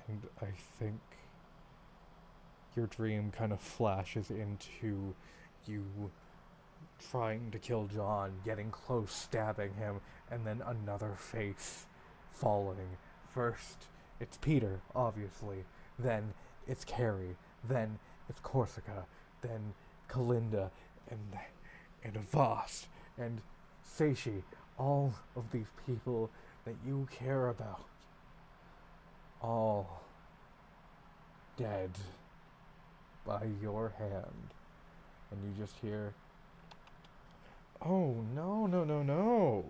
Speaker 2: And I think your dream kind of flashes into you trying to kill John, getting close, stabbing him, and then another face falling. First, it's Peter, obviously. Then it's Carrie. Then it's Corsica. Then Kalinda, and Avast, and Seishi. All of these people that you care about. All dead by your hand. And you just hear, oh, no, no, no, no.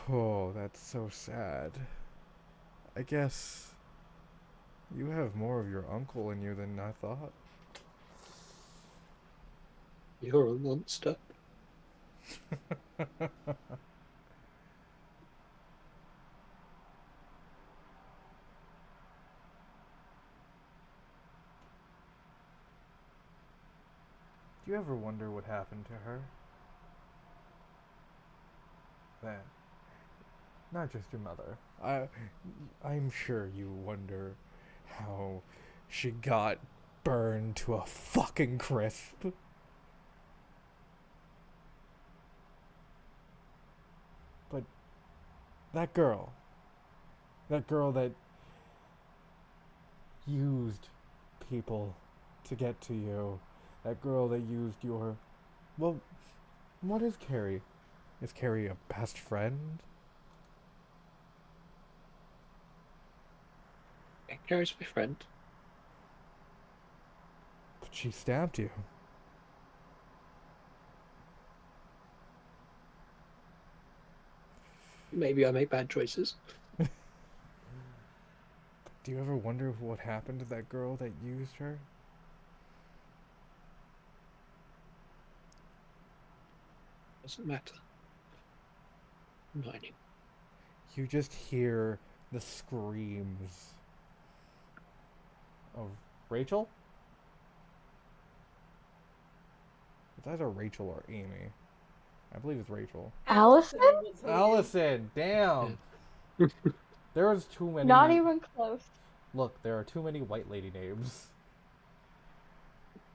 Speaker 2: Oh, that's so sad. I guess you have more of your uncle in you than I thought.
Speaker 6: You're a monster.
Speaker 2: Do you ever wonder what happened to her? That, not just your mother. I'm sure you wonder how she got burned to a fucking crisp. But that girl that used people to get to you, that girl that used your, well, what is Carrie? Is Carrie a best friend?
Speaker 6: Carrie's my friend.
Speaker 2: But she stabbed you.
Speaker 6: Maybe I make bad choices.
Speaker 2: Do you ever wonder what happened to that girl that used her?
Speaker 6: Doesn't matter. Not anymore.
Speaker 2: You just hear the screams of Rachel? It's either Rachel or Amy. I believe it's Rachel.
Speaker 3: Allison?
Speaker 5: was her name.
Speaker 2: Allison! Damn! There was too many.
Speaker 3: Not even close.
Speaker 2: Look, there are too many white lady names.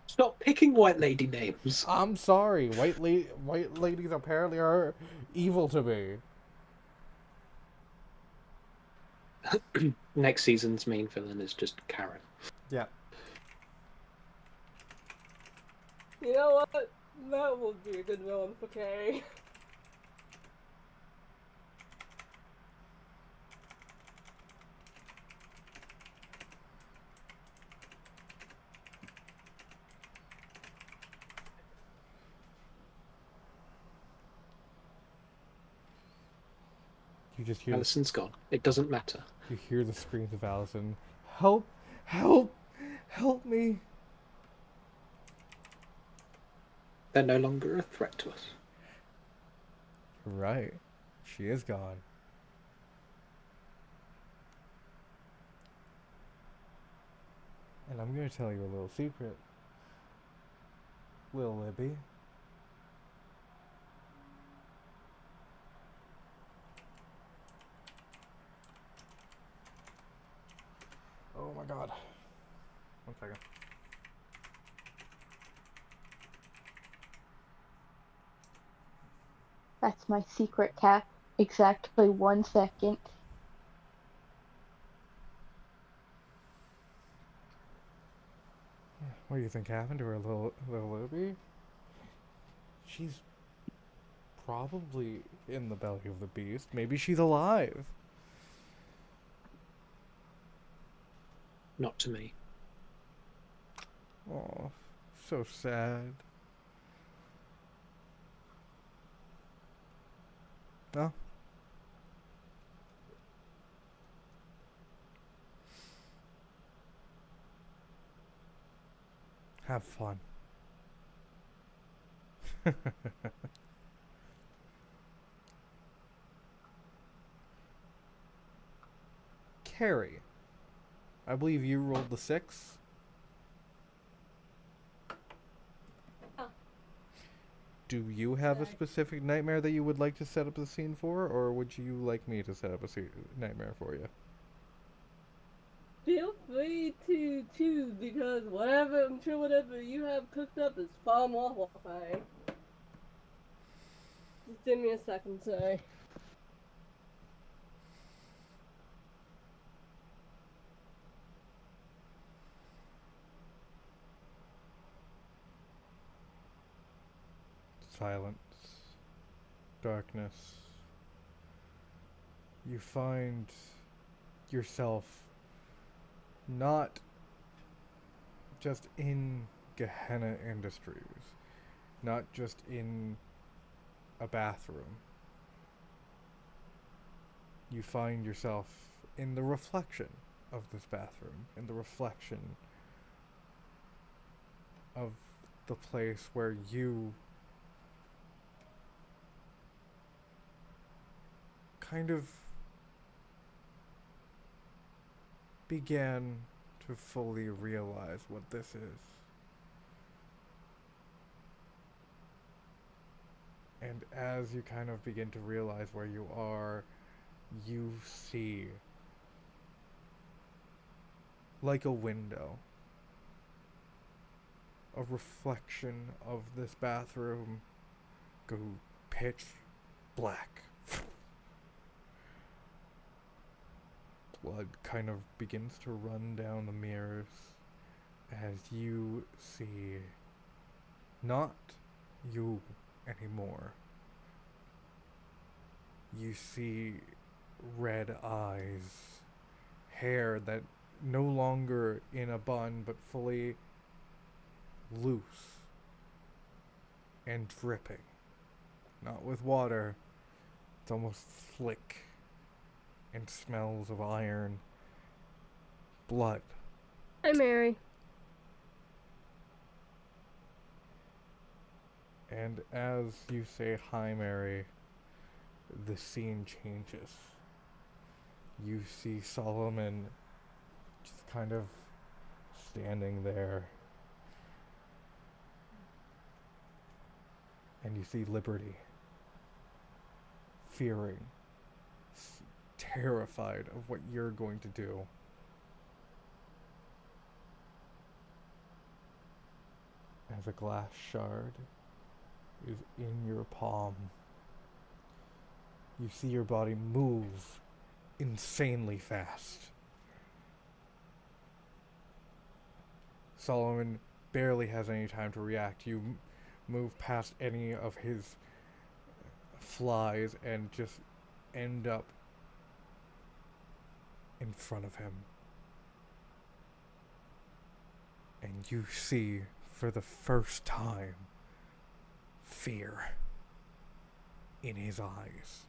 Speaker 6: Stop picking white lady names.
Speaker 2: I'm sorry. White ladies apparently are evil to me.
Speaker 6: Next season's main villain is just Karen.
Speaker 2: Yeah.
Speaker 5: You know what? That would be a good villain for Carrie.
Speaker 2: You just hear
Speaker 6: Alison's gone. It doesn't matter.
Speaker 2: you hear the screams of Allison. Help! Help! Help me!
Speaker 6: They're no longer a threat to us.
Speaker 2: Right. She is gone. And I'm gonna tell you a little secret. Little Libby. Oh my god. 1 second.
Speaker 3: That's my secret, Cap. Exactly 1 second.
Speaker 2: What do you think happened to her, little Libby? She's probably in the belly of the beast. Maybe she's alive.
Speaker 6: Not to me.
Speaker 2: Oh, so sad. Oh. Have fun. Carrie, I believe you rolled the 6.
Speaker 5: Oh.
Speaker 2: Do you have a
Speaker 5: Sorry.
Speaker 2: specific nightmare that you would like to set up the scene for, or would you like me to set up a nightmare for you?
Speaker 5: Feel free to choose because I'm sure whatever you have cooked up is far more horrifying. Just give me a second, sorry.
Speaker 2: Silence, darkness. You find yourself not just in Gehenna Industries, not just in a bathroom. You find yourself in the reflection of this bathroom, in the reflection of the place where you kind of began to fully realize what this is. And as you kind of begin to realize where you are, you see, like a window, a reflection of this bathroom go pitch black. Blood kind of begins to run down the mirrors as you see not you anymore. You see red eyes, hair that no longer in a bun but fully loose and dripping. Not with water, it's almost slick and smells of iron, blood.
Speaker 5: Hi, Mary.
Speaker 2: And as you say hi, Mary, the scene changes. You see Solomon just kind of standing there. And you see Liberty, fearing, terrified of what you're going to do. As a glass shard is in your palm, you see your body move insanely fast. Solomon barely has any time to react. You move past any of his flies and just end up in front of him. And you see, for the first time, fear in his eyes.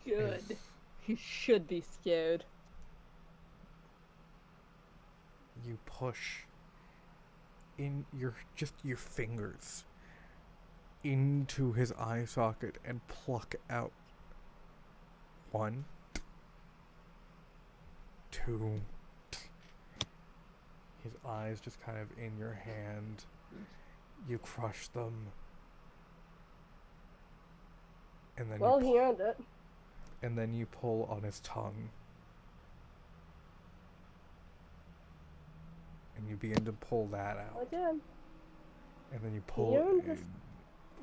Speaker 5: Good. He should be scared.
Speaker 2: You push in your fingers into his eye socket and pluck out 1, 2. His eyes just kind of in your hand. You crush them. And then
Speaker 5: Well, he earned it.
Speaker 2: and then you pull on his tongue. And you begin to pull that out.
Speaker 5: Again.
Speaker 2: And then you pull
Speaker 5: earned
Speaker 2: it
Speaker 5: this.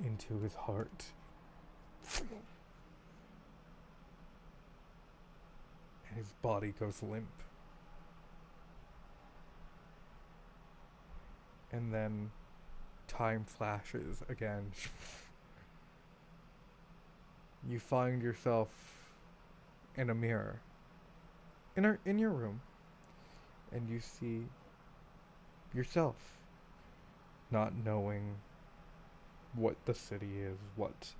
Speaker 2: into his heart. And his body goes limp. And then time flashes again. You find yourself in a mirror in your room, and you see yourself, not knowing what the city is, what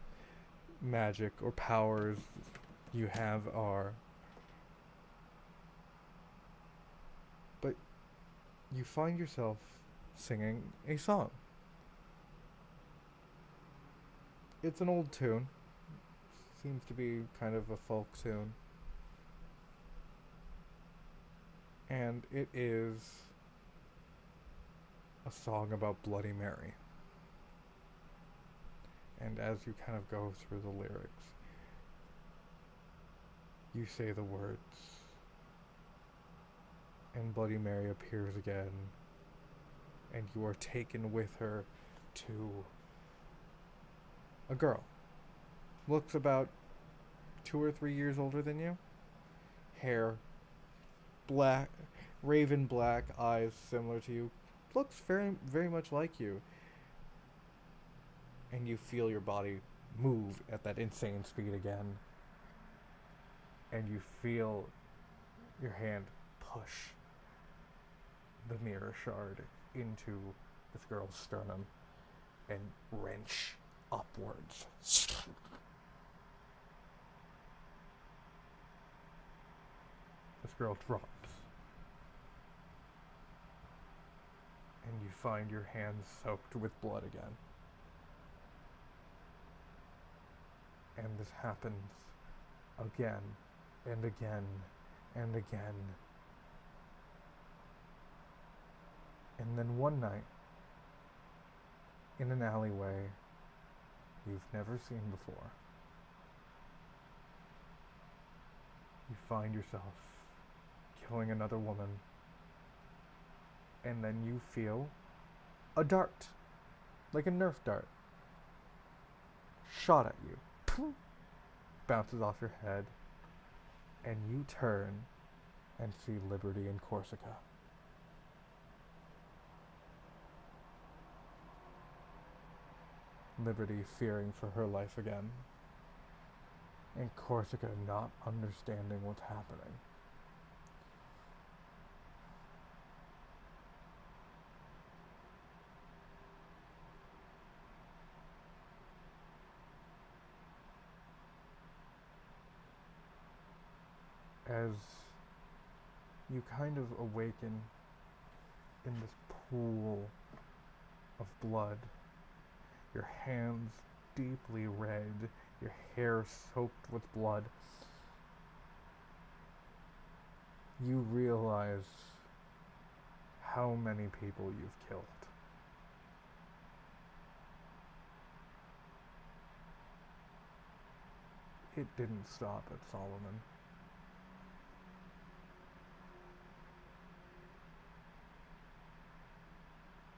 Speaker 2: magic or powers you have are. But you find yourself singing a song. It's an old tune. Seems to be kind of a folk tune. And it is a song about Bloody Mary. And as you kind of go through the lyrics, you say the words, and Bloody Mary appears again, and you are taken with her to a girl. Looks about 2 or 3 years older than you. Hair, black, raven black, eyes similar to you. Looks very, very much like you. And you feel your body move at that insane speed again. And you feel your hand push the mirror shard into this girl's sternum and wrench upwards. This girl drops. And you find your hands soaked with blood again. And this happens again and again and again. And then one night, in an alleyway you've never seen before, you find yourself killing another woman, and then you feel a dart, like a Nerf dart, shot at you, bounces off your head, and you turn and see Liberty in Corsica. Liberty fearing for her life again, and Corsica not understanding what's happening. As you kind of awaken in this pool of blood, your hands deeply red, your hair soaked with blood, you realize how many people you've killed. It didn't stop at Solomon.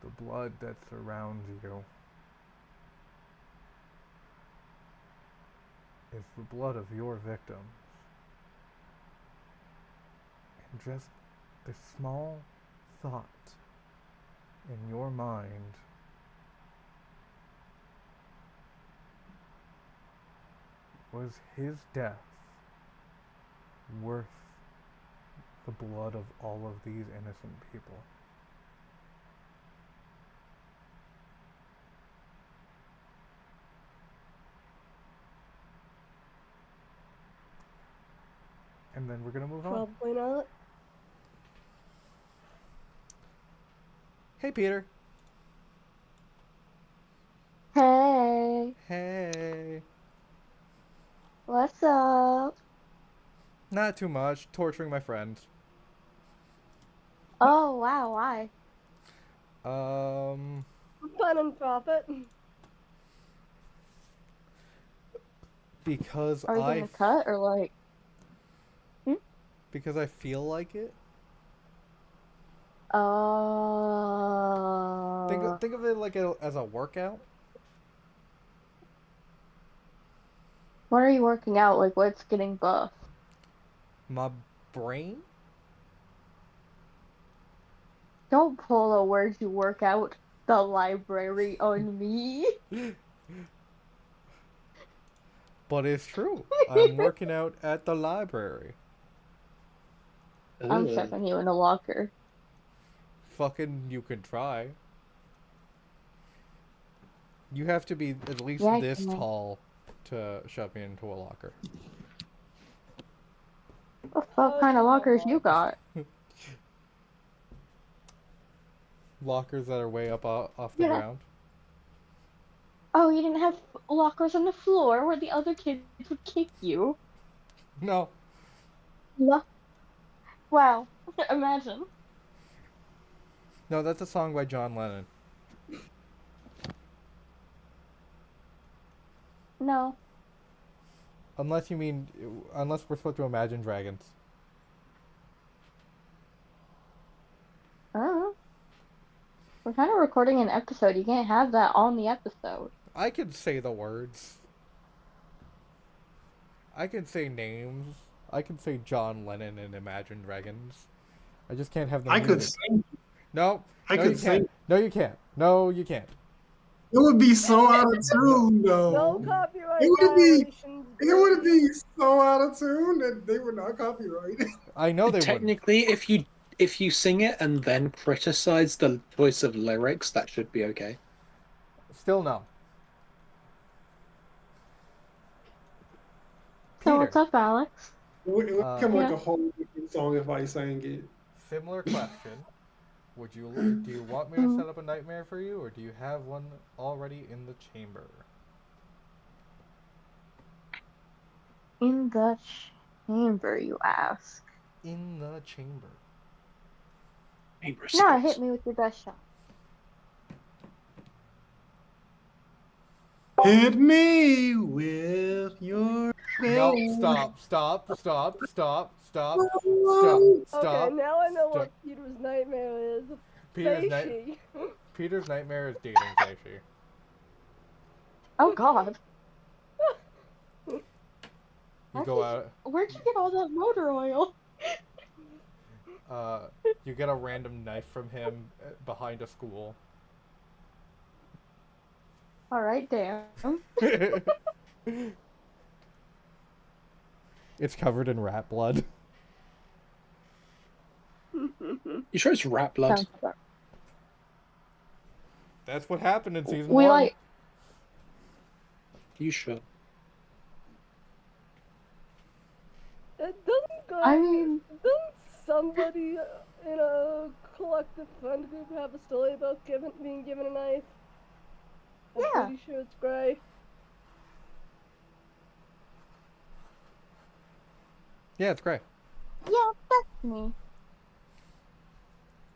Speaker 2: The blood that surrounds you is the blood of your victims. And just this small thought in your mind was his death worth the blood of all of these innocent people? And then we're gonna move on.
Speaker 5: Probably not.
Speaker 2: Hey, Peter.
Speaker 3: Hey,
Speaker 2: Hey.
Speaker 3: what's up?
Speaker 2: Not too much. Torturing my friends.
Speaker 3: Oh wow, why?
Speaker 2: Um,
Speaker 5: Fun and profit.
Speaker 2: because
Speaker 3: Are we gonna cut or like? Hmm?
Speaker 2: because I feel like it.
Speaker 3: Uh,
Speaker 2: Think of it like as a workout.
Speaker 3: what are you working out? Like, what's getting buff?
Speaker 2: My brain.
Speaker 3: Don't pull a word you work out the library on me.
Speaker 2: But it's true. I'm working out at the library.
Speaker 3: I'm
Speaker 6: Ugh.
Speaker 3: shoving you in a locker.
Speaker 2: Fucking, you can try. You have to be at least
Speaker 3: Yeah, I
Speaker 2: this
Speaker 3: can.
Speaker 2: tall to shove me into a locker.
Speaker 3: What the fuck kind of lockers you got?
Speaker 2: Lockers that are way up off the
Speaker 3: Yeah.
Speaker 2: ground.
Speaker 3: Oh, you didn't have lockers on the floor where the other kids would kick you.
Speaker 2: No.
Speaker 3: No. Wow. Imagine.
Speaker 2: No, that's a song by John Lennon.
Speaker 3: No.
Speaker 2: Unless you mean, unless we're supposed to imagine dragons.
Speaker 3: Uh, we're kind of recording an episode. You can't have that on the episode.
Speaker 2: I can say the words. I can say names. I can say John Lennon and Imagine Dragons. I just can't have the
Speaker 1: I could
Speaker 2: music.
Speaker 1: sing.
Speaker 2: No,
Speaker 1: I
Speaker 2: no,
Speaker 1: could
Speaker 2: you
Speaker 1: sing.
Speaker 2: can't. No, you can't. No, you can't.
Speaker 1: It would be so out of tune,
Speaker 5: No
Speaker 1: though.
Speaker 5: copyright
Speaker 1: It
Speaker 5: violations.
Speaker 1: would
Speaker 5: baby.
Speaker 1: be so out of tune that they would not copyright it.
Speaker 2: I know they wouldn't.
Speaker 6: Technically, if you sing it and then criticize the choice of lyrics, that should be okay.
Speaker 2: Still no.
Speaker 3: So
Speaker 2: Peter,
Speaker 3: what's up, Alex?
Speaker 1: It would become like
Speaker 3: Yeah.
Speaker 1: a whole different song if I sang it.
Speaker 2: similar question. Do you want me to
Speaker 3: Mm,
Speaker 2: set up a nightmare for you, or do you have one already in the chamber?
Speaker 3: in the chamber, you ask.
Speaker 2: In the chamber.
Speaker 6: Chamber of
Speaker 3: No, hit
Speaker 6: Secrets.
Speaker 3: me with your best shot.
Speaker 1: Hit me with your
Speaker 2: No,
Speaker 1: name.
Speaker 2: stop, stop, stop, stop, stop, stop,
Speaker 1: Oh,
Speaker 2: stop.
Speaker 5: Okay, now I know
Speaker 2: Stop.
Speaker 5: what Peter's nightmare is.
Speaker 2: Peter's
Speaker 5: Feishi.
Speaker 2: Peter's nightmare is dating Feishi.
Speaker 3: Oh God.
Speaker 2: You go out.
Speaker 3: Where'd you get all that motor oil?
Speaker 2: You get a random knife from him behind a school.
Speaker 3: All right, damn.
Speaker 2: It's covered in rat blood.
Speaker 6: You sure it's rat blood?
Speaker 3: Sounds about-
Speaker 2: That's what happened in season
Speaker 3: We
Speaker 2: 1.
Speaker 3: like.
Speaker 6: You sure?
Speaker 3: I mean,
Speaker 5: Doesn't somebody in a collective friend group have a story about being given a knife? I'm
Speaker 3: Yeah.
Speaker 5: pretty sure it's Gray.
Speaker 2: Yeah, it's great.
Speaker 3: yeah, that's me.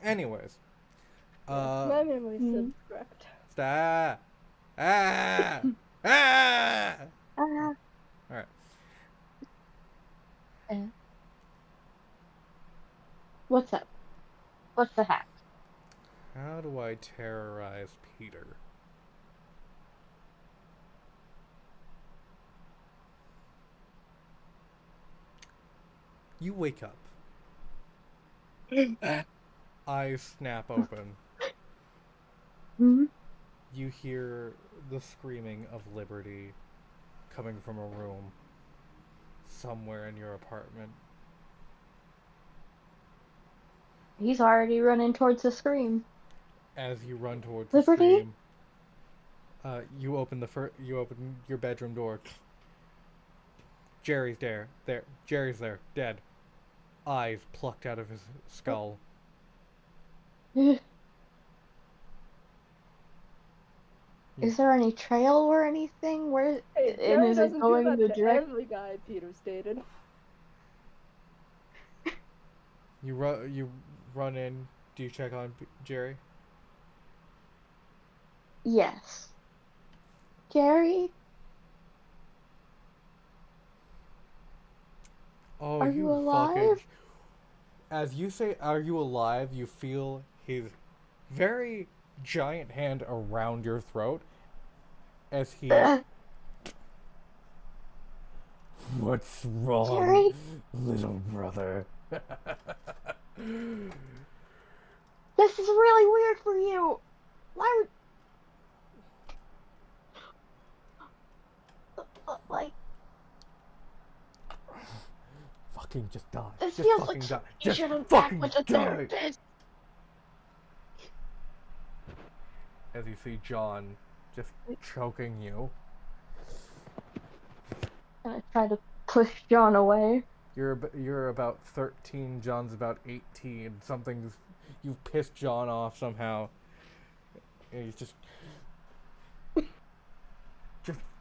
Speaker 2: Anyways.
Speaker 5: My memory
Speaker 3: Hmm.
Speaker 5: says correct.
Speaker 2: Stop. Ah. Ah.
Speaker 3: Uh,
Speaker 2: Alright.
Speaker 3: what's up? What's the hack?
Speaker 2: How do I terrorize Peter? You wake up. Eyes snap open.
Speaker 3: Hmm?
Speaker 2: You hear the screaming of Liberty coming from a room somewhere in your apartment.
Speaker 3: He's already running towards the scream.
Speaker 2: As you run towards
Speaker 3: Liberty?
Speaker 2: the scream, you open your bedroom door. Jerry's there. Jerry's there, dead. eyes plucked out of his skull.
Speaker 3: Is there any trail or anything? Where
Speaker 5: Hey,
Speaker 3: and
Speaker 5: Jerry
Speaker 3: is it
Speaker 5: doesn't do
Speaker 3: going in
Speaker 5: that
Speaker 3: the
Speaker 5: to
Speaker 3: direct?
Speaker 5: every guy, Peter stated.
Speaker 2: You run in. Do you check on Jerry?
Speaker 3: Yes. Jerry,
Speaker 2: Oh,
Speaker 3: are you
Speaker 2: you fucking.
Speaker 3: alive?
Speaker 2: As you say, "Are you alive?" You feel his very giant hand around your throat as he. What's wrong,
Speaker 3: Jerry,
Speaker 2: little brother?
Speaker 3: this is really weird for you. Why would like
Speaker 2: Fucking just die.
Speaker 3: this
Speaker 2: Just
Speaker 3: feels like
Speaker 2: fucking die.
Speaker 3: something you
Speaker 2: Just
Speaker 3: should unpack
Speaker 2: fucking
Speaker 3: with a
Speaker 2: die.
Speaker 3: therapist.
Speaker 2: As you see John just choking you.
Speaker 3: And I try to push John away.
Speaker 2: You're about 13. John's about 18. Something's you've pissed John off somehow. And he's just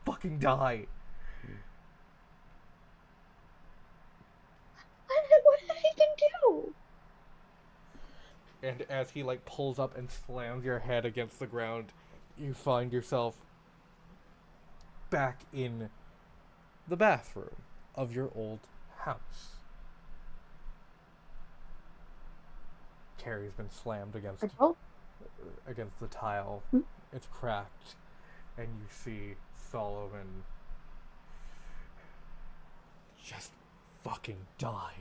Speaker 2: fucking die.
Speaker 3: What did I even do?
Speaker 2: And as he like pulls up and slams your head against the ground, you find yourself back in the bathroom of your old house. Carrie's been slammed against the tile. It's cracked, and you see Solomon just fucking die.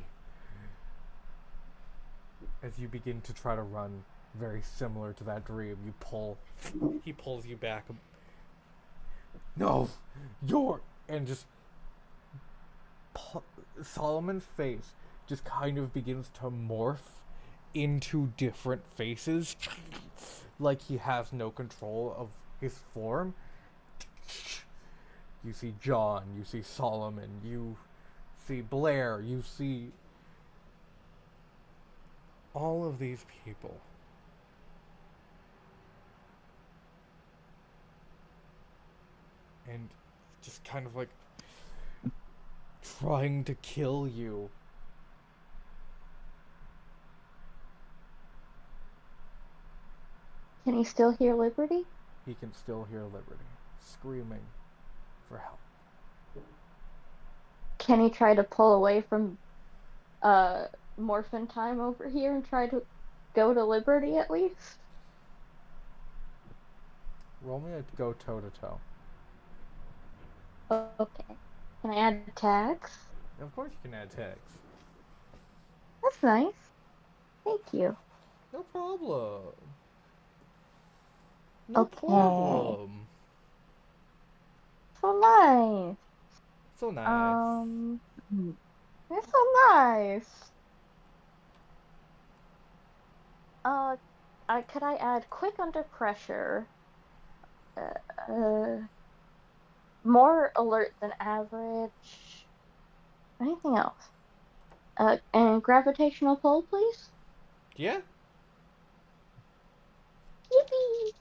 Speaker 2: As you begin to try to run, very similar to that dream, he pulls you back. No, and just Solomon's face just kind of begins to morph into different faces, like he has no control of his form. You see John, you see Solomon, you see Blair, you see all of these people. And just kind of like trying to kill you.
Speaker 3: Can he still hear Liberty?
Speaker 2: He can still hear Liberty screaming for help.
Speaker 3: Can he try to pull away from Morphin time over here and try to go to Liberty at least?
Speaker 2: Roll me a go toe to toe.
Speaker 3: Okay. Can I add tags?
Speaker 2: Of course you can add tags.
Speaker 3: That's nice. Thank you.
Speaker 2: No problem. No
Speaker 3: Okay.
Speaker 2: problem.
Speaker 3: So nice.
Speaker 2: So nice.
Speaker 3: It's so nice. Could I add quick under pressure? More alert than average. Anything else? And gravitational pull, please.
Speaker 2: Yeah?
Speaker 3: Yippee!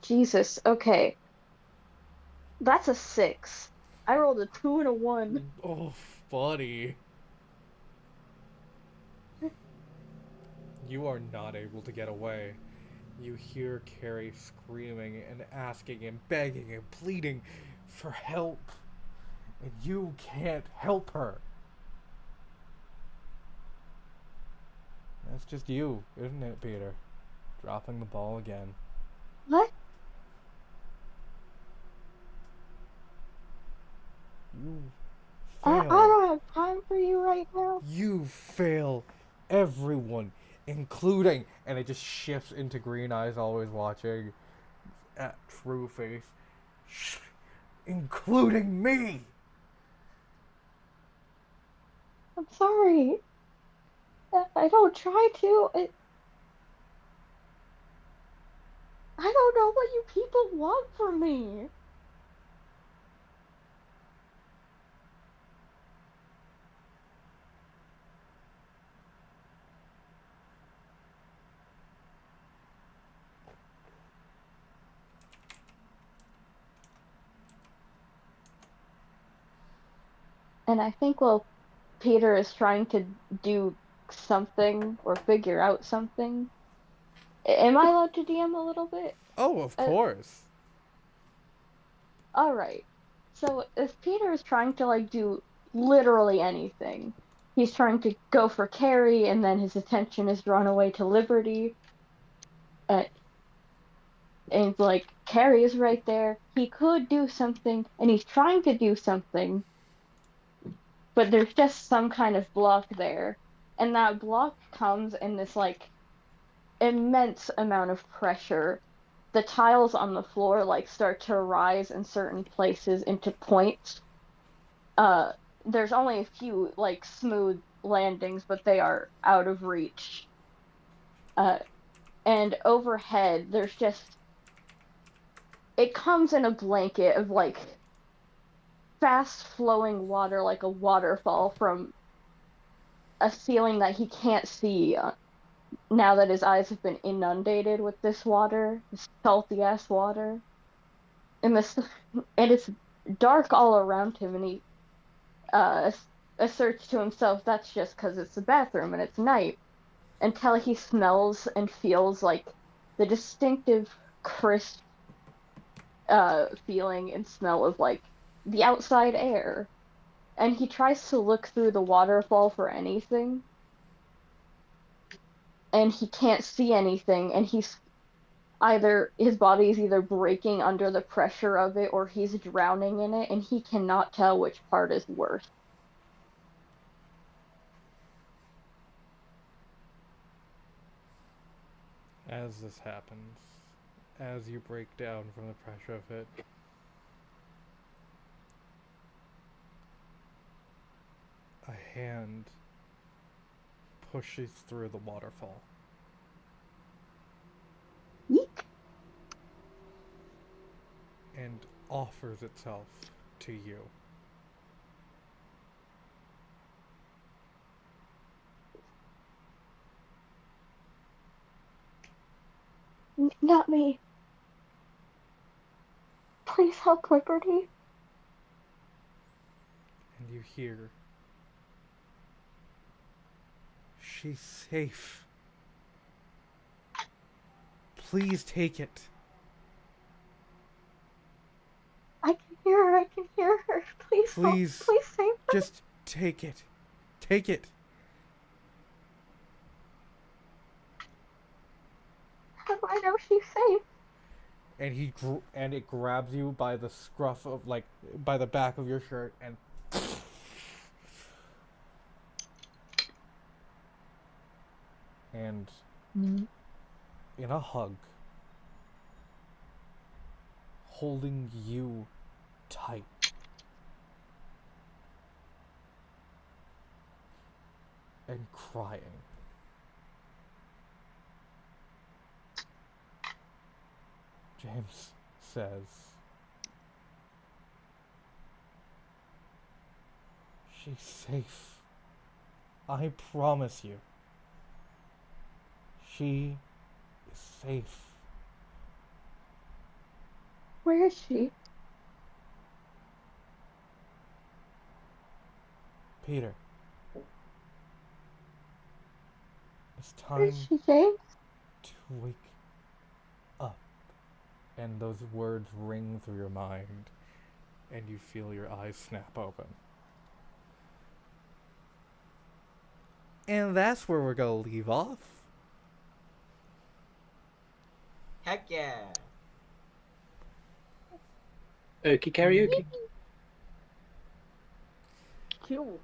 Speaker 3: Jesus. Okay. That's a 6. I rolled a 2 and a 1.
Speaker 2: Oh, buddy. You are not able to get away. You hear Carrie screaming and asking and begging and pleading for help. And you can't help her. That's just you, isn't it, Peter? Dropping the ball again.
Speaker 3: What?
Speaker 2: You
Speaker 3: I
Speaker 2: fail.
Speaker 3: don't have time for you right now.
Speaker 2: You fail everyone, including, and it just shifts into Green Eyes always watching at True Face, including me.
Speaker 3: I'm sorry. I don't try to. I don't know what you people want from me. And I think while Peter is trying to do something or figure out something, am I allowed to DM a little bit?
Speaker 2: Oh, of
Speaker 3: Uh,
Speaker 2: course.
Speaker 3: all right. So if Peter is trying to like do literally anything, he's trying to go for Carrie, and then his attention is drawn away to Liberty. Uh, and like Carrie is right there. He could do something, and he's trying to do something, but there's just some kind of block there. And that block comes in this like immense amount of pressure. The tiles on the floor like start to rise in certain places into points. Uh, there's only a few like smooth landings, but they are out of reach. Uh, and overhead, there's just it comes in a blanket of like fast flowing water, like a waterfall from a ceiling that he can't see now that his eyes have been inundated with this water, this salty ass water. And this and it's dark all around him, and he uh asserts to himself that's just because it's the bathroom and it's night, until he smells and feels like the distinctive crisp feeling and smell of like the outside air, and he tries to look through the waterfall for anything, and he can't see anything, and he's either his body is either breaking under the pressure of it or he's drowning in it, and he cannot tell which part is worse.
Speaker 2: As this happens, as you break down from the pressure of it, a hand pushes through the waterfall.
Speaker 3: Yeek.
Speaker 2: And offers itself to you.
Speaker 3: Not me. Please help Liberty.
Speaker 2: And you hear, "She's safe. Please take it."
Speaker 3: I can hear her. I can hear her. Please help.
Speaker 2: Please,
Speaker 3: Please save her.
Speaker 2: just take it. Take it.
Speaker 3: How do I know she's safe?
Speaker 2: And and it grabs you by the scruff of like by the back of your shirt and and in a hug, holding you tight, and crying, James says, "She's safe. I promise you. She is safe."
Speaker 3: Where is she?
Speaker 2: Peter, it's
Speaker 3: Where is
Speaker 2: time
Speaker 3: she, James?
Speaker 2: to wake up. And those words ring through your mind, and you feel your eyes snap open. And that's where we're gonna leave off.
Speaker 4: Heck yeah.
Speaker 6: Okie karaoke.
Speaker 5: Cool.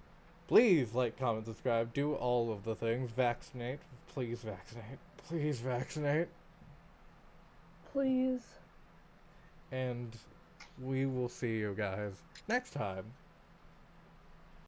Speaker 2: Please like, comment, subscribe, do all of the things. Vaccinate. Please vaccinate. Please vaccinate.
Speaker 5: Please.
Speaker 2: And we will see you guys next time